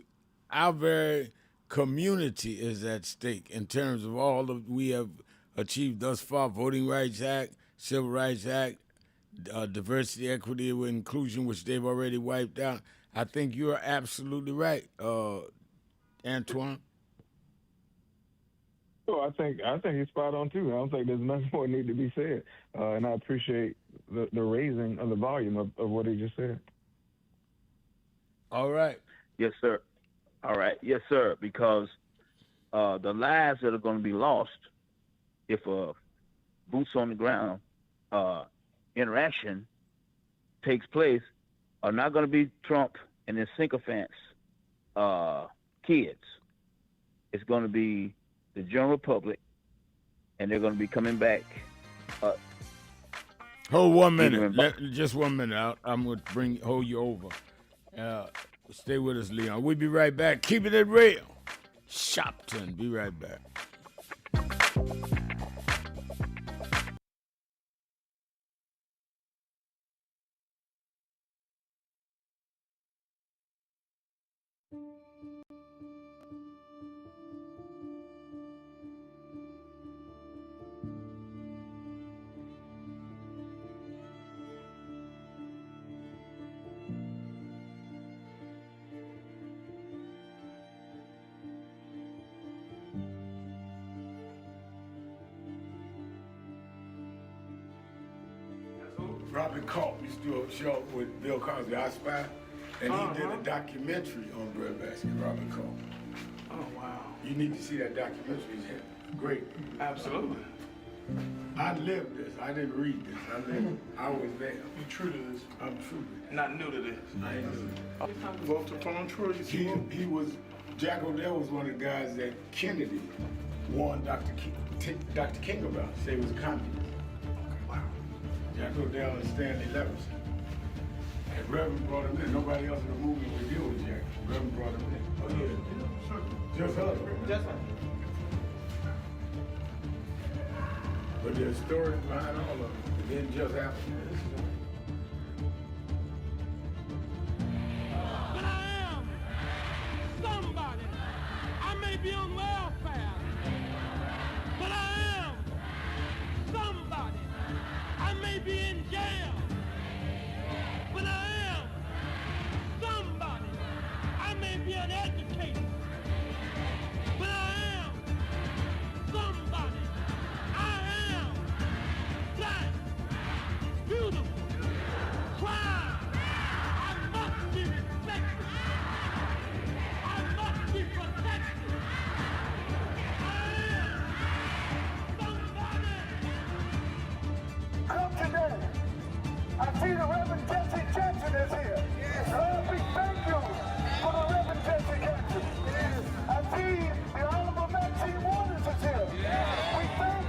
our very community is at stake in terms of all of we have achieved thus far: Voting Rights Act, Civil Rights Act, diversity, equity, and inclusion, which they've already wiped out. I think you're absolutely right, Antoine. Well, I think he's spot on too. I don't think there's much more need to be said, and I appreciate the raising of the volume of what he just said. All right. Yes, sir. All right. Yes, sir. Because the lives that are going to be lost if boots on the ground interaction takes place are not going to be Trump and his sycophants kids. It's going to be the general public, and they're going to be coming back. Hold 1 minute. Just 1 minute. I'm going to hold you over. Stay with us, Leon. We'll be right back. Keep it real. Sharpton. Be right back. Robert Culp used to do a show with Bill Cosby, I Spy, and he did a documentary on breadbasket, Robert Culp. Oh, wow. You need to see that documentary. It's great. Absolutely. I lived this. I didn't read this. I lived it. I was there. You true to this? I'm true to this. Not new to this. I ain't new. Walter from Troy, you see He was, Jack O'Dell was one of the guys that Kennedy warned Dr. King about. He said he was a communist. Wow. Jack O'Dell and Stanley Levinson. And Reverend brought him in. Nobody else in the movement would deal with Jack. Reverend brought him in. Oh, yeah. Sure. Just us. Just us. But there's stories behind all of it. It didn't just happen. But I am somebody. I may be on welfare, but I am somebody. I may be in jail, but I am somebody. I may be uneducated, but I am somebody. I am black, beautiful, proud. I must be respected. I must be protected. I am somebody. Come today. I see the Reverend Jesse Jackson is here. Lord, we thank you for the Reverend Jesse Jackson. I see the Honorable Maxine Waters is here. We thank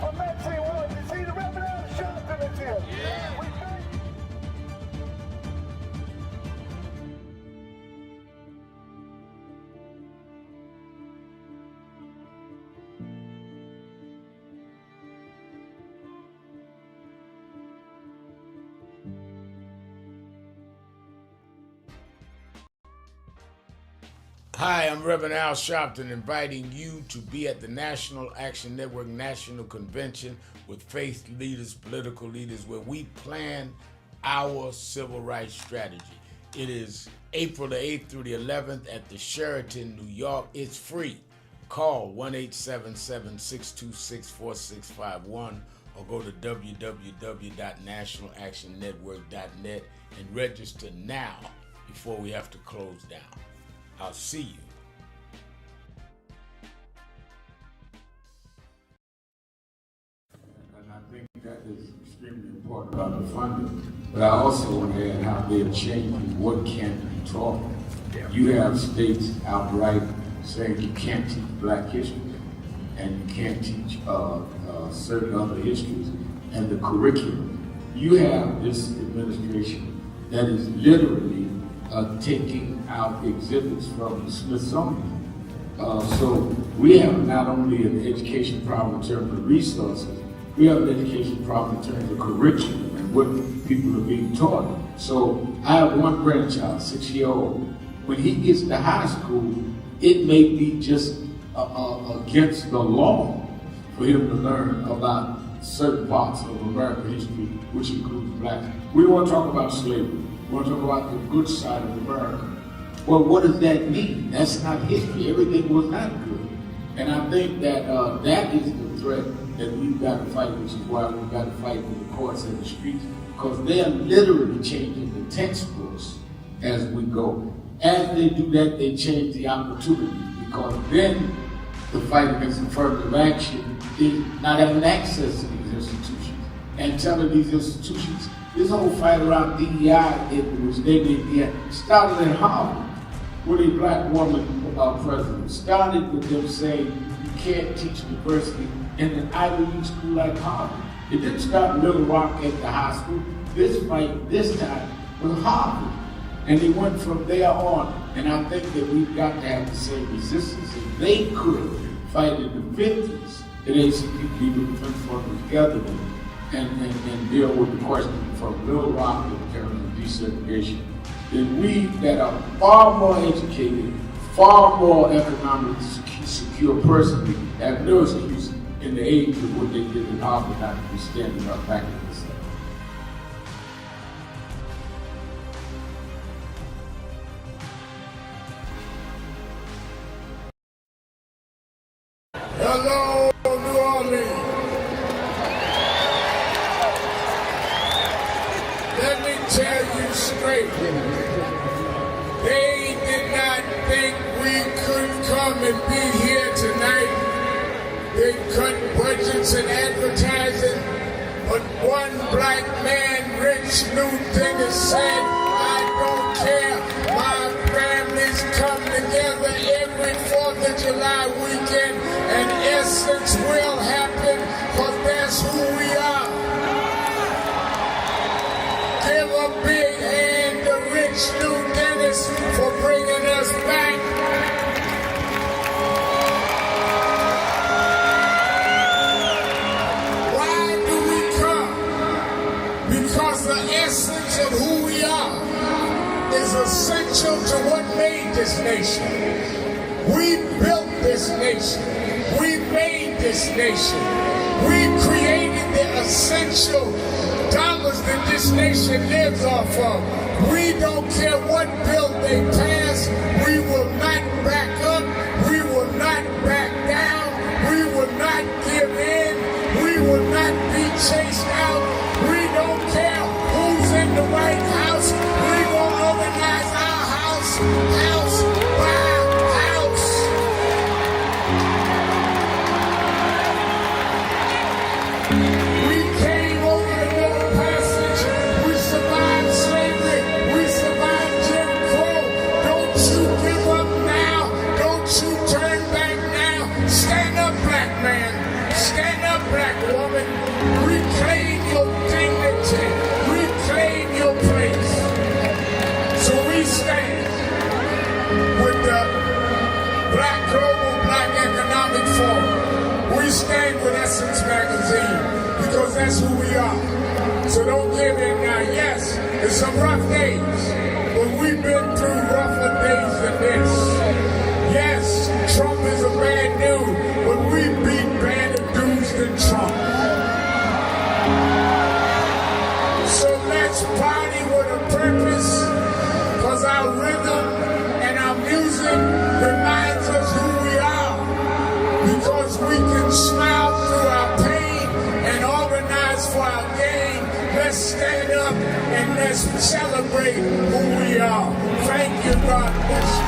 for Maxine Waters. You see the Reverend Al Sharpton is here. We thank Hi, I'm Reverend Al Sharpton, inviting you to be at the National Action Network National Convention with faith leaders, political leaders, where we plan our civil rights strategy. It is April the 8th through the 11th at the Sheraton, New York. It's free. Call 1-877-626-4651 or go to www.nationalactionnetwork.net and register now before we have to close down. I'll see you. And I think that is extremely important about the funding. But I also want to add how they're changing what can be taught. You have states outright saying you can't teach Black history and you can't teach certain other histories and the curriculum. You have this administration that is literally taking out exhibits from the Smithsonian. So we have not only an education problem in terms of resources, we have an education problem in terms of curriculum and what people are being taught. So I have one grandchild, 6-year-old. When he gets to high school, it may be just against the law for him to learn about certain parts of American history, which includes Blacks. We want to talk about slavery. We want to talk about the good side of America. Well, what does that mean? That's not history. Everything was not good. And I think that that is the threat that we've got to fight, which is why we've got to fight with the courts and the streets, because they're literally changing the textbooks as we go. As they do that, they change the opportunities, because then the fight against affirmative action is not having access to these institutions and telling these institutions, this whole fight around DEI, which they did, started in Harvard with a Black woman president. Started with them saying you can't teach diversity in an Ivy League school like Harvard. It didn't start in Little Rock at the high school. This fight, this time, was Harvard. And they went from there on. And I think that we've got to have the same resistance. If they could fight in the 50s, the ACP would have been together and deal with the question from Little Rock in terms of desegregation, then we that are far more educated, far more economically secure personally, have no excuse in the age of what they did in Harvard not to be standing up back in the South. Hello, New Orleans. can be here tonight. They cut budgets and advertising, but one black man, Rich Newton, has said, I don't care. My families come together every 4th of July weekend, and Essence will happen, because that's who we are. Give a big hand to Rich Newton for bringing us back. Because the essence of who we are is essential to what made this nation. We built this nation. We made this nation. We created the essential dollars that this nation lives off of. We don't care what bill they pass. We will not back up. We will not back down. We will not give in. We will not be chased out. We don't care who's in the White House. We will organize our house by house. We came over the Middle Passage. We survived slavery. We survived Jim Crow. Don't you give up now. Don't you turn back now. Stand up, black man. Stand up, black woman. Reclaim your dignity. Reclaim your place. So we stand with the Global Black Economic Forum. We stand with Essence Magazine because that's who we are. So don't give in now. Yes, there's some rough days, but we've been through rougher days than this. Yes, Trump is a bad dude, but we beat badder dudes than Trump. So let's party with a purpose, because our rhythm and our music reminds us who we are, because we can smile through our pain and organize for our gain. Let's stand up and let's celebrate who we are. Thank you, God bless you.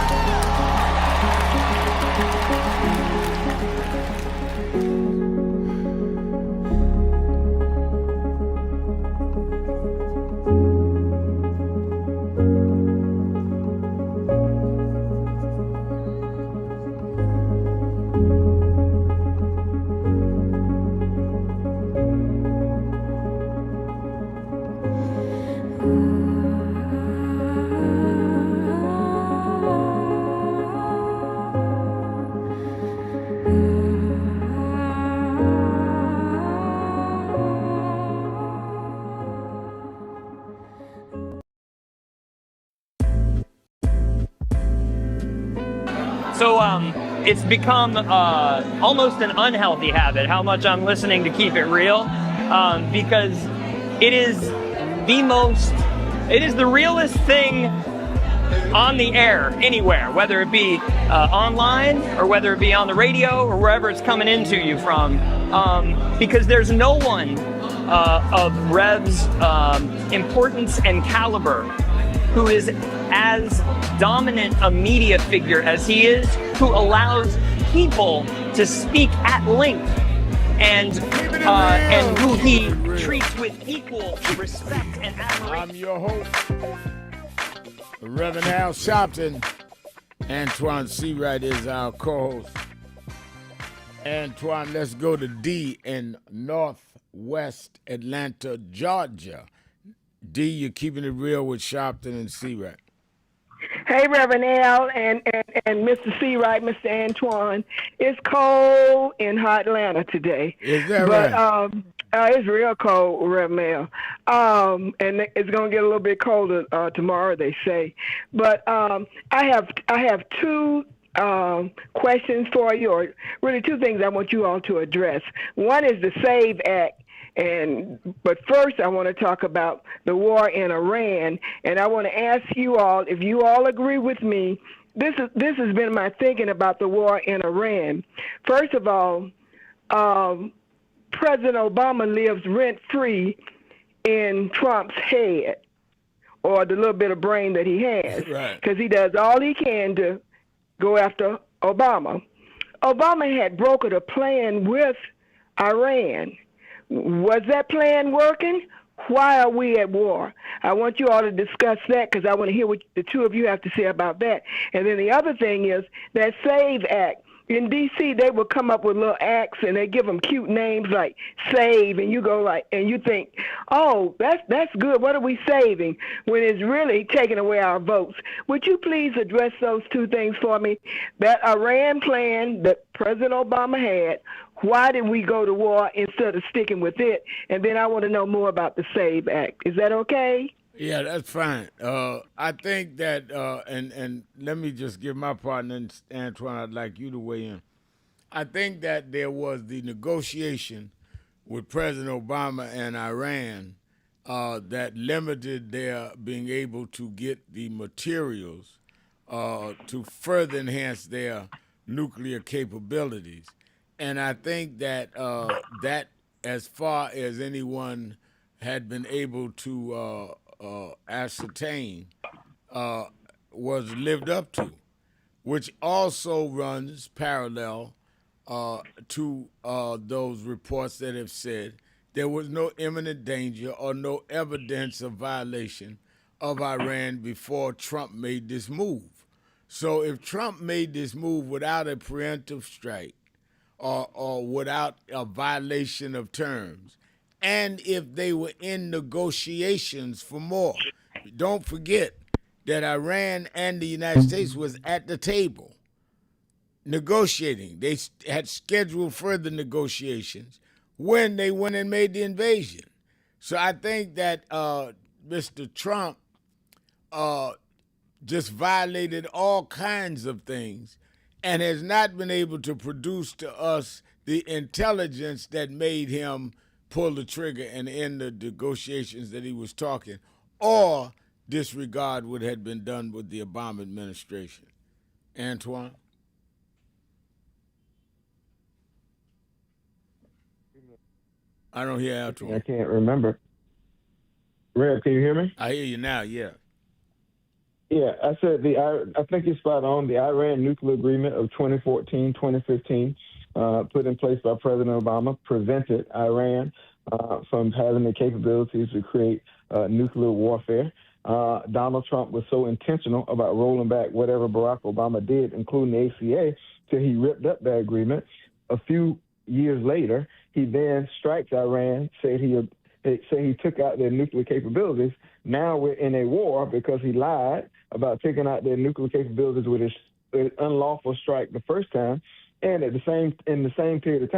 So it's become almost an unhealthy habit how much I'm listening to Keep It Real, because it is the realest thing on the air anywhere, whether it be online or whether it be on the radio or wherever it's coming into you from, because there's no one of Rev's importance and caliber who is as dominant a media figure as he is, who allows people to speak at length, and who he treats with equal respect and admiration. I'm your host, Reverend Al Sharpton. Antoine Seawright is our co-host. Antoine, let's go to D in Northwest Atlanta, Georgia. D, you're keeping it real with Sharpton and Seawright. Hey, Reverend Al and Mr. Seawright, Mr. Antoine. It's cold in hot Atlanta today. Is that right? It's real cold, Reverend Al. And it's going to get a little bit colder tomorrow, they say. But I have two questions for you, or really two things I want you all to address. One is the SAVE Act. But first, I want to talk about the war in Iran, and I want to ask you all if you all agree with me. This has been my thinking about the war in Iran. First of all, President Obama lives rent-free in Trump's head, or the little bit of brain that he has, because he does all he can to go after Obama. Obama had brokered a plan with Iran. Was that plan working? Why are we at war? I want you all to discuss that because I want to hear what the two of you have to say about that. And then the other thing is that SAVE Act. In D.C., they would come up with little acts and they give them cute names like SAVE, and you go like, and you think, oh, that's good. What are we saving? When it's really taking away our votes. Would you please address those two things for me? That Iran plan that President Obama had, why did we go to war instead of sticking with it? And then I want to know more about the SAVE Act. Is that okay? Yeah, that's fine. I think that, and let me just give my partner, Antoine, I'd like you to weigh in. I think that there was the negotiation with President Obama and Iran that limited their being able to get the materials to further enhance their nuclear capabilities. And I think that that, as far as anyone had been able to ascertain, was lived up to, which also runs parallel to those reports that have said there was no imminent danger or no evidence of violation of Iran before Trump made this move. So if Trump made this move without a preemptive strike or without a violation of terms, and if they were in negotiations for more, don't forget that Iran and the United States was at the table negotiating. They had scheduled further negotiations when they went and made the invasion. So I think that Mr. Trump just violated all kinds of things and has not been able to produce to us the intelligence that made him pull the trigger and end the negotiations that he was talking, or disregard what had been done with the Obama administration. Antoine? I don't hear Antoine. I can't remember. Rev, can you hear me? I hear you now, yeah. Yeah, I said I think you're spot on. The Iran nuclear agreement of 2014-2015 put in place by President Obama prevented Iran from having the capabilities to create nuclear warfare. Donald Trump was so intentional about rolling back whatever Barack Obama did, including the ACA, till he ripped up that agreement. A few years later, he then strikes Iran, said he took out their nuclear capabilities. Now we're in a war because he lied about taking out their nuclear capabilities with his unlawful strike the first time. And at the same period of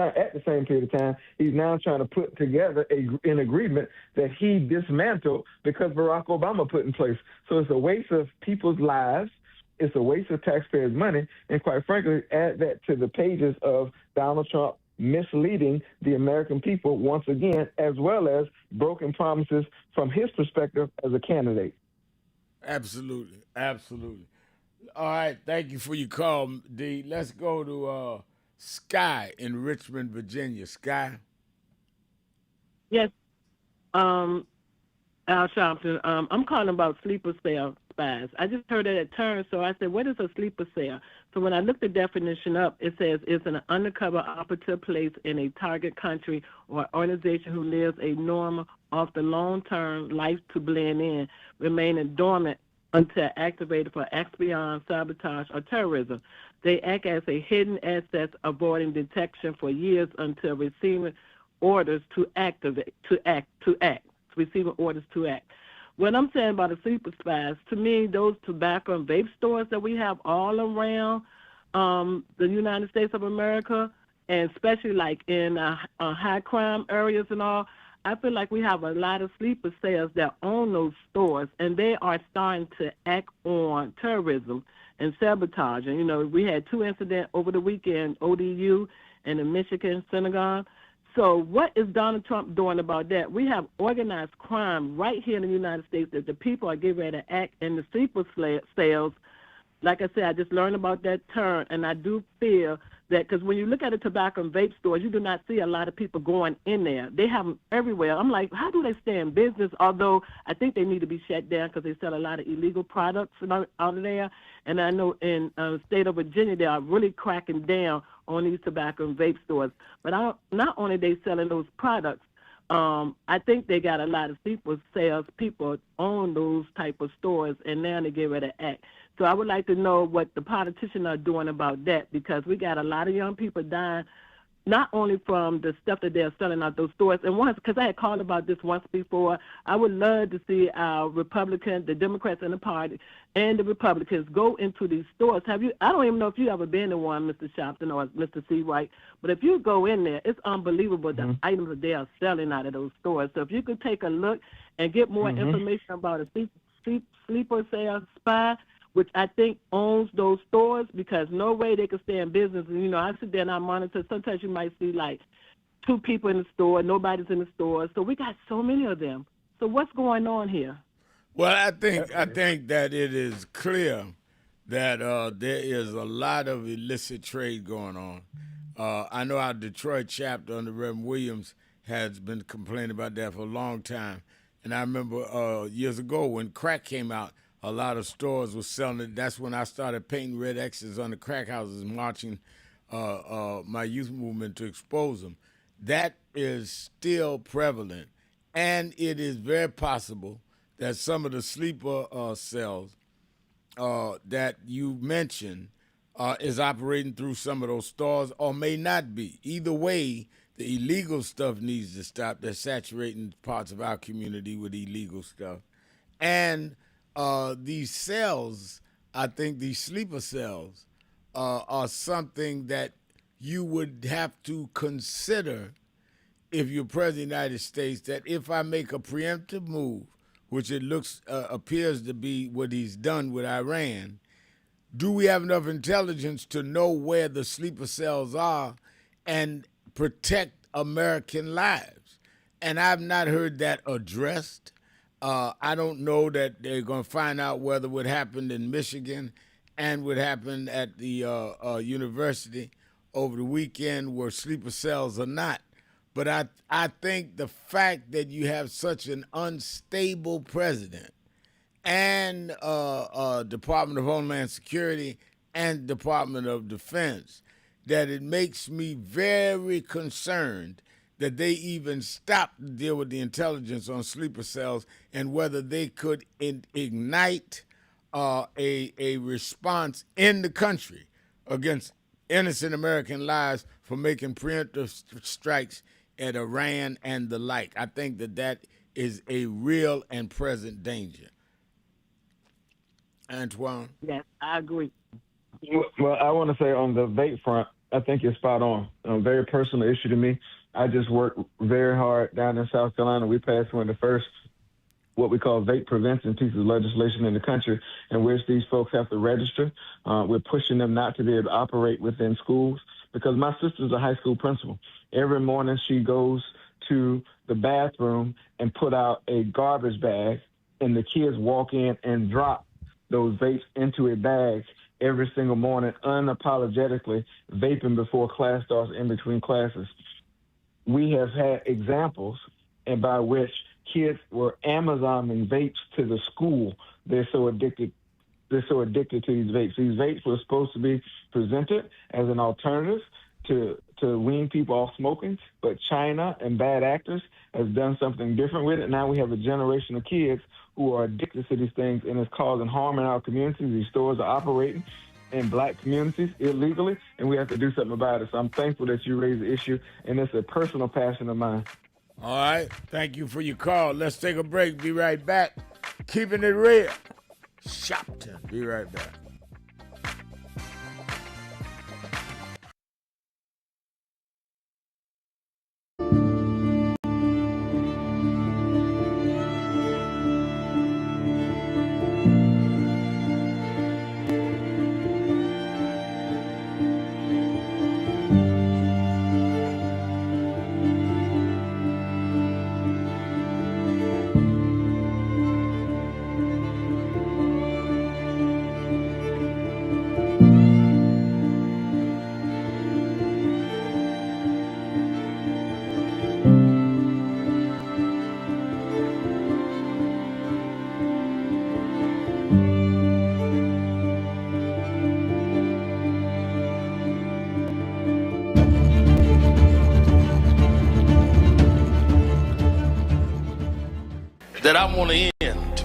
time, he's now trying to put together an agreement that he dismantled because Barack Obama put in place. So it's a waste of people's lives. It's a waste of taxpayers' money. And quite frankly, add that to the pages of Donald Trump misleading the American people once again, as well as broken promises from his perspective as a candidate. Absolutely. Absolutely. All right. Thank you for your call, D. Let's go to Sky in Richmond, Virginia. Sky? Yes. Al Sharpton, I'm calling about sleeper cell spies. I just heard that term, so I said, what is a sleeper cell? So when I looked the definition up, it says it's an undercover operative placed in a target country or organization who lives a normal, often long-term life to blend in, remaining dormant until activated for espionage, sabotage, or terrorism. They act as a hidden asset, avoiding detection for years until receiving orders to receiving orders to act. What I'm saying about the sleeper spies, to me, those tobacco and vape stores that we have all around the United States of America, and especially like in high crime areas and all, I feel like we have a lot of sleeper cells that own those stores, and they are starting to act on terrorism and sabotage. And, you know, we had 2 incidents over the weekend, ODU and the Michigan synagogue. So what is Donald Trump doing about that? We have organized crime right here in the United States that the people are getting ready to act in the sleeper cells. Like I said, I just learned about that term, and I do feel that, because when you look at the tobacco and vape stores, you do not see a lot of people going in there. They have them everywhere. I'm like, how do they stay in business? Although I think they need to be shut down because they sell a lot of illegal products out of there. And I know in the state of Virginia, they are really cracking down on these tobacco and vape stores. But not only they selling those products, I think they got a lot of sales people on those type of stores, and now they get ready to act. So I would like to know what the politicians are doing about that, because we got a lot of young people dying, not only from the stuff that they're selling out those stores. And once, because I had called about this once before, I would love to see our Republicans, the Democrats in the party, and the Republicans go into these stores. I don't even know if you ever been in one, Mr. Sharpton or Mr. C. White, but if you go in there, it's unbelievable the items that they are selling out of those stores. So if you could take a look and get more information about a sleeper sales spy, which I think owns those stores, because no way they could stay in business. And, you know, I sit there and I monitor. Sometimes you might see like 2 people in the store, nobody's in the store. So we got so many of them. So what's going on here? Well, I think that it is clear that there is a lot of illicit trade going on. I know our Detroit chapter under Reverend Williams has been complaining about that for a long time. And I remember years ago when crack came out, a lot of stores were selling it. That's when I started painting red X's on the crack houses, marching my youth movement to expose them. That is still prevalent, and it is very possible that some of the sleeper cells that you mentioned is operating through some of those stores, or may not be. Either way, the illegal stuff needs to stop. They're saturating parts of our community with illegal stuff. And these cells, I think these sleeper cells, are something that you would have to consider if you're president of the United States, that if I make a preemptive move, which it appears to be what he's done with Iran, do we have enough intelligence to know where the sleeper cells are and protect American lives? And I've not heard that addressed. I don't know that they're going to find out whether what happened in Michigan and what happened at the university over the weekend were sleeper cells or not. But I think the fact that you have such an unstable president and Department of Homeland Security and Department of Defense, that it makes me very concerned that they even stopped to deal with the intelligence on sleeper cells and whether they could ignite a response in the country against innocent American lives for making preemptive strikes at Iran and the like. I think that is a real and present danger. Antoine? Yes, I agree. Well, I want to say on the vape front, I think you're spot on. A very personal issue to me. I just worked very hard down in South Carolina. We passed one of the first what we call vape prevention pieces of legislation in the country, in which these folks have to register. We're pushing them not to be able to operate within schools, because my sister's a high school principal. Every morning she goes to the bathroom and put out a garbage bag, and the kids walk in and drop those vapes into a bag every single morning, unapologetically vaping before class starts, in between classes. We have had examples and by which kids were Amazoning vapes to the school. They're so addicted to these vapes. These vapes were supposed to be presented as an alternative to wean people off smoking, but China and bad actors has done something different with it. Now we have a generation of kids who are addicted to these things, and it's causing harm in our communities. These stores are operating in black communities illegally, and we have to do something about it. So I'm thankful that you raised the issue, and it's a personal passion of mine. All right. Thank you for your call. Let's take a break. Be right back. Keeping it real. Sharpton. Be right back. that I want to end.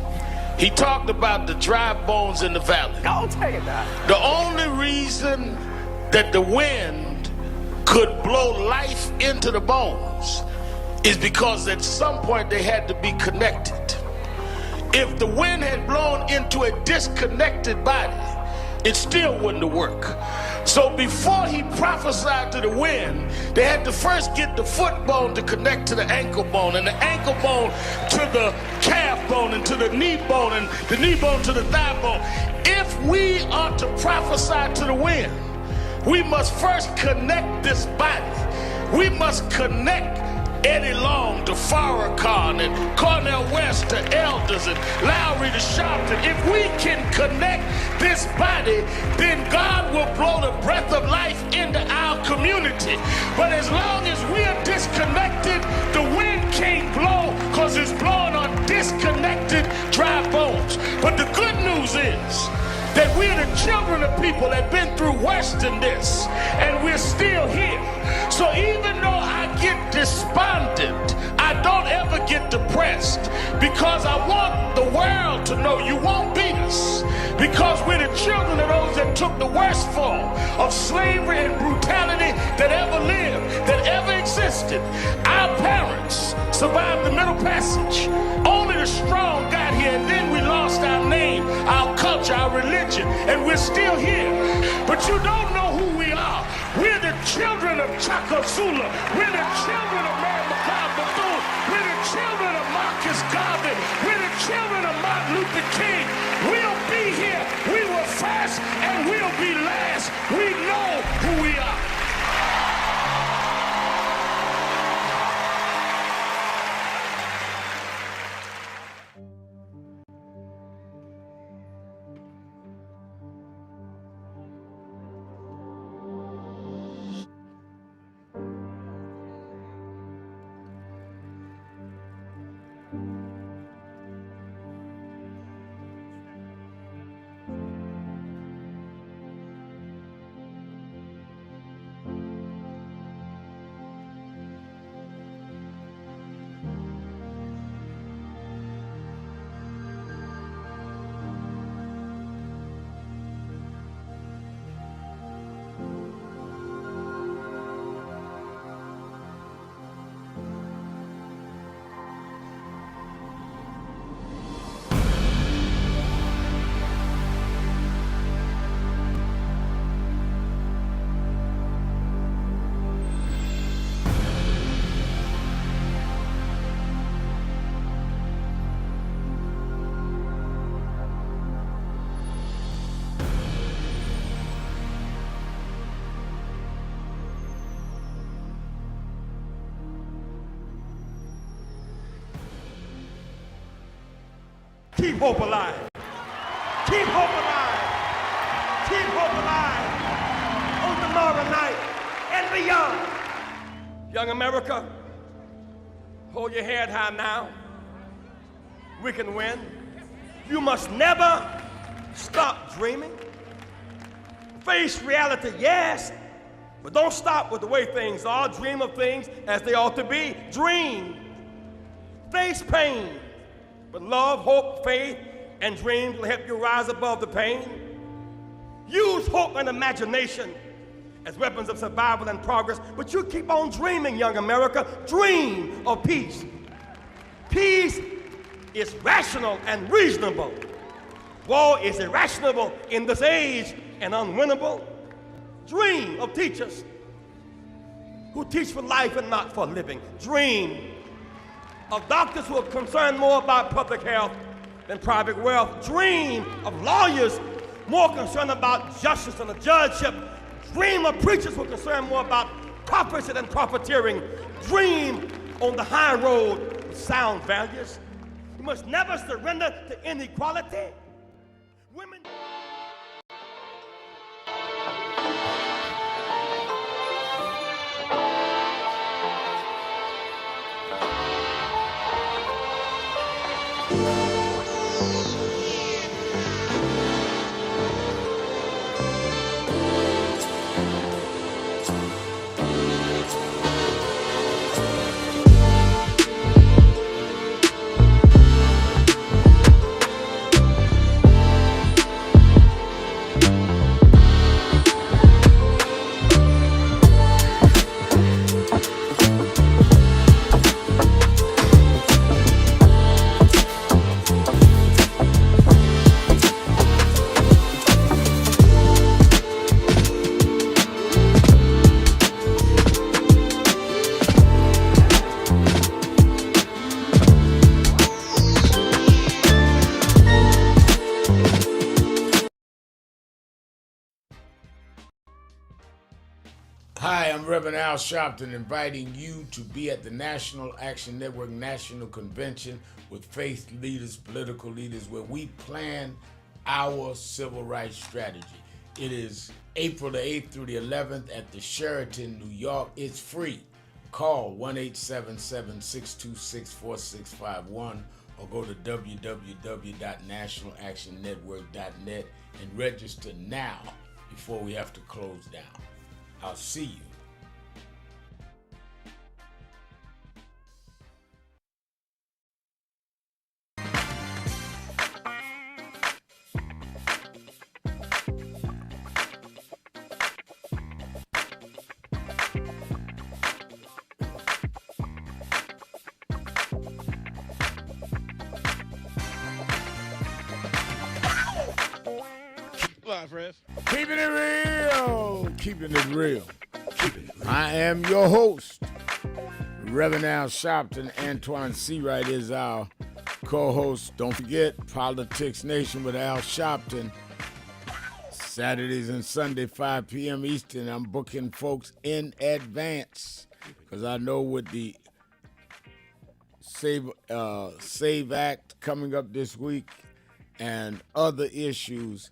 He talked about the dry bones in the valley. Don't take it back. The only reason that the wind could blow life into the bones is because at some point they had to be connected. If the wind had blown into a disconnected body, it still wouldn't have worked. So before he prophesied to the wind, they had to first get the foot bone to connect to the ankle bone, and the ankle bone to the calf bone, and to the knee bone, and the knee bone to the thigh bone. If we are to prophesy to the wind, we must first connect this body. We must connect Eddie Long to Farrakhan and Cornel West to Elders and Lowry to Sharpton. If we can connect this body, then God will blow the breath of life into our community. But as long as we are disconnected, the wind can't blow because it's blowing on disconnected dry bones. But the good news is that we're the children of people that have been through worse than this, and we're still here. So even though I get despondent, I don't ever get depressed, because I want the world to know you won't beat us, because we're the children of those that took the worst form of slavery and brutality that ever lived, that ever existed. Our parents survived the Middle Passage. Only the strong got here, and then we lost our name, our culture, our religion, and we're still here. But you don't know who we are. We're the children of Chaka Zulu. We're the children of Mary McLeod Bethune. We're the children of Marcus Garvey. We're the children of Martin Luther King. We'll be here. We were first and we'll be last. We know who we are. Keep hope alive. Keep hope alive. Keep hope alive on tomorrow night and beyond. Young America, hold your head high now. We can win. You must never stop dreaming. Face reality, yes, but don't stop with the way things are. Dream of things as they ought to be. Dream. Face pain. But love, hope, faith, and dreams will help you rise above the pain. Use hope and imagination as weapons of survival and progress, but you keep on dreaming, young America. Dream of peace. Peace is rational and reasonable. War is irrational in this age and unwinnable. Dream of teachers who teach for life and not for living. Dream of doctors who are concerned more about public health than private wealth. Dream of lawyers more concerned about justice and the judgeship. Dream of preachers who are concerned more about prophecy than profiteering. Dream on the high road with sound values. You must never surrender to inequality. Women. Hi, I'm Reverend Al Sharpton, inviting you to be at the National Action Network National Convention with faith leaders, political leaders, where we plan our civil rights strategy. It is April the 8th through the 11th at the Sheraton, New York. It's free. Call 1-877-626-4651 or go to www.nationalactionnetwork.net and register now before we have to close down. I'll see you. Live, Rev. Keeping it real. Keeping it real. I am your host, Reverend Al Sharpton. Antoine Seawright is our co-host. Don't forget, Politics Nation with Al Sharpton. Saturdays and Sunday, 5 p.m. Eastern. I'm booking folks in advance because I know with the Save Act coming up this week and other issues,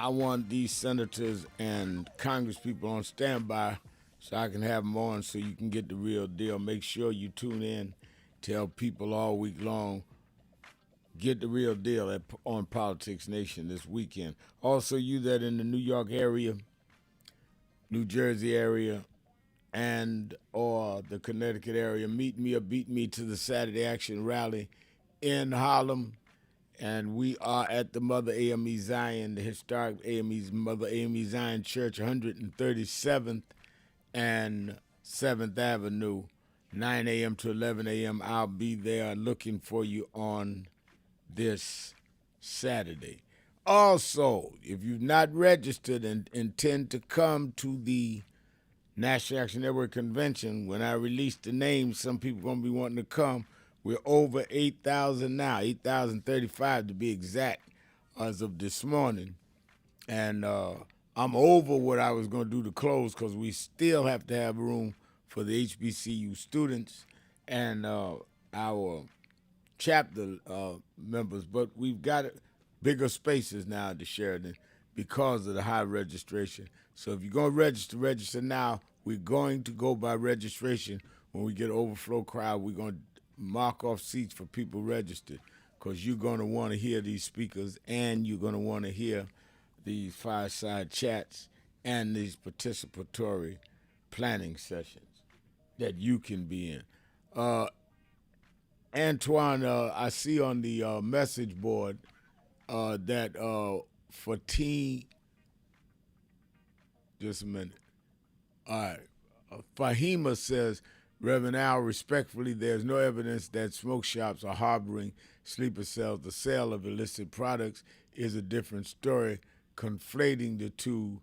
I want these senators and congresspeople on standby so I can have them on so you can get the real deal. Make sure you tune in. Tell people all week long, get the real deal on Politics Nation this weekend. Also, you that in the New York area, New Jersey area, and or the Connecticut area, meet me or beat me to the Saturday Action Rally in Harlem. And we are at the Mother AME Zion, the historic Mother AME Zion Church, 137th and 7th Avenue, 9 a.m. to 11 a.m. I'll be there looking for you on this Saturday. Also, if you've not registered and intend to come to the National Action Network Convention, when I release the names, some people are going to be wanting to come. We're over 8,000 now, 8,035 to be exact, as of this morning. And I'm over what I was going to do to close because we still have to have room for the HBCU students and our chapter members. But we've got bigger spaces now at the Sheraton because of the high registration. So if you're going to register now. We're going to go by registration. When we get an overflow crowd, we're going to mark off seats for people registered because you're going to want to hear these speakers and you're going to want to hear these fireside chats and these participatory planning sessions that you can be in. Antoine, I see on the message board that for just a minute. All right. Fahima says, Reverend Al, respectfully, there's no evidence that smoke shops are harboring sleeper cells. The sale of illicit products is a different story. Conflating the two,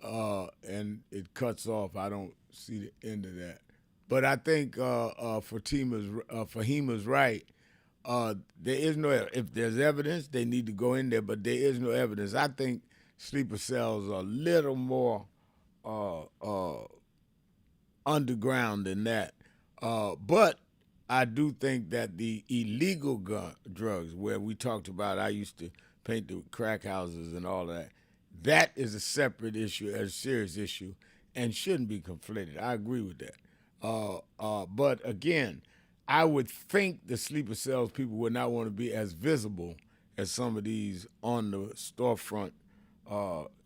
and it cuts off. I don't see the end of that. But I think Fahima's right. There is no, if there's evidence, they need to go in there, but there is no evidence. I think sleeper cells are a little more underground than that. But I do think that the illegal drugs, where we talked about, I used to paint the crack houses and all that, that is a separate issue, a serious issue, and shouldn't be conflated. I agree with that. But again, I would think the sleeper cells people would not want to be as visible as some of these on the storefront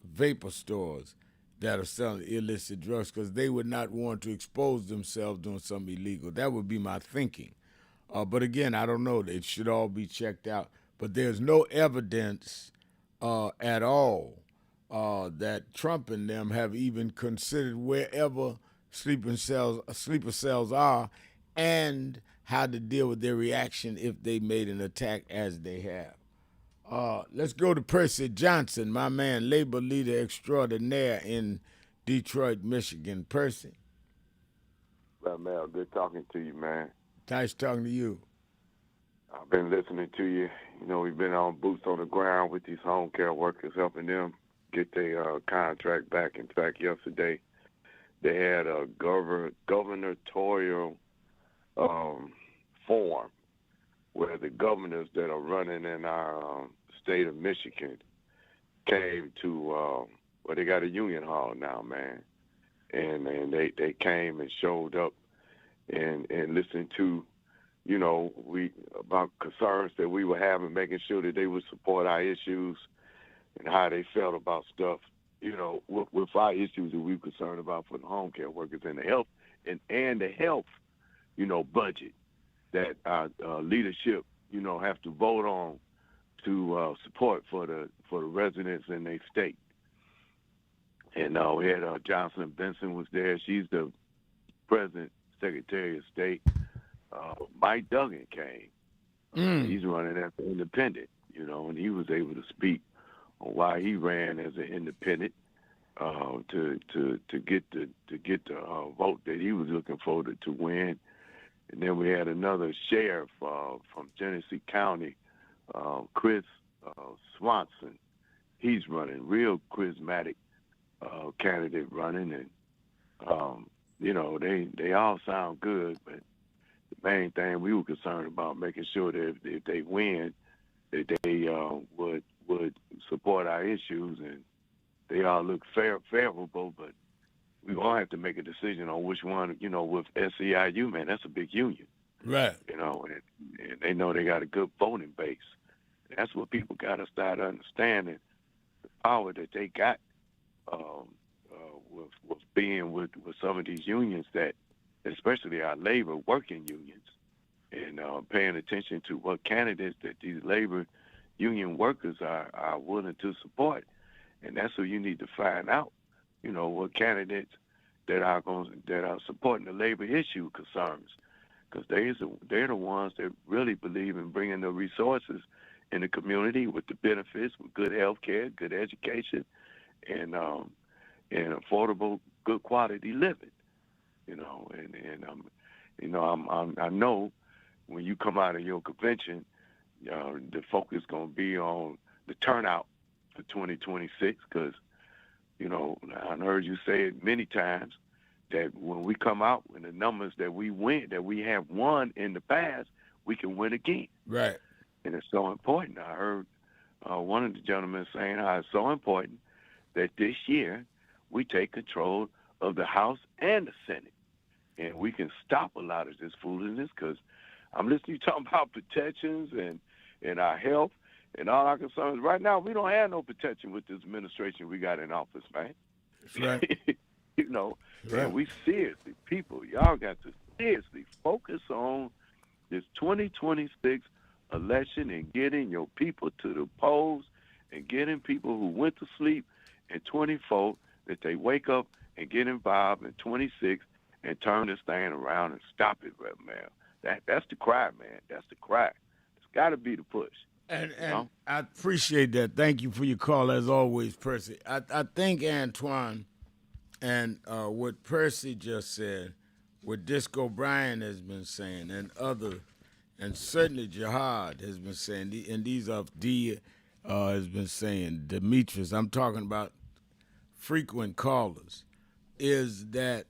vapor stores that are selling illicit drugs, because they would not want to expose themselves doing something illegal. That would be my thinking. But again, I don't know. It should all be checked out. But there's no evidence at all that Trump and them have even considered wherever sleeper cells are and how to deal with their reaction if they made an attack as they have. Let's go to Percy Johnson, my man, labor leader extraordinaire in Detroit, Michigan. Percy. Well, Mel, good talking to you, man. Nice talking to you. I've been listening to you. You know, we've been on boots on the ground with these home care workers, helping them get their contract back. In fact, yesterday, they had a gubernatorial forum where the governors that are running in our state of Michigan came to, well, they got a union hall now, man. And they came and showed up and listened to, you know, about concerns that we were having, making sure that they would support our issues and how they felt about stuff, you know, with our issues that we were concerned about for the home care workers and the health and the health, you know, budget that our leadership, you know, have to vote on to support for the residents in their state. And we had Johnson Benson was there. She's the president, Secretary of State. Mike Duggan came. He's running as an independent, you know, and he was able to speak on why he ran as an independent to get the vote that he was looking for to win. And then we had another sheriff from Genesee County, Chris Swanson. He's running, real charismatic candidate running, and you know, they all sound good, but the main thing we were concerned about making sure that if they win, that they would support our issues, and they all look favorable. But we're gonna have to make a decision on which one. You know, with SEIU, man, that's a big union, right? You know, and they know they got a good voting base. That's what people got to start understanding, the power that they got with being with some of these unions, that especially our labor working unions, and paying attention to what candidates that these labor union workers are willing to support. And that's what you need to find out, you know, what candidates that are supporting the labor issue concerns, because they're the ones that really believe in bringing the resources in the community with the benefits, with good health care, good education, and affordable, good quality living. You know, and you know, I know when you come out of your convention, the focus going to be on the turnout for 2026, because, you know, I heard you say it many times that when we come out with the numbers that we have won in the past, we can win again. Right. And it's so important. I heard one of the gentlemen saying how it's so important that this year we take control of the House and the Senate, and we can stop a lot of this foolishness, because I'm listening to you talking about protections and our health and all our concerns. Right now, we don't have no protection with this administration we got in office, man. That's right. You know, right. And we seriously, people, y'all got to seriously focus on this 2026 election and getting your people to the polls and getting people who went to sleep in 24, that they wake up and get involved in 26 and turn this thing around and stop it, Rev. Mel. That's the cry, man. That's the cry. It's got to be the push. And I appreciate that. Thank you for your call, as always, Percy. I think, Antoine, and what Percy just said, what Disco Bryan has been saying, and certainly Jihad has been saying, and these of D has been saying, Demetrius, I'm talking about frequent callers, is that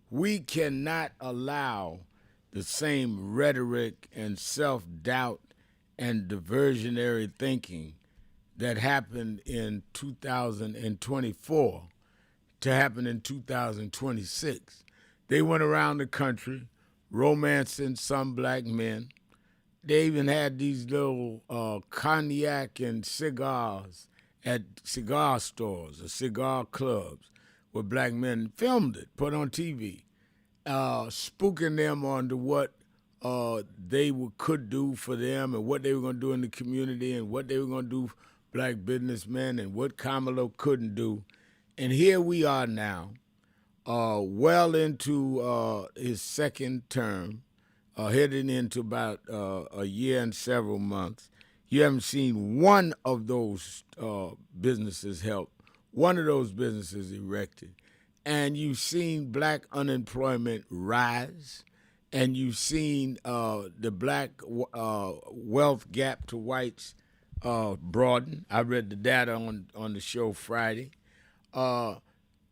we cannot allow the same rhetoric and self-doubt and diversionary thinking that happened in 2024 to happen in 2026. They went around the country romancing some black men. They even had these little cognac and cigars at cigar stores or cigar clubs where black men filmed it, put on TV, spooking them on to what they could do for them and what they were going to do in the community and what they were going to do for black businessmen and what Kamalo couldn't do. And here we are now, well into his second term, heading into about a year and several months. You haven't seen one of those businesses help, one of those businesses erected. And you've seen black unemployment rise, and you've seen the black wealth gap to whites broaden. I read the data on the show Friday.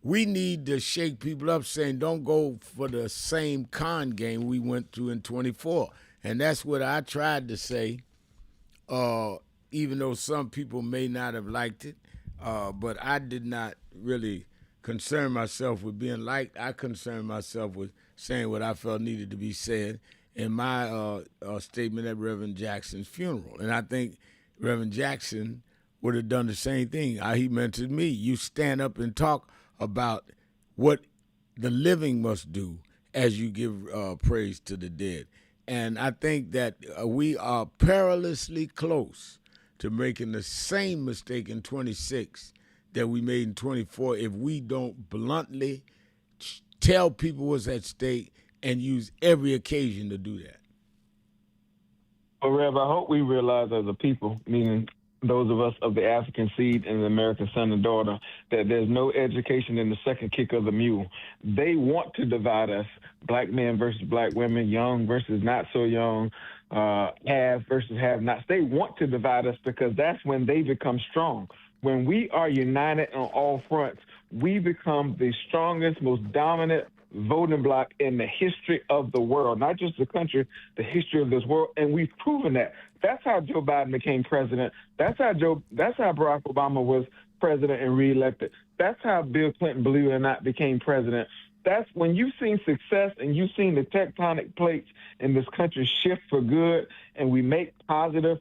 we need to shake people up saying don't go for the same con game we went through in 24. And that's what I tried to say, even though some people may not have liked it. But I did not really concern myself with being liked. I concerned myself with saying what I felt needed to be said in my statement at Reverend Jackson's funeral. And I think Reverend Jackson would have done the same thing. He mentioned me. You stand up and talk about what the living must do as you give praise to the dead. And I think that we are perilously close to making the same mistake in 26 that we made in 24 if we don't bluntly tell people what's at stake and use every occasion to do that. Well, Rev, I hope we realize as a people, meaning those of us of the African seed and the American son and daughter, that there's no education in the second kick of the mule. They want to divide us, black men versus black women, young versus not so young, have versus have-nots. They want to divide us because that's when they become strong. When we are united on all fronts, we become the strongest, most dominant voting bloc in the history of the world, not just the country, the history of this world, and we've proven that. That's how Joe Biden became president. That's how Barack Obama was president and reelected. That's how Bill Clinton, believe it or not, became president. That's when you've seen success and you've seen the tectonic plates in this country shift for good, and we make positive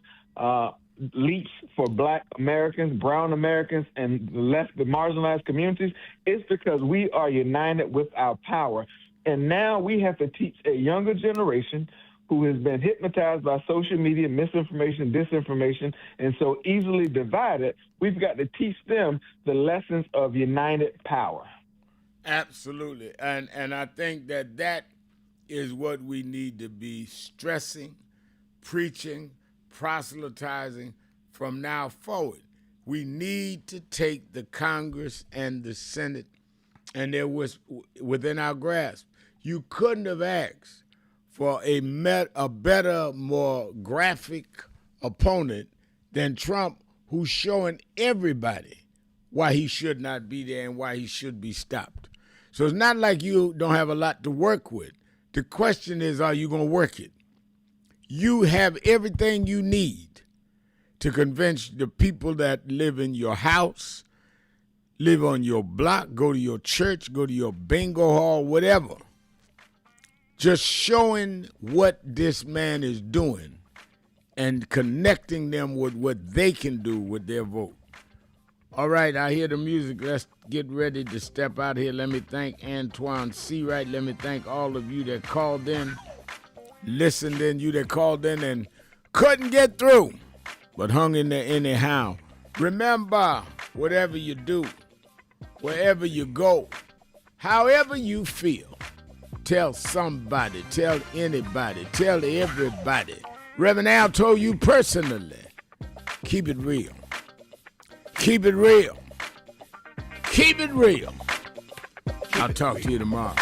leaps for black Americans, brown Americans, and the marginalized communities. It's because we are united with our power. And now we have to teach a younger generation who has been hypnotized by social media, misinformation, disinformation, and so easily divided. We've got to teach them the lessons of united power. Absolutely. And I think that is what we need to be stressing, preaching, proselytizing from now forward. We need to take the Congress and the Senate, and there was within our grasp. You couldn't have asked for a better, more graphic opponent than Trump, who's showing everybody why he should not be there and why he should be stopped. So it's not like you don't have a lot to work with. The question is, are you going to work it? You have everything you need to convince the people that live in your house, live on your block, go to your church, go to your bingo hall, whatever. Just showing what this man is doing and connecting them with what they can do with their vote. All right, I hear the music. Let's get ready to step out here. Let me thank Antoine Seawright. Let me thank all of you that called in, listened in, you that called in and couldn't get through, but hung in there anyhow. Remember, whatever you do, wherever you go, however you feel, tell somebody, tell anybody, tell everybody. Reverend Al told you personally, keep it real. Keep it real. Keep it real. I'll talk to you tomorrow.